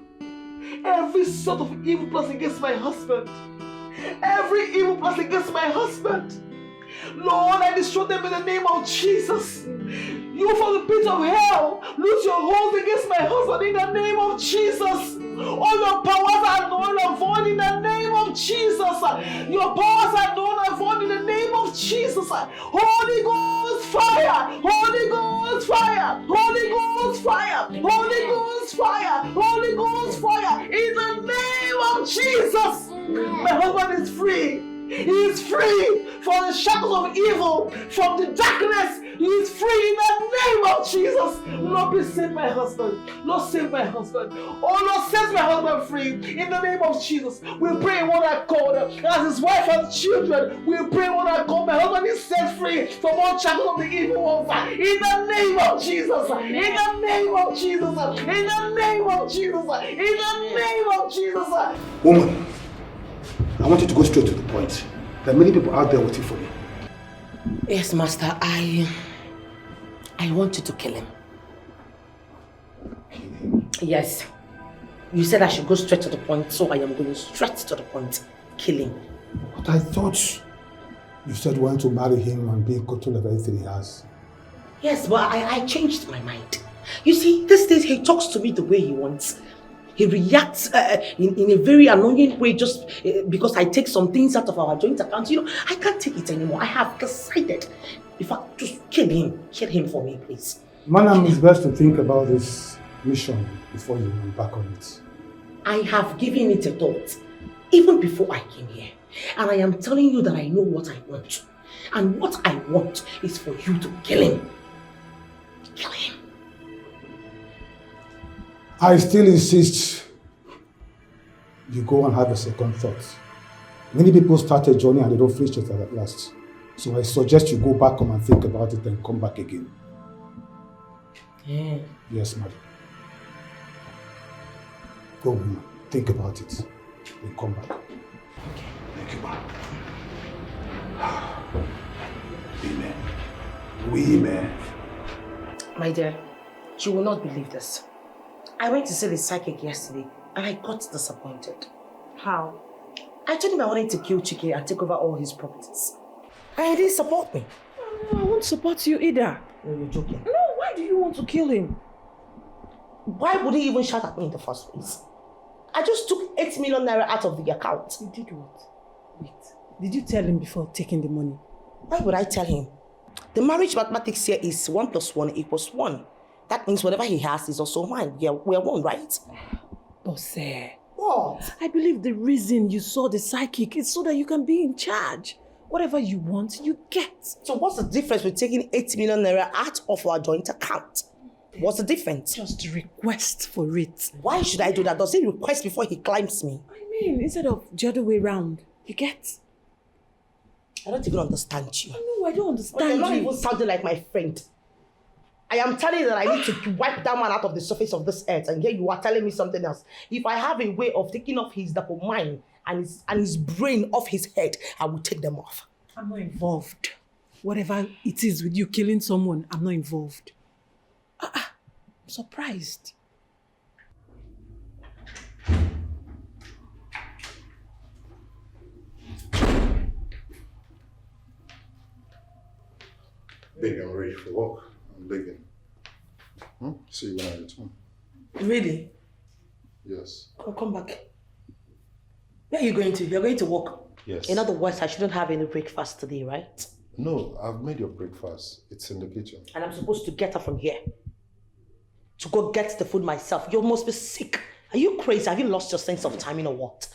Every sort of evil plot against my husband. Every evil plot against my husband. Lord, I destroy them in the name of Jesus. You from the pit of hell, lose your hold against my husband in the name of Jesus. All your powers are null and void in the name of Jesus. Your powers are null and void in the name of Jesus. Holy Ghost fire! Holy Ghost fire! Holy Ghost fire! Holy Ghost fire! Holy Ghost fire! In the name of Jesus! My husband is free. He is free from the shackles of evil, from the darkness. He is free in the name of Jesus. Lord, please save my husband. Lord, save my husband. Oh, Lord, set my husband free in the name of Jesus. We pray in one accord. As his wife and children, we pray in one accord. My husband is set free from all shackles of the evil one. In the name of Jesus. In the name of Jesus. In the name of Jesus. In the name of Jesus. Woman, I want you to go straight to the point. There are many people out there waiting for you. Yes, Master, I want you to kill him. Yes. You said I should go straight to the point, so I am going straight to the point. Kill him. But I thought you said you want to marry him and be in control of everything he has. Yes, but I changed my mind. You see, these days he talks to me the way he wants. He reacts in a very annoying way just because I take some things out of our joint account. You know, I can't take it anymore. I have decided. In fact, just kill him. Kill him for me, please. Madam, it's best to think about this mission before you embark on it. I have given it a thought, even before I came here. And I am telling you that I know what I want. And what I want is for you to kill him. Kill him. I still insist you go and have a second thought. Many people start a journey and they don't finish it at last. So I suggest you go back home and think about it and come back again. Yeah. Yes, madam. Go home, think about it, and come back. Okay. Thank you, ma'am. Women. Women. My dear, you will not believe this. I went to see the psychic yesterday and I got disappointed. How? I told him I wanted to kill Chike and take over all his properties. And he didn't support me. No, I won't support you either. No, you're joking. No, why do you want to kill him? Why would he even shout at me in the first place? I just took 8 million naira out of the account. You did what? Wait, did you tell him before taking the money? Why would I tell him? The marriage mathematics here is 1 + 1 = 1. That means whatever he has is also mine. Yeah, we're one, right? Boss, what? I believe the reason you saw the psychic is so that you can be in charge. Whatever you want, you get. So what's the difference with taking 8 million naira out of our joint account? What's the difference? Just request for it. Why should I do that? Does he request before he climbs me? I mean, instead of the other way round, you get. I don't even understand you. No, I don't understand You're not you. even sounding like my friend. I am telling you that I need to wipe that man out of the surface of this earth, and here you are telling me something else. If I have a way of taking off his mind and his brain off his head, I will take them off. I'm not involved. Whatever it is with you killing someone, I'm not involved. I'm surprised. Baby, I'm ready for work. I'm leaving. See you when I return. Really? Yes. I'll come back. Where are you going to? You're going to work? Yes. In other words, I shouldn't have any breakfast today, right? No, I've made your breakfast. It's in the kitchen. And I'm supposed to get her from here. To go get the food myself. You must be sick. Are you crazy? Have you lost your sense of timing or what?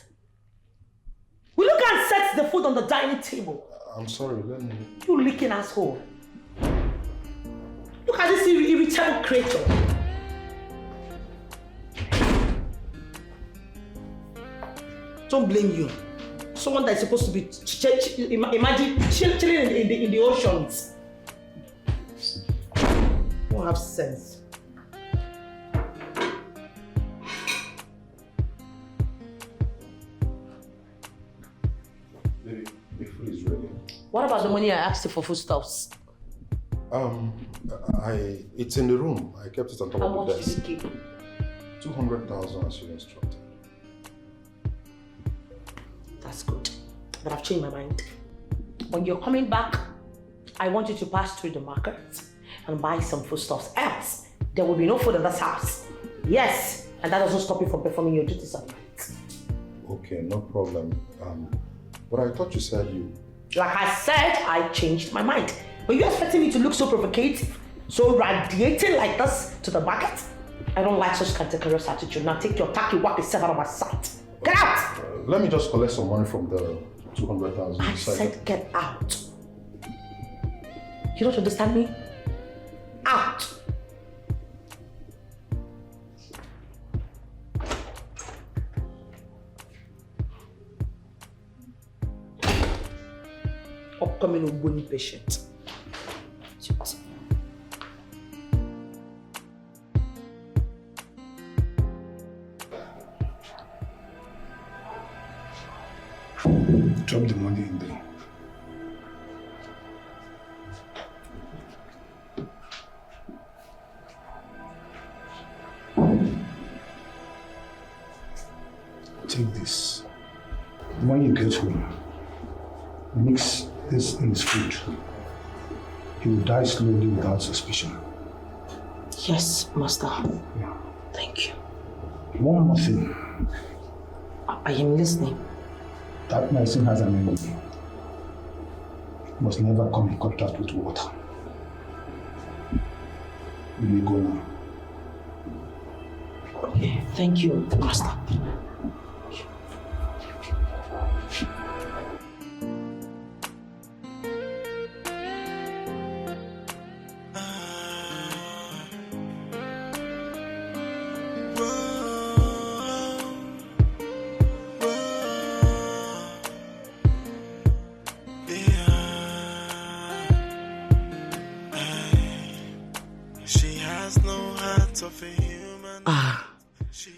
Will you go and set the food on the dining table? I'm sorry, let me... You licking asshole. Look at this irritable creature. Don't blame you. Someone that is supposed to be imagine chilling in the oceans. Don't have sense. Baby, the food is ready. What about the money I asked you for foodstuffs? It's in the room. I kept it on top How of the much desk. did you keep? 200,000 as you instructed. That's good. But I've changed my mind. When you're coming back, I want you to pass through the market and buy some foodstuffs. Else, there will be no food in this house. Yes, and that doesn't stop you from performing your duties at night. Okay, no problem. But I thought you said you... Like I said, I changed my mind. But you expecting me to look so provocative, so radiating like this to the market? I don't like such cantankerous attitude. Now take your tacky wacky self out of my sight. Get out! let me just collect some money from the 200,000. I said get out. You don't understand me? Out! Upcoming Ogboni patient. Drop the money in there. Take this. When you get home, mix this in his food. He will die slowly without suspicion. Yes, master. Yeah. Thank you. One more thing. I am listening. That medicine has an enemy. Must never come in contact with water. You may go now. Okay, thank you, master.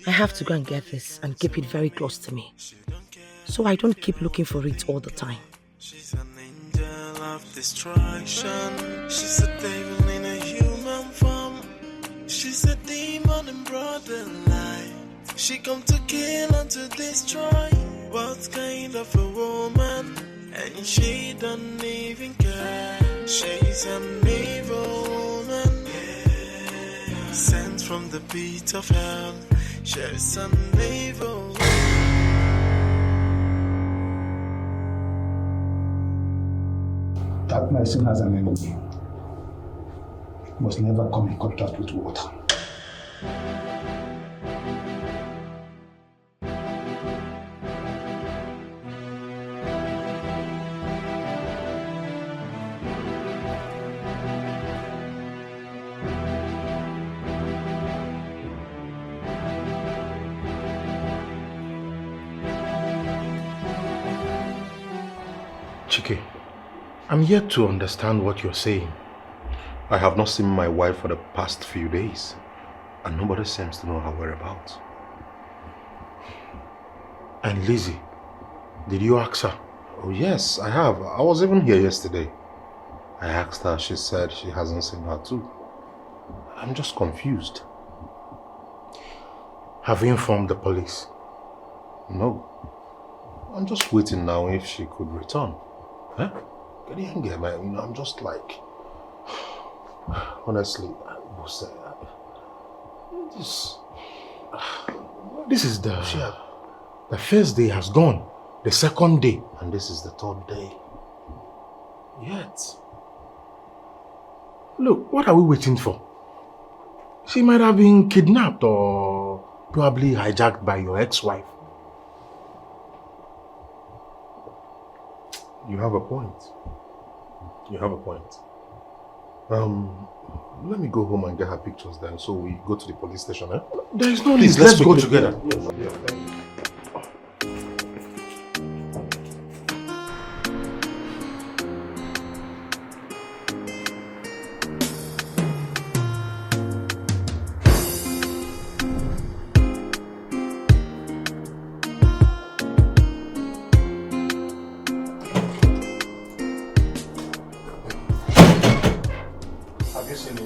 I have to go and get this and keep it very close to me, so I don't keep looking for it all the time. She's an angel of destruction. She's a devil in a human form. She's a demon in broad daylight. She come to kill and to destroy. What kind of a woman? And she don't even care. She's an evil woman, sent from the pit of hell. She's an evil. That medicine has an enemy. Must never come in contact with water. Chike, I'm yet to understand what you're saying. I have not seen my wife for the past few days, and nobody seems to know her whereabouts. And Lizzie, did you ask her? Oh yes, I have. I was even here yesterday. I asked her, she said she hasn't seen her too. I'm just confused. Have you informed the police? No. I'm just waiting now if she could return. Huh? Get in here, man. You know, I'm just like... Honestly, this is the first day has gone, the second day, and this is the third day. Yet, look, what are we waiting for? She might have been kidnapped or probably hijacked by your ex-wife. You have a point. You have a point. Let me go home and get her pictures then, so we go to the police station, eh? There is no need. Please, Let's quickly go together. Yes, thank you.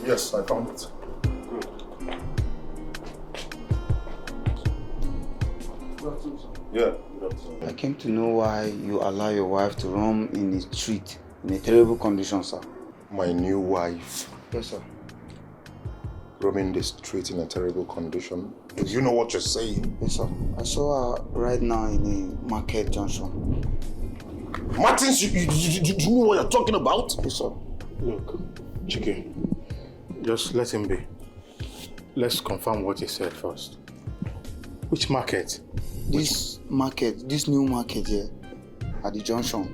Yes, I found it. Good. Yeah, I came to know why you allow your wife to roam in the street in a terrible condition, sir. My new wife. Yes, sir. Roaming the street in a terrible condition. Do you know what you're saying? Yes, sir. I saw her right now in a market junction. Martins, you know what you're talking about? Yes, sir. Look, Chike, just let him be. Let's confirm what he said first. Which market? This market, this new market here at the junction.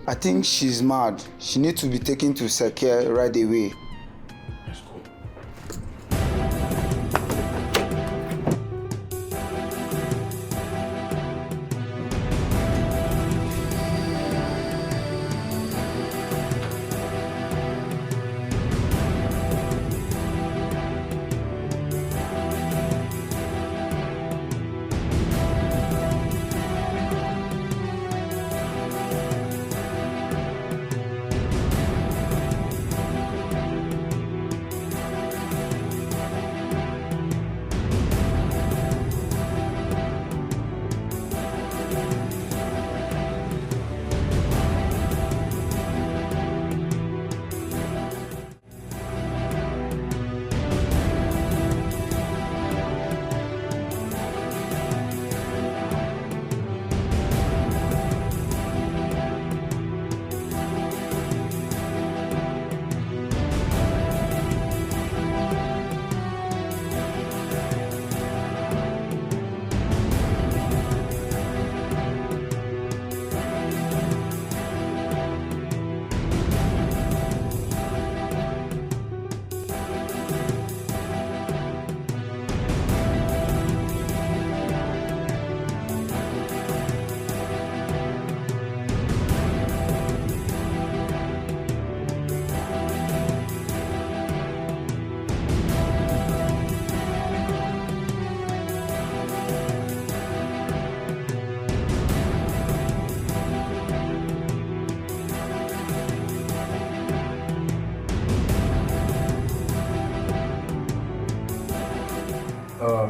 I think she's mad. She needs to be taken to Secure right away.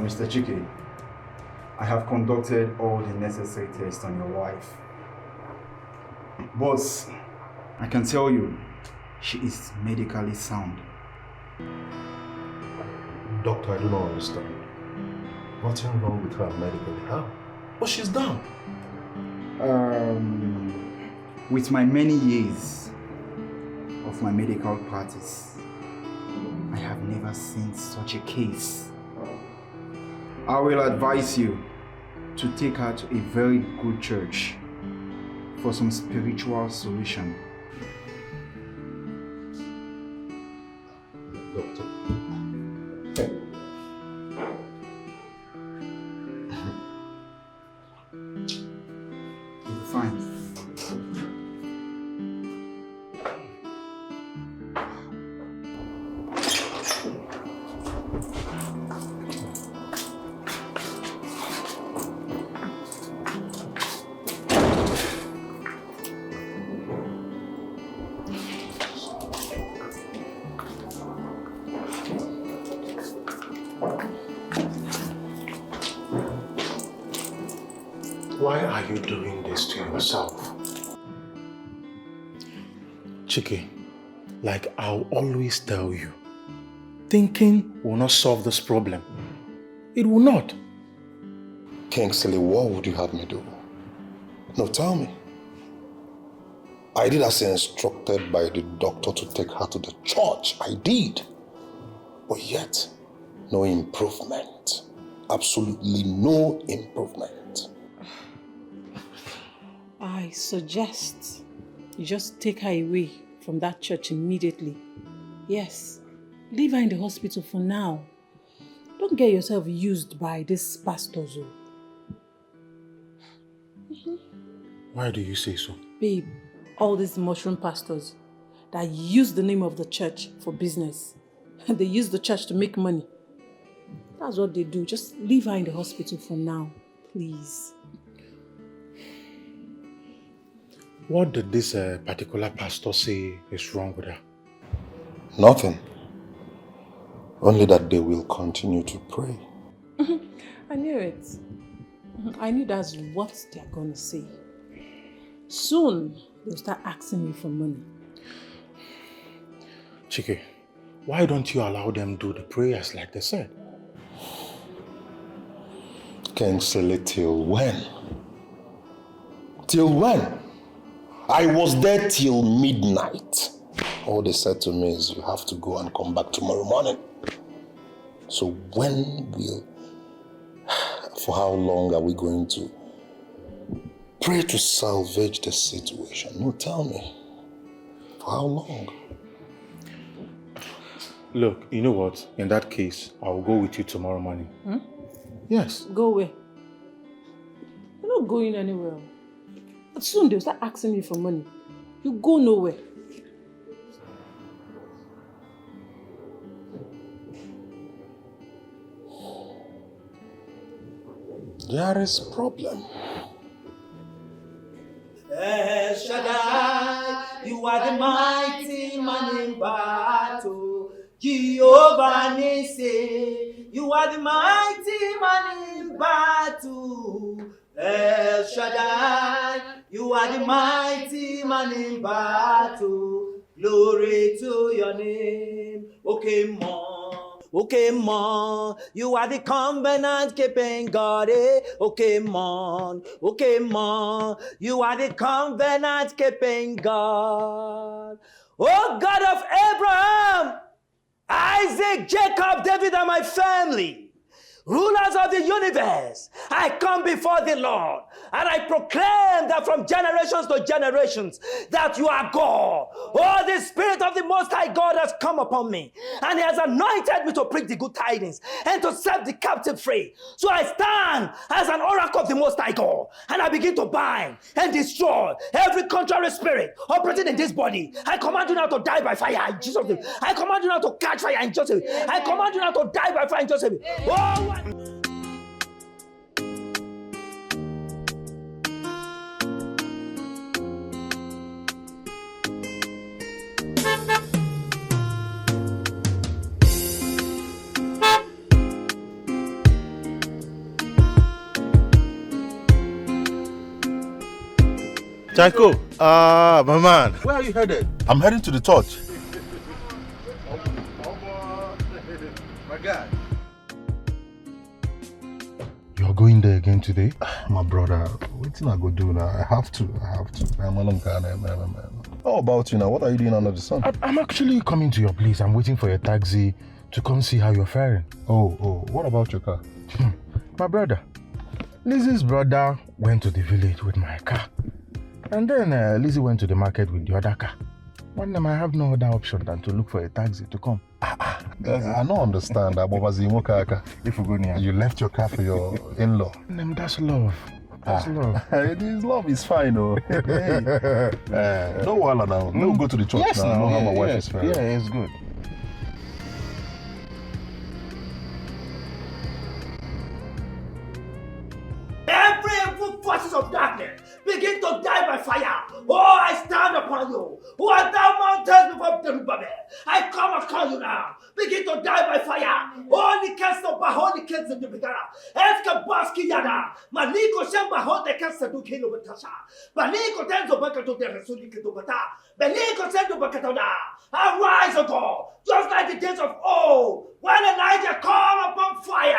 Mr. Chike, I have conducted all the necessary tests on your wife. But I can tell you, she is medically sound. Doctor, I do not understand. What's wrong with her medically? How? What she's done? With my many years of my medical practice, I have never seen such a case. I will advise you to take her to a very good church for some spiritual solution. Doctor. You'll be fine. Why are you doing this to yourself? Chike, like I'll always tell you, thinking will not solve this problem. It will not. Kingsley, what would you have me do? No, tell me. I did as instructed by the doctor to take her to the church. I did. But yet, no improvement. Absolutely no improvement. I suggest you just take her away from that church immediately. Yes, leave her in the hospital for now. Don't get yourself used by these pastors. Why do you say so? Babe, all these mushroom pastors that use the name of the church for business. They use the church to make money. That's what they do. Just leave her in the hospital for now, please. What did this particular pastor say is wrong with her? Nothing. Only that they will continue to pray. I knew it. I knew that's what they're going to say. Soon, they'll start asking me for money. Chike, why don't you allow them do the prayers like they said? Kingsley, till when? Till when? I was there till midnight. All they said to me is, you have to go and come back tomorrow morning. So when will, for how long are we going to pray to salvage the situation? No, tell me. For how long? Look, you know what? In that case, I will go with you tomorrow morning. Yes. Go away. You're not going anywhere. But soon they'll start asking you for money. You go nowhere. There is a problem. El Shaddai, you are the mighty man in battle. Jehovah Nissi, you are the mighty man in battle. El Shaddai, you are the mighty man in battle. Glory to your name. Okay, man, you are the covenant keeping God. Okay, man, you are the covenant keeping God. Oh God of Abraham, Isaac, Jacob, David, and my family, rulers of the universe, I come before the Lord and I proclaim that from generations to generations that you are God. Oh, the Spirit of the Most High God has come upon me and He has anointed me to preach the good tidings and to set the captive free. So I stand as an oracle of the Most High God and I begin to bind and destroy every contrary spirit operating in this body. I command you now to die by fire in Jesus' name. I command you now to catch fire in Jesus' name. I command you now to die by fire in Jesus' name. Oh, Chaiko, my man. Where are you headed? I'm heading to the church. My God. You're going there again today? My brother, what thing I go do now? I have to. How about you now? What are you doing under the sun? I'm actually coming to your place. I'm waiting for your taxi to come see how you're faring. Oh, what about your car? My brother, Lizzie's brother went to the village with my car. And then Lizzie went to the market with the other car. One time I have no other option than to look for a taxi to come. I don't understand that. If you go near. You left your car for your in-law. That's love. That's love. This love is fine, oh. Hey. No while now. No go to the church yes, now. I know how my wife is faring. Yeah, it's good. every evil forces of darkness begin to die by fire. Oh, I stand upon you. Who art thou mountains before Zerubbabel? I come upon you now. Begin to die by fire. Holy Castle, Holy Castle, the Bigara. Eska Baski Yana. Maliko Shamba, Holy Castle, do Kilo Batasha. Baliko Tenzo Bakato de Rasulika Dubata. Beliko Sendo Bakatona. Arise, O God, just like the days of old, when Elijah called upon fire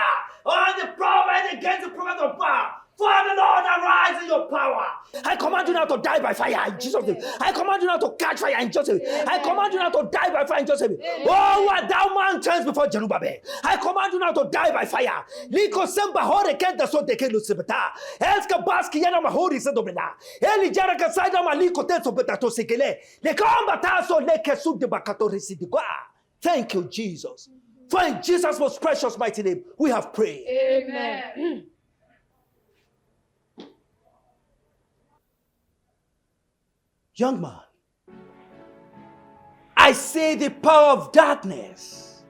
on the prophet against the prophet of Baal. Father Lord, arise in your power. I command you now to to die by fire in Jesus' name. I command you now to catch fire in Jesus' name. I command you now to die by fire in Jesus' name. Oh, what thou mountains before Jerubbaal. I command you now to die by fire. Liko semba hore kenta so teke no sebeta. Elska baski yana mahori se dobena. Eli jara kasaida maliko tenso beta to sekele. Le kamba taso le kesu de bakato residigwa. Thank you, Jesus. For in Jesus' most precious mighty name, we have prayed. Amen. Young man, I see the power of darkness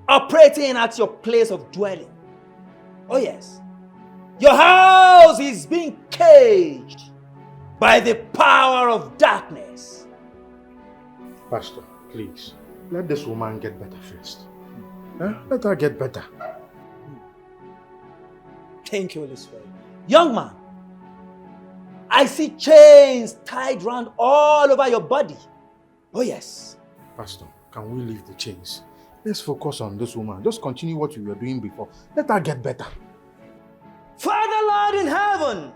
operating at your place of dwelling. Oh yes, your house is being caged by the power of darkness. Pastor, please, let this woman get better first. Let her get better. Thank you, Holy Spirit. Young man, I see chains tied round all over your body. Oh yes. Pastor, can we leave the chains? Let's focus on this woman. Just continue what we were doing before. Let her get better. Father, Lord in heaven,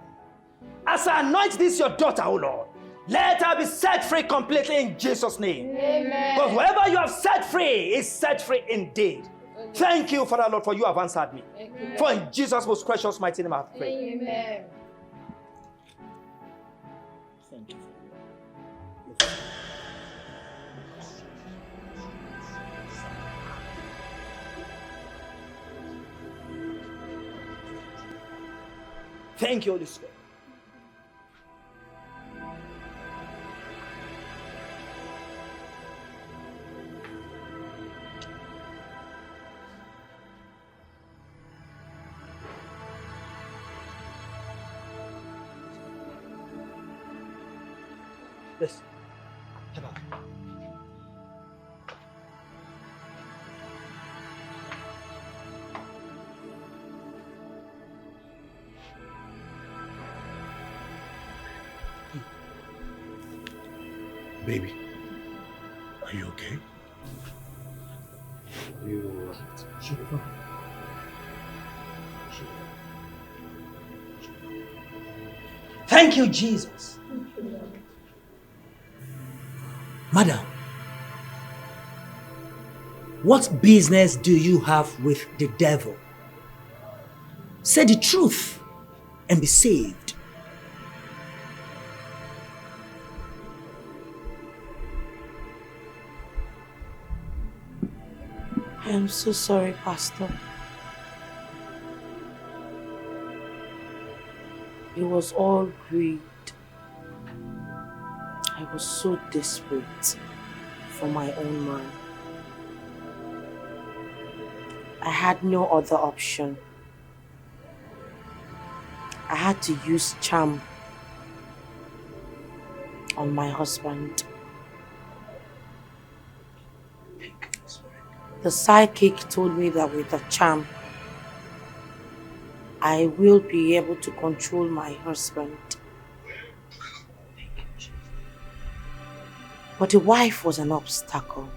as I anoint this your daughter, oh Lord, let her be set free completely in Jesus' name. Amen. Because whoever you have set free is set free indeed. Thank you, Father, Lord, for you have answered me. Amen. For in Jesus' most precious mighty name I have prayed. Amen. Thank you. Thank you, Holy Spirit. Listen. Come on. Baby, are you okay? You should be fine. Thank you, Jesus. Madam, what business do you have with the devil? Say the truth and be saved. I am so sorry, Pastor. It was all greed. I was so desperate for my own man. I had no other option. I had to use charm on my husband. The psychic told me that with a charm, I will be able to control my husband. But the wife was an obstacle.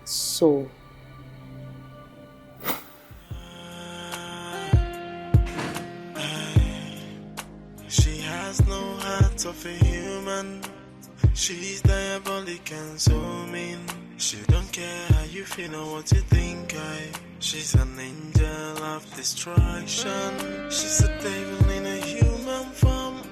So, she has no heart of a human. She's diabolic and so mean. She don't care how you feel or what you think. She's an angel of destruction. She's a devil in a human form.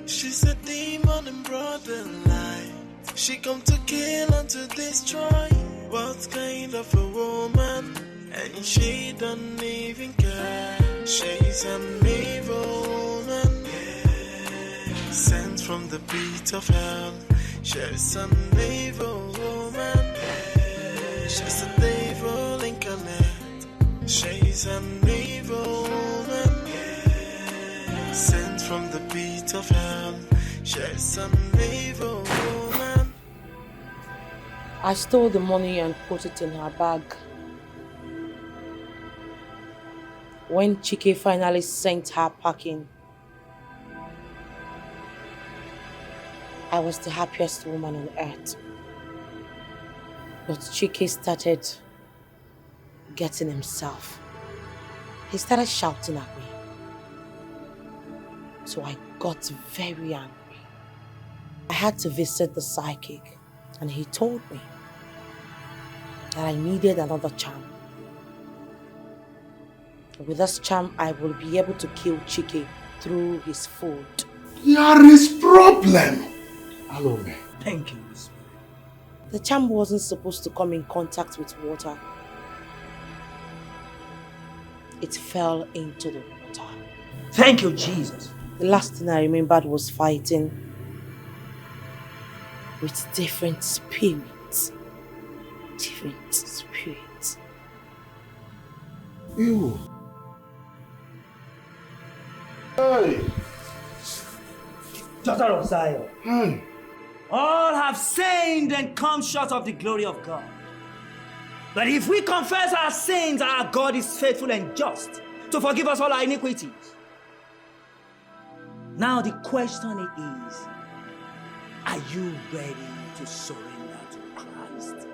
She's a demon in broad daylight. She come to kill and to destroy. What kind of a woman? And she don't even care. She's an evil woman, sent from the pit of hell. She's an evil woman. She's a devil incarnate. She's an evil woman, sent from the pit of hell. She's an evil woman. I stole the money and put it in her bag. When Chike finally sent her packing, I was the happiest woman on earth. But Chike started getting himself. He started shouting at me. So I got very angry. I had to visit the psychic, and he told me that I needed another charm. With this charm, I will be able to kill Chike through his food. There is problem. Hello, man. Thank you. The charm wasn't supposed to come in contact with water. It fell into the water. Thank you, Jesus. The last thing I remembered was fighting with different spirits. Different spirits. Ew. Hey. Daughter of Zion. Hey. All have sinned and come short of the glory of God. But if we confess our sins, our God is faithful and just to forgive us all our iniquities. Now the question is, are you ready to surrender to Christ?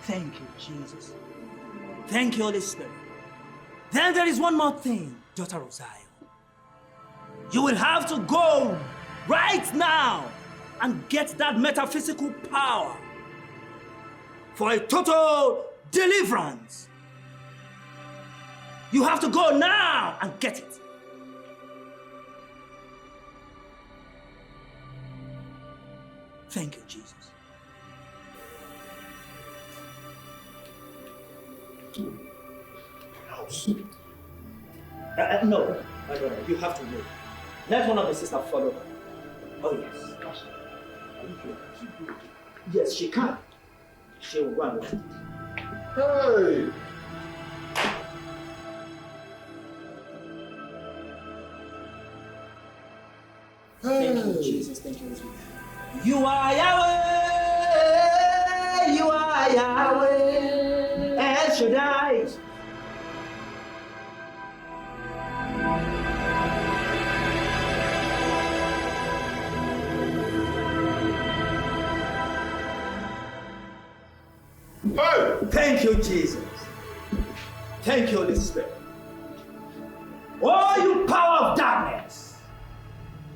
Thank you, Jesus. Thank you, Holy Spirit. Then there is one more thing, daughter of Zion. You will have to go right now and get that metaphysical power for a total deliverance. You have to go now and get it. Thank you, Jesus. No, my brother, you have to wait. Let one of the sisters follow her. Oh, yes. Yes, she can. She will run with it. Hey! Thank you, Jesus. Thank you, Jesus. You are Yahweh. You are Yahweh. El Shaddai. Hey! Thank you, Jesus. Thank you, Holy Spirit. Oh, you power of darkness,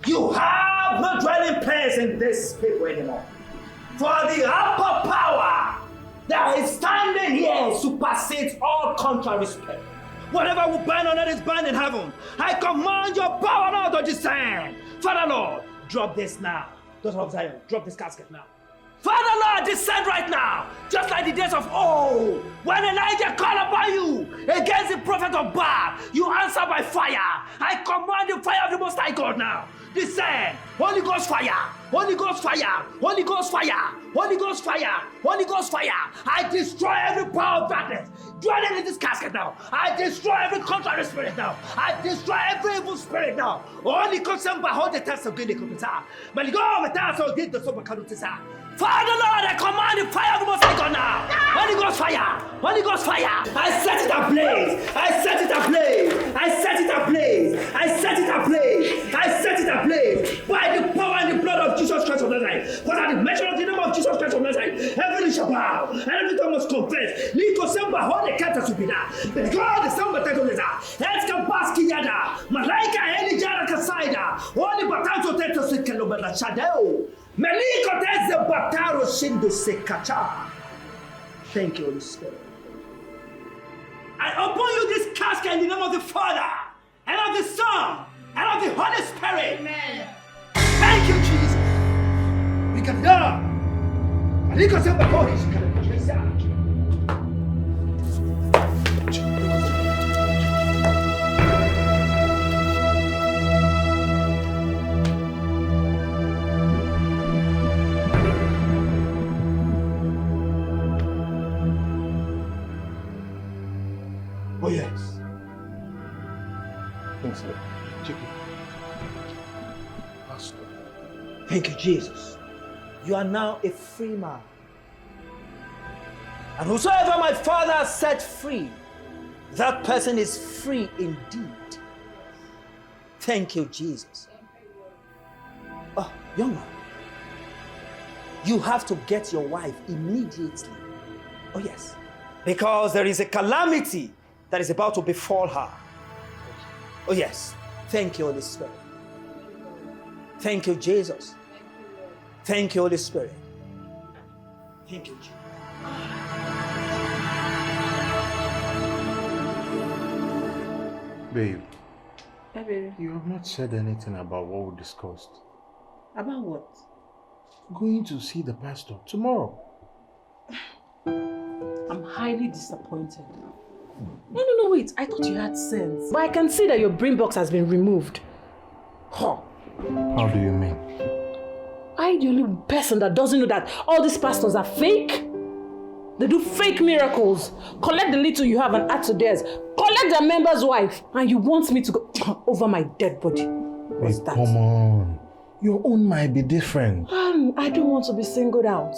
you have no dwelling place in this people anymore. For the upper power that is standing here supersedes all contrary spirit. Whatever we bind on earth is bound in heaven. I command your power now to descend. Father Lord, drop this now. Daughter of Zion, drop this casket now. Father Lord, descend right now, just like the days of old, when Elijah called upon you against the prophet of Baal. You answer by fire. I command the fire of the Most High God now. Descend. Holy Ghost fire. Holy Ghost fire. Holy Ghost fire. Holy Ghost fire. Holy Ghost fire. I destroy every power of darkness dwelling in this casket now. I destroy every contrary spirit now. I destroy every evil spirit now. Holy Ghost hold the test of Guinea Computer. But go with us or did the super Kadutisa. Father Lord, I command the fire of the Most High God now. Holy Ghost fire. Holy Ghost fire. I set it ablaze. I set it ablaze. I set it ablaze. I set it ablaze. I set it ablaze. By the power and the blood of Jesus Christ of Nazareth. For at the mention of the name of Jesus Christ of Nazareth, heaven shall bow and every tongue must confess. Liko semba hode kata subida. But God is samba tetoneza. Eska baski yada. Malaika eli jara kasaida. Holy batanto teto sekelo bela shadeo. Meliko teze bataro shindo sekacha. Thank you, Holy Spirit. I open you this casket in the name of the Father, and of the Son, and of the Holy Spirit. Amen. Thank you, Jesus. We can go. Maliko semba hodi shikala kutresa. Oh, yes. Thanks, Lord. Thank you, Jesus. You are now a free man. And whosoever my Father set free, that person is free indeed. Thank you, Jesus. Oh, young man, you have to get your wife immediately. Oh, yes. Because there is a calamity that is about to befall her. Oh yes, thank you, Holy Spirit. Thank you, Jesus. Thank you, Holy Spirit. Thank you, Jesus. Babe, Hey, baby. you have not said anything about what we discussed. About what? Going to see the pastor tomorrow. I'm highly disappointed. No, wait. I thought you had sense. But I can see that your brain box has been removed. Huh. How do you mean? I'm the only person that doesn't know that all these pastors are fake. They do fake miracles. Collect the little you have and add to theirs. Collect their member's wife. And you want me to go over my dead body. What's Babe, that? come on. Your own might be different. I don't want to be singled out.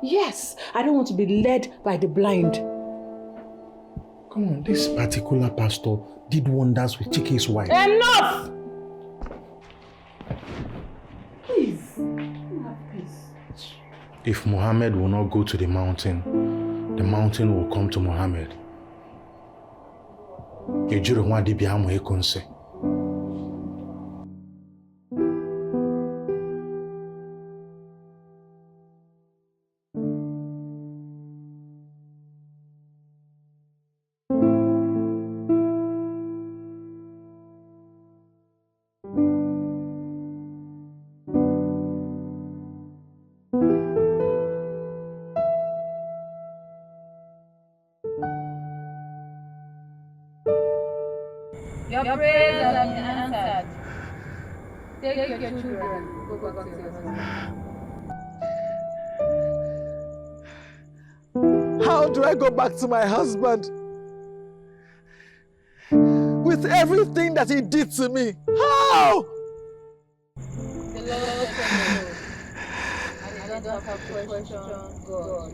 Yes, I don't want to be led by the blind. Come on, this particular pastor did wonders with Chike's wife. Enough! Please, have peace. If Muhammad will not go to the mountain will come to Muhammad. Ejiro nwa dibia amu ekonse. Your prayers have been answered. Take your children, go back to your husband. How do I go back to my husband? With everything that he did to me. How? The Lord said, and I don't have to question God.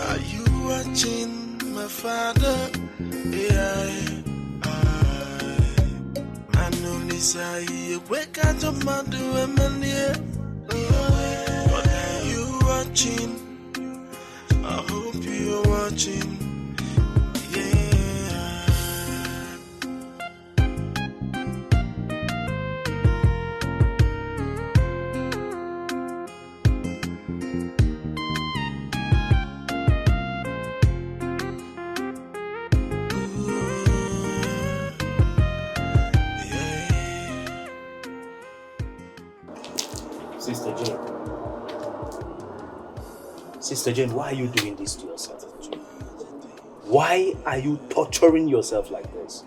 Are you watching my father? Wake up to my do a man. What are you watching? I hope you're watching. Sister Jane, why are you doing this to yourself? Why are you torturing yourself like this?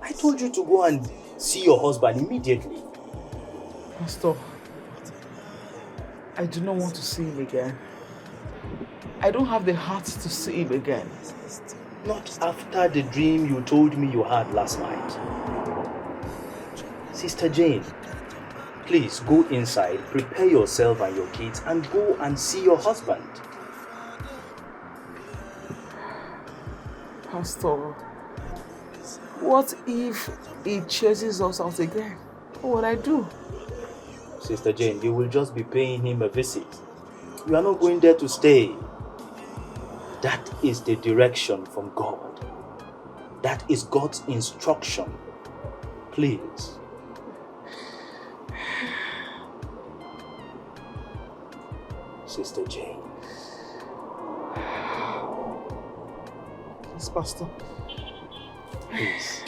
I told you to go and see your husband immediately. Pastor, I do not want to see him again. I don't have the heart to see him again. Not after the dream you told me you had last night. Sister Jane, please go inside, prepare yourself and your kids, and go and see your husband. Pastor, what if he chases us out again? What would I do? Sister Jane, you will just be paying him a visit. You are not going there to stay. That is the direction from God. That is God's instruction. Please. Sister Jane. Yes, Pastor. Please.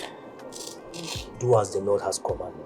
Do as the Lord has commanded.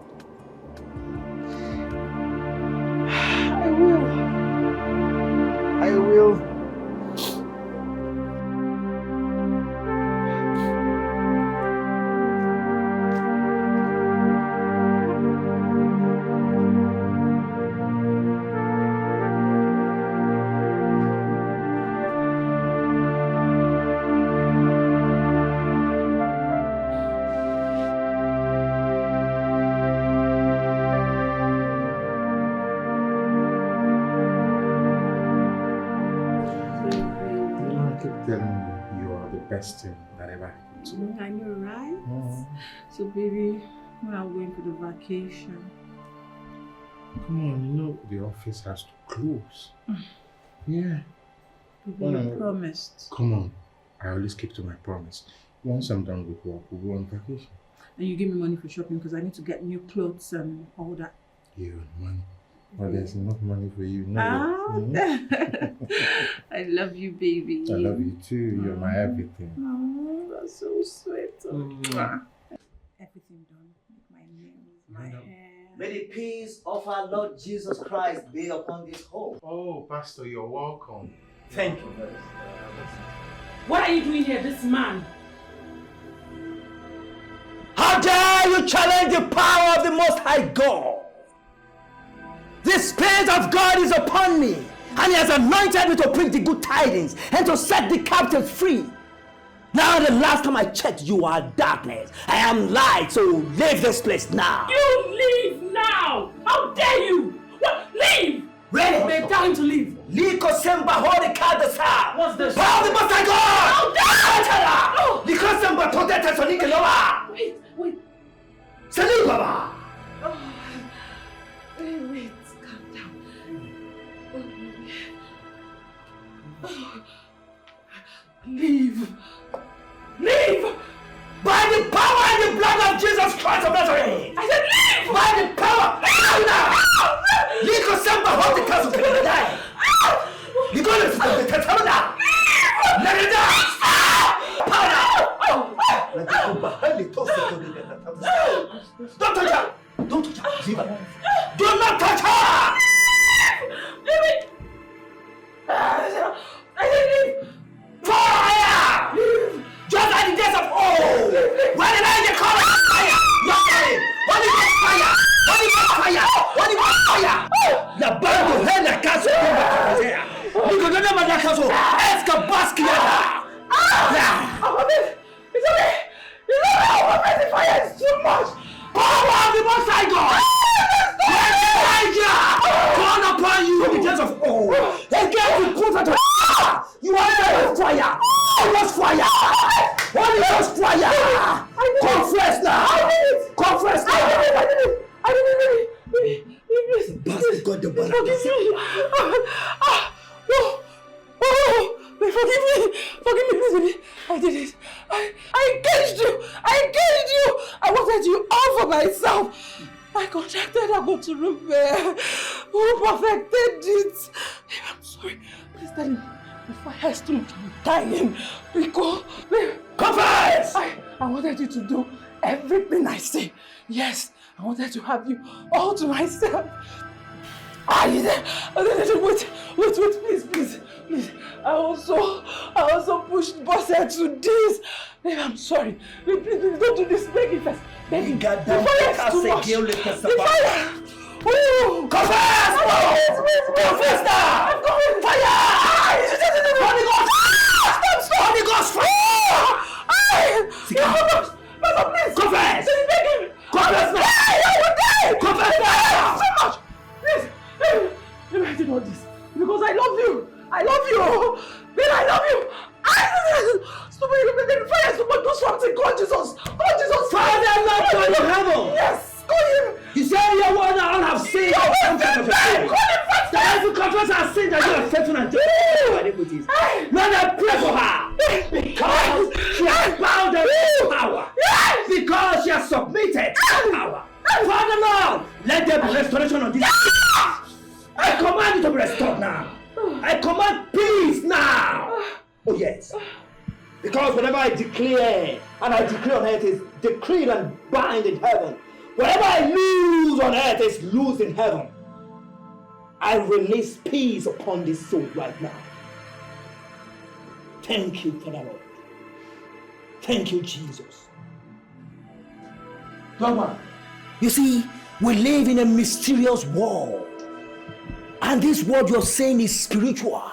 best thing that ever happened to me. I know, right? So, baby, when are we going for the vacation? Come on, you know the office has to close. Yeah. Baby, you promised. Come on. I always keep to my promise. Once I'm done with work, we'll go on vacation. And you give me money for shopping because I need to get new clothes and all that. You and money. Well, there's enough money for you. No. I love you, baby. I love you too. You're my everything. Oh, that's so sweet. Everything done. My nails, my hair. May the peace of our Lord Jesus Christ be upon this home. Oh, Pastor, you're welcome. Thank you. What are you doing here, this man? How dare you challenge the power of the Most High God? The Spirit of God is upon me, and He has anointed me to preach the good tidings and to set the captives free. Now the last time I checked, you are darkness. I am light, so leave this place now. You leave now! How dare you! What? Leave! Really? Babe, tell him to leave. Liko semba hori kadasa. What's this? Power the Most High God! How dare you! Liko semba tondeta sonike lowa. Wait. Salut, Baba. Wait, calm down. Leave! By the power and the blood of Jesus Christ of Nazareth! I said leave! By the power! Liko semba hori kadasa sonike. Liko semba tondeta. Let it down! Don't touch her! Don't touch her! Leave her! Do not touch her! Leave it! I said leave! Fire! Leave! Just like the days of old! When the angel called fire! You're ready! Holy Ghost fire! Holy Ghost fire! Holy Ghost fire! La bande de la casa tomba casera! Nico no nama la casa! Esca basquiata! It's okay! You know how the fire is too much! Power of the Most High God! When Elijah called upon you in the days of old, they gave you prophet. You are there with fire! Holy Ghost fire! Holy Ghost fire! Confess now! Confess now! I didn't. Bastard God, the bastard. Forgive me, please, baby. I did it. I engaged you. I wanted you all for myself. I contracted a go to repair. Who perfected it? I'm sorry. Please tell him. The fire is too much. I'm dying. Because, confess! I wanted you to do everything I say. Yes, I wanted to have you all to myself. Wait, please. I also pushed Bossa to this. Babe, I'm sorry. Please, don't do this. Beg me first. Beg me. The fire is too much. The fire. Oh! Confess! Confess now! I'm going. Fire! Holy Ghost! Stop! Holy Ghost fire! Please! Confess! Beg him! Confess now! I will die! Confess now! So much! Please! I did all this because I love you! Then I love you! Stupid, the fire is so much. Do something! God Jesus! Father, Lord God in heaven! Yes! Call him! You say your word that all have sinned. That every confess our sin that you are faithful and just iniquities. Lord, I pray for her because she has bowed down to power. Because she has submitted to power. Father Lord, let there be restoration on this. I command you to be restored now. I command peace now. Oh yes. Because whenever I declare and I decree on earth is decreed and bind in heaven. Whatever I lose on earth is loose in heaven. I release peace upon this soul right now. Thank you, Father Lord. Thank you, Jesus. Mama, you see, we live in a mysterious world. And this word you're saying is spiritual.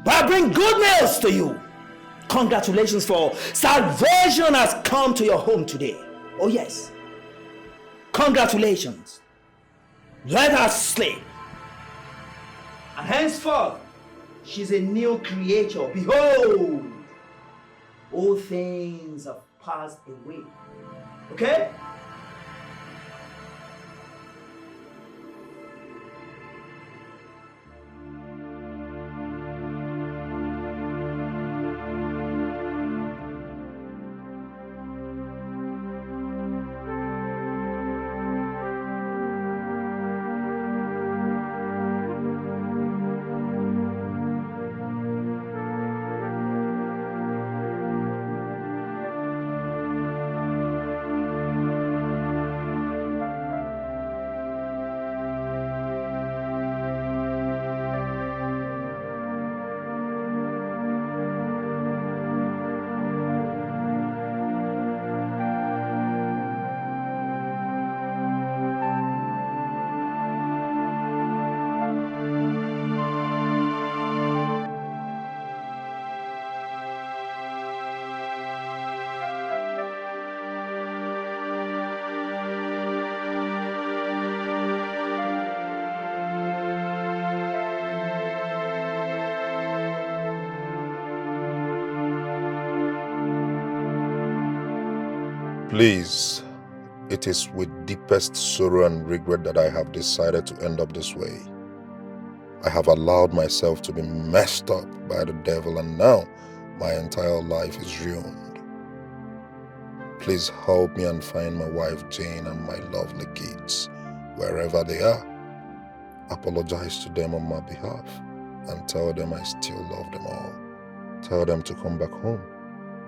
But I bring good news to you. Congratulations, for salvation has come to your home today. Oh yes. Congratulations. Let her sleep. And henceforth, she's a new creature. Behold, all things have passed away. Okay? Please, it is with deepest sorrow and regret that I have decided to end up this way. I have allowed myself to be messed up by the devil, and now my entire life is ruined. Please help me and find my wife Jane and my lovely kids, wherever they are. Apologize to them on my behalf and tell them I still love them all. Tell them to come back home.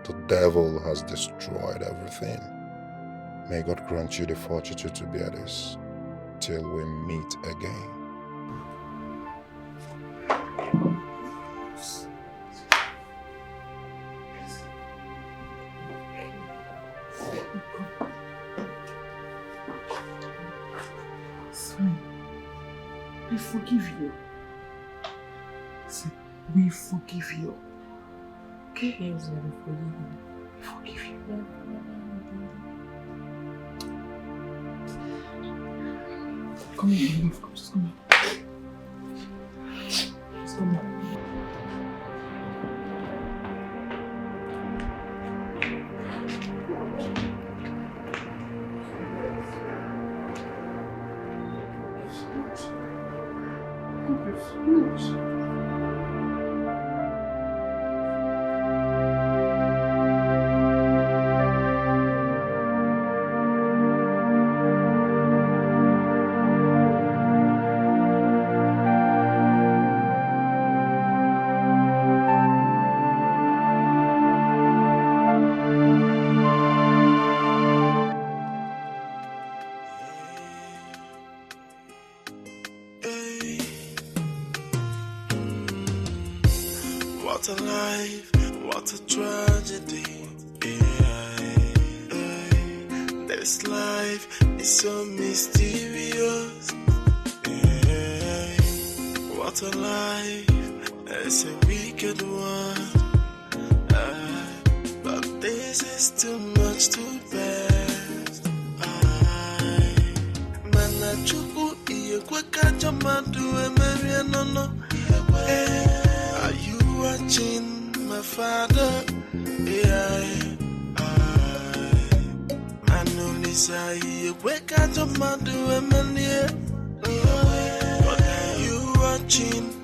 The devil has destroyed everything. May God grant you the fortitude to bear this till we meet again. Son, I forgive you. We forgive you. Okay? Yes, we forgive you. We forgive you. Come here, just come here. Just come here. What a life, what a tragedy. This life is so mysterious. What a life, it's a wicked one. But this is too much to bear. Manachuku iye kweka jamadu emeri no. Are you watching my father? Manulisa iye kweka jamadu emeri. But are you watching?